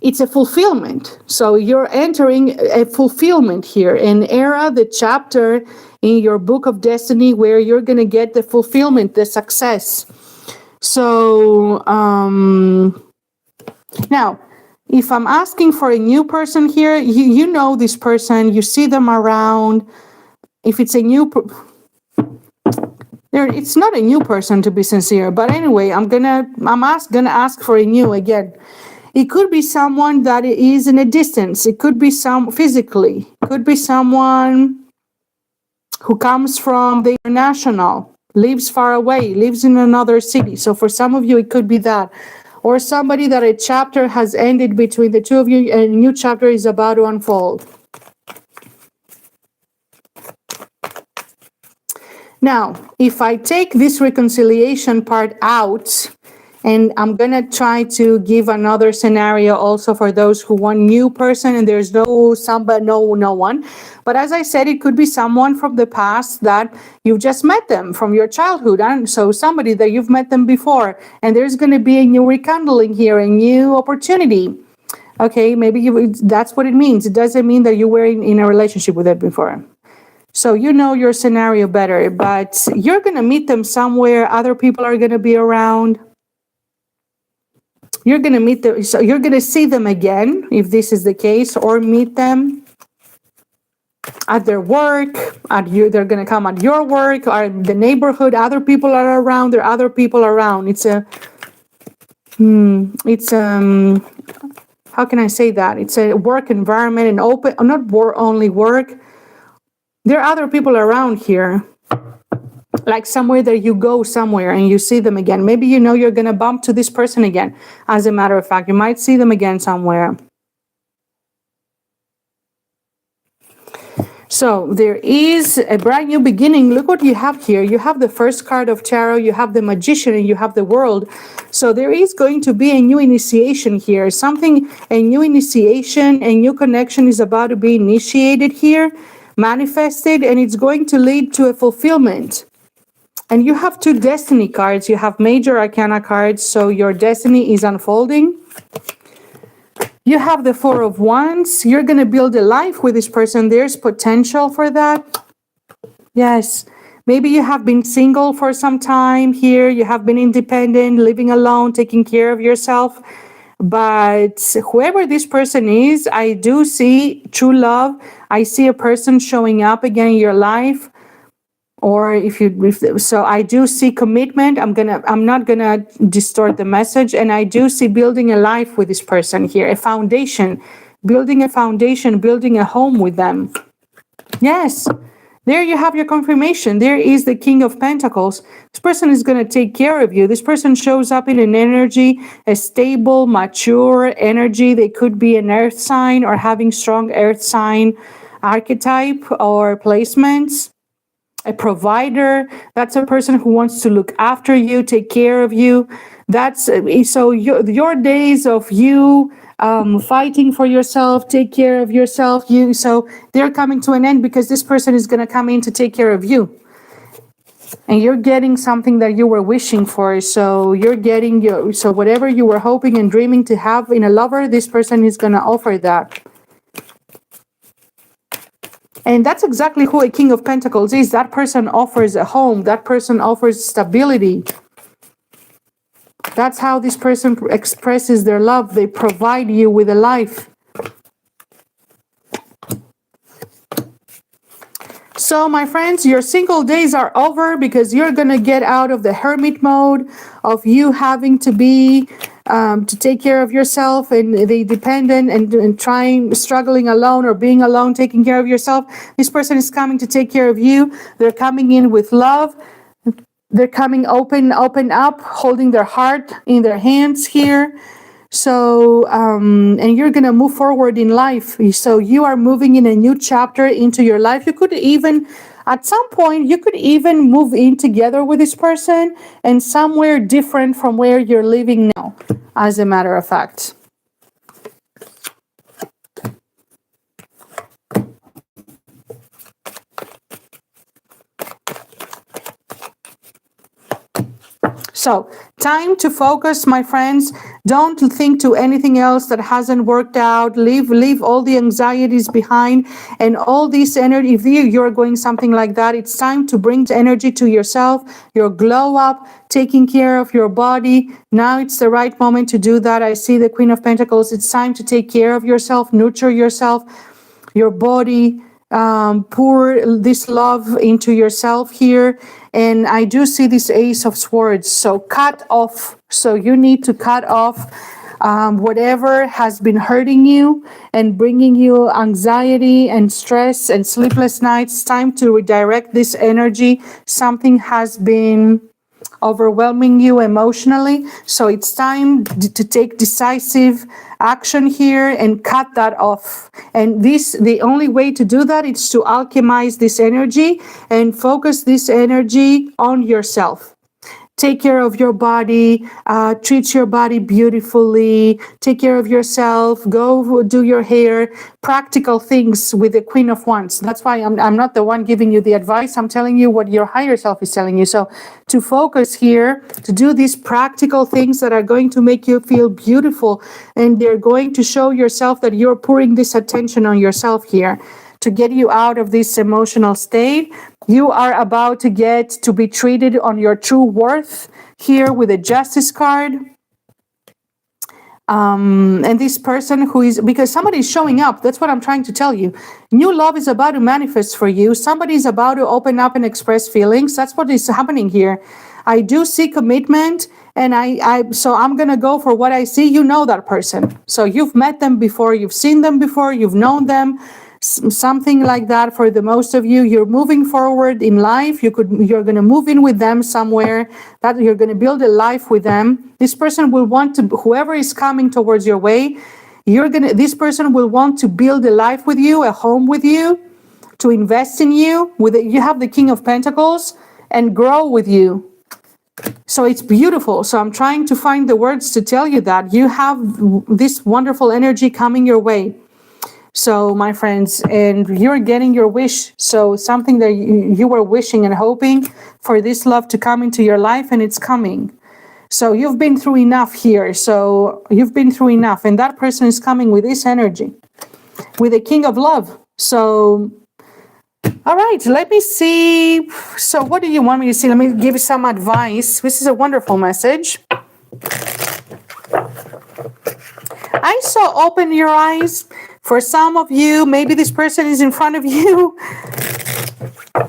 A: It's a fulfillment. So you're entering a fulfillment here, an era, the chapter in your book of destiny where you're going to get the fulfillment, the success. So now, if I'm asking for a new person here, you know this person, you see them around. If it's a new it's not a new person, to be sincere, but anyway, I'm gonna ask for a new again. It could be someone that is in a distance. It could be some physically. It could be someone who comes from the international, lives far away, lives in another city. So for some of you, it could be that. Or somebody that a chapter has ended between the two of you and a new chapter is about to unfold. Now, if I take this reconciliation part out, and I'm going to try to give another scenario also for those who want new person and there's no one. But as I said, it could be someone from the past that you've just met them from your childhood. And so somebody that you've met them before, and there's going to be a new rekindling here, a new opportunity. Okay, maybe that's what it means. It doesn't mean that you were in a relationship with them before. So you know your scenario better, but you're going to meet them somewhere. Other people are going to be around. You're going to meet them, so you're going to see them again, if this is the case, or meet them at their work, they're going to come at your work, or the neighborhood, other people are around, there are other people around. How can I say that? It's a work environment, and open, not only work. There are other people around here. Like somewhere that you go somewhere and you see them again. Maybe you know you're going to bump to this person again. As a matter of fact, you might see them again somewhere. So there is a brand new beginning. Look what you have here. You have the first card of tarot, you have the magician, and you have the world. So there is going to be a new initiation here. A new initiation, a new connection is about to be initiated here, manifested, and it's going to lead to a fulfillment. And you have two destiny cards. You have major arcana cards, so your destiny is unfolding. You have the Four of Wands. You're going to build a life with this person. There's potential for that. Yes. Maybe you have been single for some time here. You have been independent, living alone, taking care of yourself. But whoever this person is, I do see true love. I see a person showing up again in your life. Or so I do see commitment. I'm not gonna distort the message, and I do see building a life with this person here, a foundation, building a home with them. Yes, there you have your confirmation. There is the King of Pentacles. This person is gonna take care of you. This person shows up in an energy, a stable, mature energy. They could be an earth sign or having strong earth sign archetype or placements. A provider, that's a person who wants to look after you, take care of you. That's so your days of you fighting for yourself, take care of yourself, so they're coming to an end because this person is going to come in to take care of you. And you're getting something that you were wishing for. So you're getting so whatever you were hoping and dreaming to have in a lover, this person is going to offer that. And that's exactly who a King of Pentacles is. That person offers a home. That person offers stability. That's how this person expresses their love. They provide you with a life. So, my friends, your single days are over because you're going to get out of the hermit mode of you having to be to take care of yourself and the dependent and struggling alone or being alone, taking care of yourself. This person is coming to take care of you. They're coming in with love. They're coming open up, holding their heart in their hands here. So, and you're going to move forward in life. So you are moving in a new chapter into your life. You could even, at some point, you could even move in together with this person and somewhere different from where you're living now, as a matter of fact. So, time to focus, my friends. Don't think to anything else that hasn't worked out. Leave all the anxieties behind and all this energy. If you're going something like that, it's time to bring the energy to yourself, your glow up, taking care of your body. Now it's the right moment to do that. I see the Queen of Pentacles. It's time to take care of yourself, nurture yourself, your body. Pour this love into yourself here. And I do see this Ace of Swords. So cut off. So you need to cut off whatever has been hurting you and bringing you anxiety and stress and sleepless nights. Time to redirect this energy. Something has been overwhelming you emotionally. So it's time to take decisive action here and cut that off. And the only way to do that is to alchemize this energy and focus this energy on yourself. Take care of your body, treat your body beautifully, take care of yourself, go do your hair, practical things with the Queen of Wands. That's why I'm not the one giving you the advice. I'm telling you what your higher self is telling you. So to focus here, to do these practical things that are going to make you feel beautiful, and they're going to show yourself that you're pouring this attention on yourself here. To get you out of this emotional state, you are about to get to be treated on your true worth here with a Justice card. And this person who is, because somebody is showing up, that's what I'm trying to tell you. New love is about to manifest for you. Somebody is about to open up and express feelings. That's what is happening here. I do see commitment, and so I'm going to go for what I see. You know that person. So you've met them before, you've seen them before, you've known them. Something like that for the most of you. You're moving forward in life. You're going to move in with them somewhere, that you're going to build a life with them. This person will want to, whoever is coming towards your way, this person will want to build a life with you, a home with you, to invest in you. You have the King of Pentacles, and grow with you. So it's beautiful. So I'm trying to find the words to tell you that you have this wonderful energy coming your way. So, my friends, and you're getting your wish. So something that you were wishing and hoping for this love to come into your life, and it's coming. So you've been through enough here. So you've been through enough. And that person is coming with this energy, with the King of Love. So, all right, let me see. So what do you want me to see? Let me give you some advice. This is a wonderful message. I saw open your eyes. For some of you, maybe this person is in front of you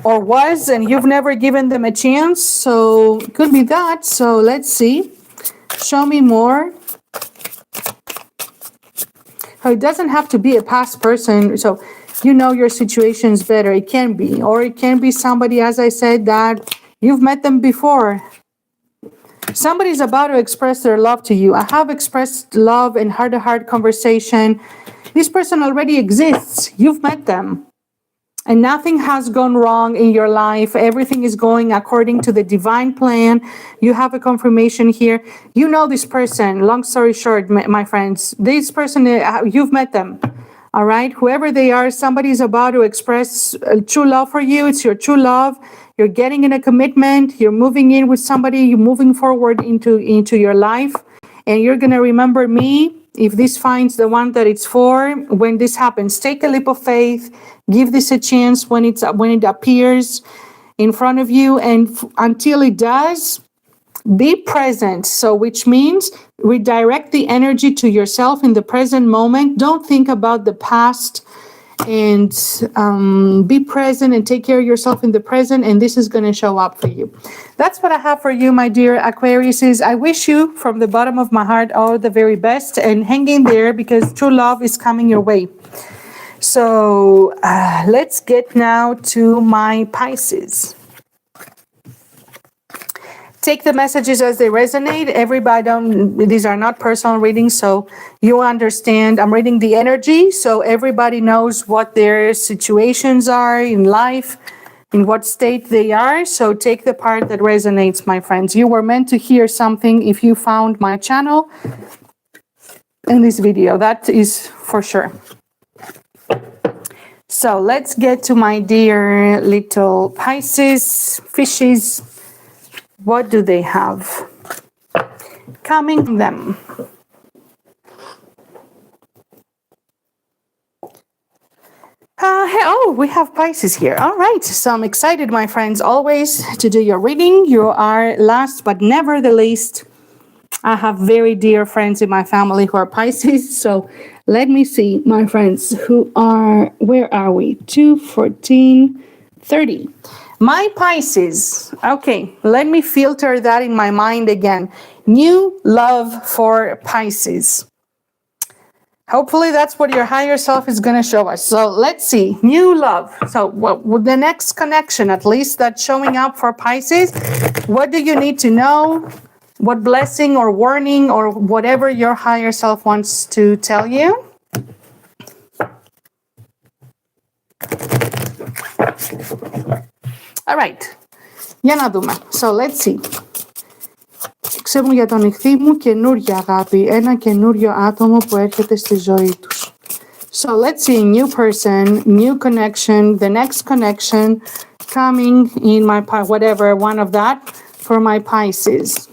A: or was, and you've never given them a chance. So it could be that. So let's see. Show me more. So it doesn't have to be a past person. So you know your situations better. It can be. Or it can be somebody, as I said, that you've met them before. Somebody's about to express their love to you. I have expressed love in heart-to-heart conversation. This person already exists. You've met them. And nothing has gone wrong in your life. Everything is going according to the divine plan. You have a confirmation here. You know this person. Long story short, my friends, this person, you've met them. All right? Whoever they are, somebody's about to express true love for you. It's your true love. You're getting in a commitment. You're moving in with somebody. You're moving forward into your life. And you're going to remember me. If this finds the one that it's for, when this happens, take a leap of faith, give this a chance when it appears in front of you, and until it does, be present. So which means redirect the energy to yourself in the present moment. Don't think about the past and be present and take care of yourself in the present, and this is going to show up for you. That's what I have for you, my dear Aquariuses. I wish you from the bottom of my heart all the very best, and hang in there because true love is coming your way. So let's get now to my Pisces. Take the messages as they resonate. These are not personal readings, so you understand. I'm reading the energy, so everybody knows what their situations are in life, in what state they are. So take the part that resonates, my friends. You were meant to hear something if you found my channel in this video. That is for sure. So let's get to my dear little Pisces, fishes. What do they have coming from them? Oh, we have Pisces here. All right. So I'm excited, my friends, always to do your reading. You are last but never the least. I have very dear friends in my family who are Pisces. So let me see, my friends who are, where are we? 2, 14, 30. My Pisces. Okay, let me filter that in my mind again. New love for Pisces. Hopefully that's what your higher self is going to show us. So let's see. New love. So the next connection, at least, that's showing up for Pisces. What do you need to know? What blessing or warning or whatever your higher self wants to tell you? All right. Για να δούμε. So let's see. Ξέρω για τον ηχθή μου καινούρια αγάπη. Ένα καινούριο άτομο που έρχεται στη ζωή τους. So let's see. New person, new connection, the next connection coming in my, whatever, one of that for my Pisces.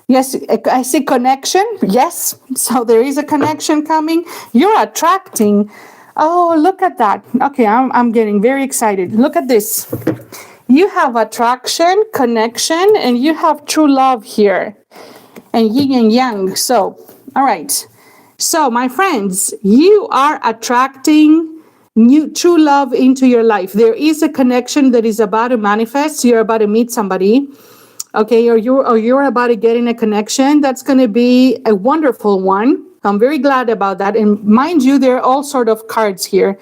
A: Yes, I see connection. Yes. So there is a connection coming. You're attracting. Oh, look at that. Okay, I'm getting very excited. Look at this. You have attraction, connection, and you have true love here. And yin and yang. So, all right. So, my friends, you are attracting true love into your life. There is a connection that is about to manifest. You're about to meet somebody. Okay, or you're about to get in a connection. That's going to be a wonderful one. I'm very glad about that. And mind you, there are all sort of cards here.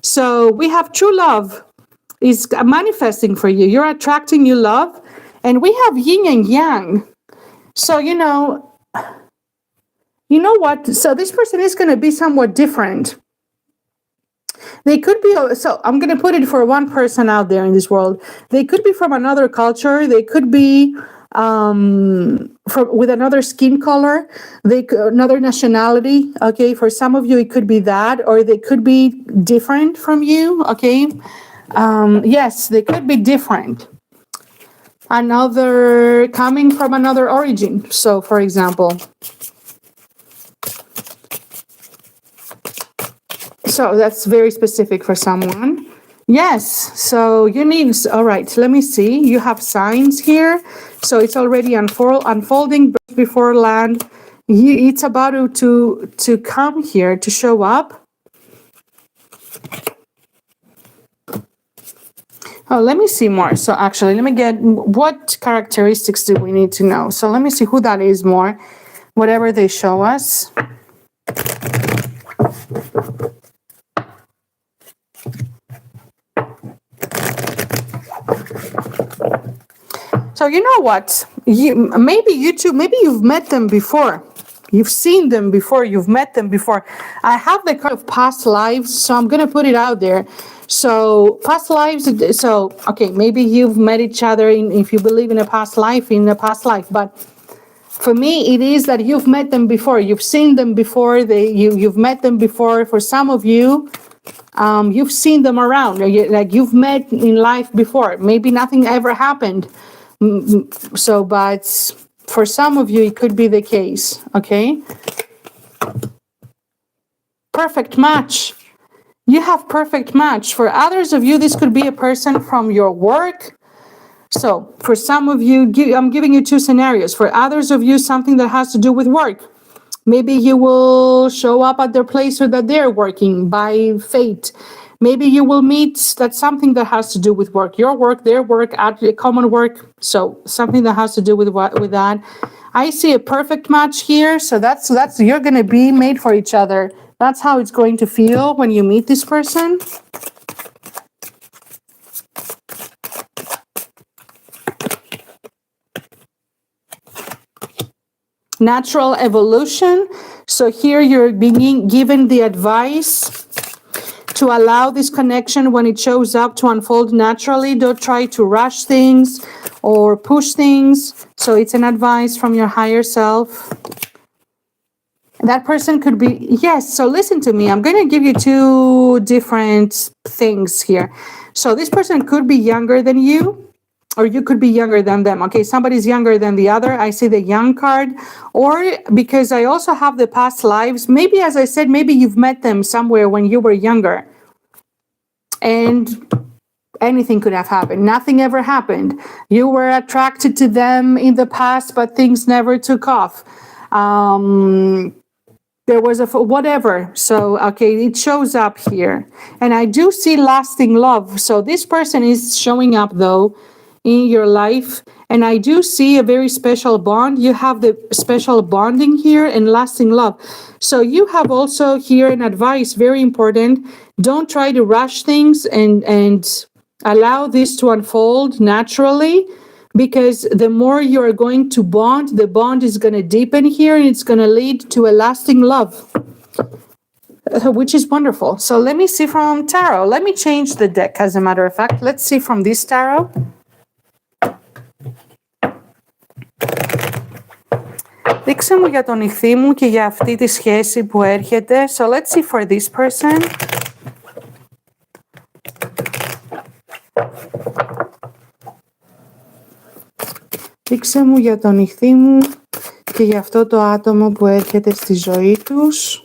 A: So we have true love is manifesting for you. You're attracting new love. And we have yin and yang. So, you know what? So this person is going to be somewhat different. They could be, so I'm going to put it for one person out there in this world. They could be from another culture. They could be with another skin color, another nationality. Okay, for some of you it could be that, or they could be different from you. Okay, yes, they could be different. Another coming from another origin. So, for example, so that's very specific for someone. Yes, so you need, all right, let me see. You have signs here. So it's already unfolding before land. It's about to come here, to show up. Oh, let me see more. So actually, let me get, what characteristics do we need to know? So let me see who that is more, whatever they show us. So you know what? Maybe you've met them before. You've seen them before. You've met them before. I have the card of past lives, so I'm going to put it out there. So past lives, so, okay, maybe you've met each other if you believe in a past life, But for me, it is that you've met them before. You've seen them before. You've met them before. For some of you, you've seen them around. Like you've met in life before. Maybe nothing ever happened. So, but for some of you, it could be the case. Okay. Perfect match. You have perfect match. For others of you, this could be a person from your work. So for some of you, I'm giving you two scenarios. For others of you, something that has to do with work. Maybe you will show up at their place or that they're working by fate. Maybe you will meet, that's something that has to do with work, your work, their work, at common work. So something that has to do with that. I see a perfect match here. So that's you're going to be made for each other. That's how it's going to feel when you meet this person. Natural evolution. So here you're being given the advice to allow this connection when it shows up to unfold naturally. Don't try to rush things or push things. So it's an advice from your higher self. That person could be, yes, so listen to me. I'm going to give you two different things here. So this person could be younger than you, or you could be younger than them. Okay, somebody's younger than the other. I see the young card. Or because I also have the past lives. Maybe, as I said, maybe you've met them somewhere when you were younger. And anything could have happened. Nothing ever happened. You were attracted to them in the past, but things never took off. There was a whatever. So, okay, it shows up here. And I do see lasting love. So this person is showing up, though, in your life. And I do see a very special bond. You have the special bonding here and lasting love. So you have also here an advice, very important. Don't try to rush things and allow this to unfold naturally, because the more you're going to bond, the bond is going to deepen here and it's going to lead to a lasting love, which is wonderful. So let me see from tarot. Let me change the deck, as a matter of fact. Let's see from this tarot. Δείξε μου για τον ιχθύ μου και για αυτή τη σχέση που έρχεται. So let's see for this person. Δείξε μου για τον ιχθύ μου και για αυτό το άτομο που έρχεται στη ζωή τους.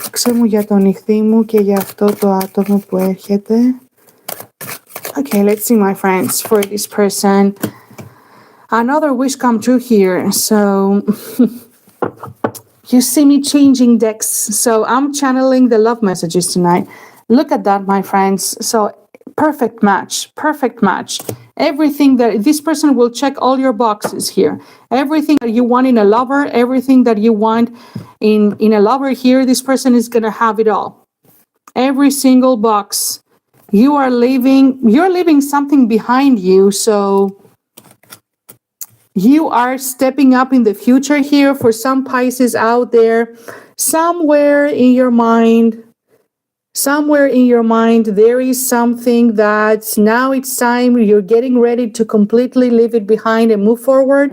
A: Δείξε μου για τον ιχθύ μου και για αυτό το άτομο που έρχεται. Okay, let's see, my friends, for this person. Another wish come true here. So you see me changing decks. So I'm channeling the love messages tonight. Look at that, my friends. So perfect match, perfect match. Everything that this person will check all your boxes here. Everything that you want in a lover, everything that you want in a lover here, this person is going to have it all. Every single box. You're leaving something behind you. So you are stepping up in the future here. For some Pisces out there, somewhere in your mind, there is something that now it's time, you're getting ready to completely leave it behind and move forward.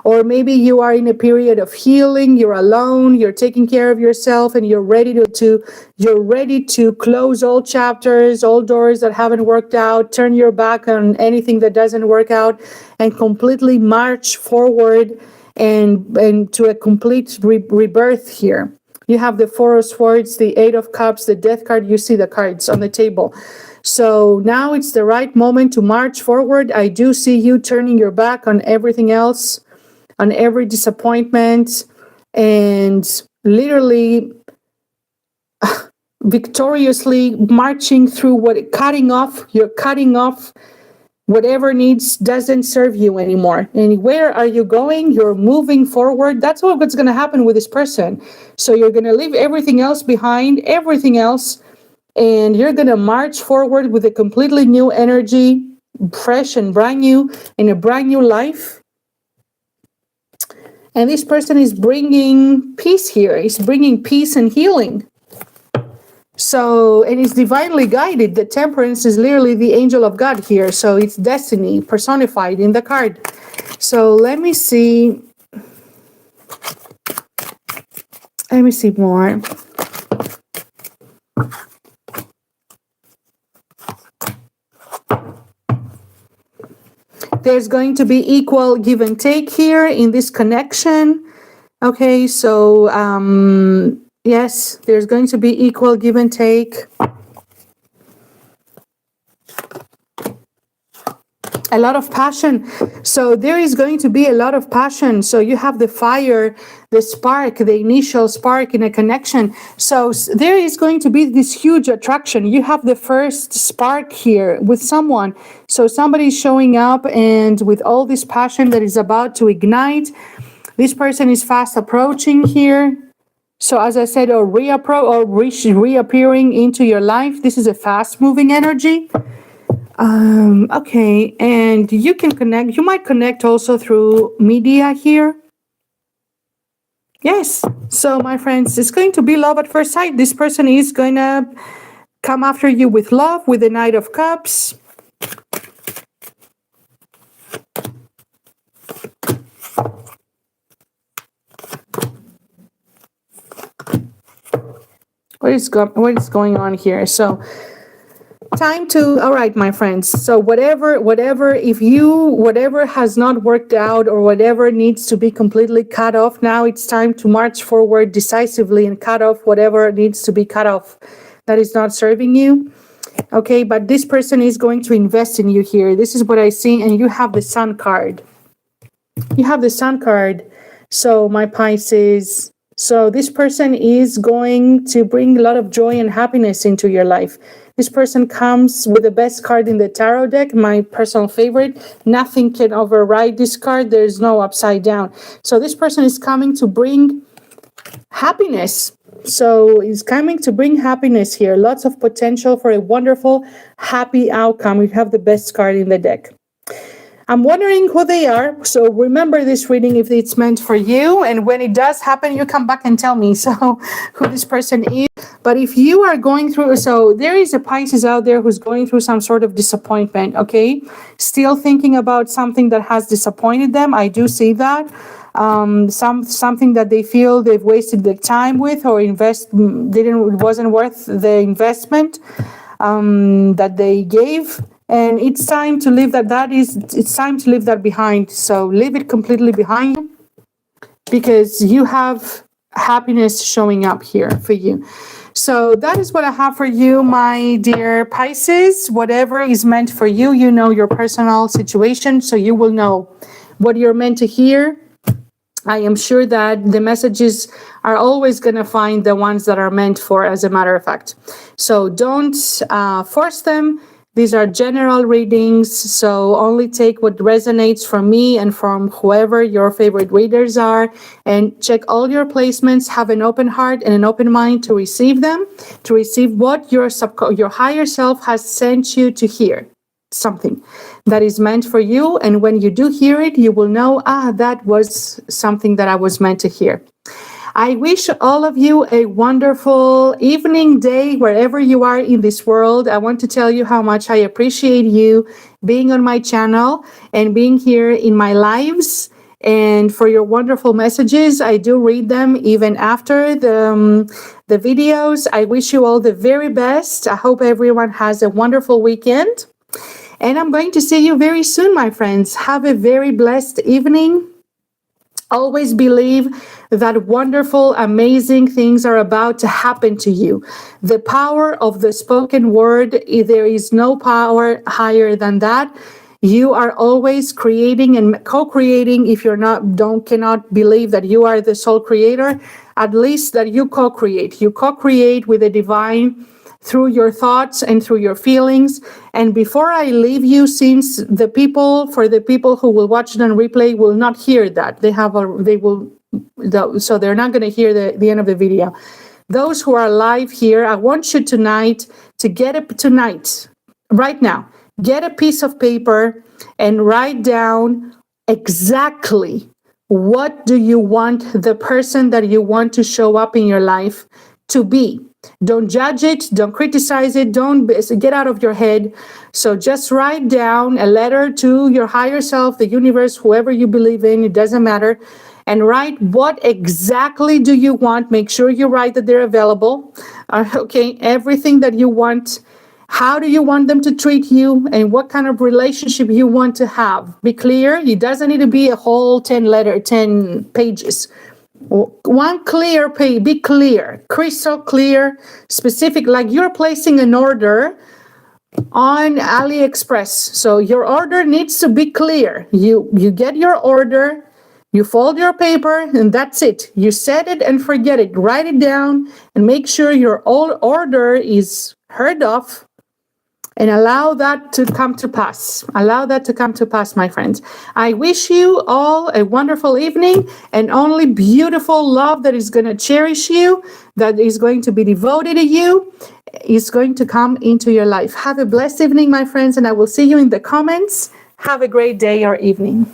A: Or maybe you are in a period of healing, you're alone, you're taking care of yourself, and you're ready to close all chapters, all doors that haven't worked out, turn your back on anything that doesn't work out, and completely march forward and to a complete rebirth here. You have the Four of Swords, the Eight of Cups, the Death card. You see the cards on the table. So now it's the right moment to march forward. I do see you turning your back on everything else, on every disappointment, and literally victoriously marching through you're cutting off whatever doesn't serve you anymore. And where are you going? You're moving forward. That's what's going to happen with this person. So you're going to leave everything else behind, and you're going to march forward with a completely new energy, fresh and brand new, in a brand new life. And this person is bringing peace here. He's bringing peace and healing. So, and it's divinely guided. The Temperance is literally the angel of God here. So it's destiny personified in the card. So let me see more. There's going to be equal give and take here in this connection. Okay, so yes, there's going to be equal give and take. a lot of passion. So there is going to be a lot of passion. So you have the fire, the spark, the initial spark in a connection. So there is going to be this huge attraction. You have the first spark here with someone. So somebody's showing up, and with all this passion that is about to ignite, this person is fast approaching here. So as I said, or reappearing into your life. This is a fast moving energy. Okay, and you can connect, you might connect also through media here. Yes, so my friends, it's going to be love at first sight. This person is going to come after you with love, with the Knight of Cups. What is going on here? So time to, all right, my friends. So whatever has not worked out, or whatever needs to be completely cut off, now it's time to march forward decisively and cut off whatever needs to be cut off that is not serving you. Okay, but this person is going to invest in you here. This is what I see, and you have the Sun card. You have the Sun card. So my Pisces, so this person is going to bring a lot of joy and happiness into your life. This person comes with the best card in the tarot deck, my personal favorite. Nothing can override this card. There's no upside down. So this person is coming to bring happiness. So he's coming to bring happiness here. Lots of potential for a wonderful, happy outcome. We have the best card in the deck. I'm wondering who they are. So remember this reading if it's meant for you. And when it does happen, you come back and tell me who this person is. But if you are going through, so there is a Pisces out there who's going through some sort of disappointment, okay? Still thinking about something that has disappointed them. I do see that. Something that they feel they've wasted their time with, or wasn't worth the investment that they gave. And it's time to leave it's time to leave that behind. So leave it completely behind you, because you have happiness showing up here for you. So that is what I have for you, my dear Pisces. Whatever is meant for you, you know your personal situation, so you will know what you're meant to hear. I am sure that the messages are always going to find the ones that are meant for, as a matter of fact. So don't force them. These are general readings, so only take what resonates from me and from whoever your favorite readers are, and check all your placements. Have an open heart and an open mind to receive them, to receive what your higher self has sent you to hear, something that is meant for you. And when you do hear it, you will know, that was something that I was meant to hear. I wish all of you a wonderful evening, day, wherever you are in this world. I want to tell you how much I appreciate you being on my channel and being here in my lives, and for your wonderful messages. I do read them even after the videos. I wish you all the very best. I hope everyone has a wonderful weekend. And I'm going to see you very soon, my friends. Have a very blessed evening. Always believe that wonderful, amazing things are about to happen to you. The power of the spoken word, there is no power higher than that. You are always creating and co-creating. If you're cannot believe that you are the sole creator, at least that you co-create. You co-create with the divine through your thoughts and through your feelings. And before I leave you, since for the people who will watch it on replay will not hear that, so they're not going to hear the end of the video. Those who are live here, I want you tonight, right now, get a piece of paper and write down exactly what do you want the person that you want to show up in your life to be. Don't judge it. Don't criticize it. Don't get out of your head. So just write down a letter to your higher self, the universe, whoever you believe in. It doesn't matter. And write what exactly do you want. Make sure you write that they're available. Okay, everything that you want. How do you want them to treat you? And what kind of relationship you want to have? Be clear. It doesn't need to be a whole 10 pages. One clear page, be clear, crystal clear, specific, like you're placing an order on AliExpress. So your order needs to be clear. You get your order, you fold your paper, and that's it. You set it and forget it. Write it down and make sure your order is heard of, and allow that to come to pass. Allow that to come to pass, my friends. I wish you all a wonderful evening, and only beautiful love that is going to cherish you, that is going to be devoted to you, is going to come into your life. Have a blessed evening, my friends, and I will see you in the comments. Have a great day or evening.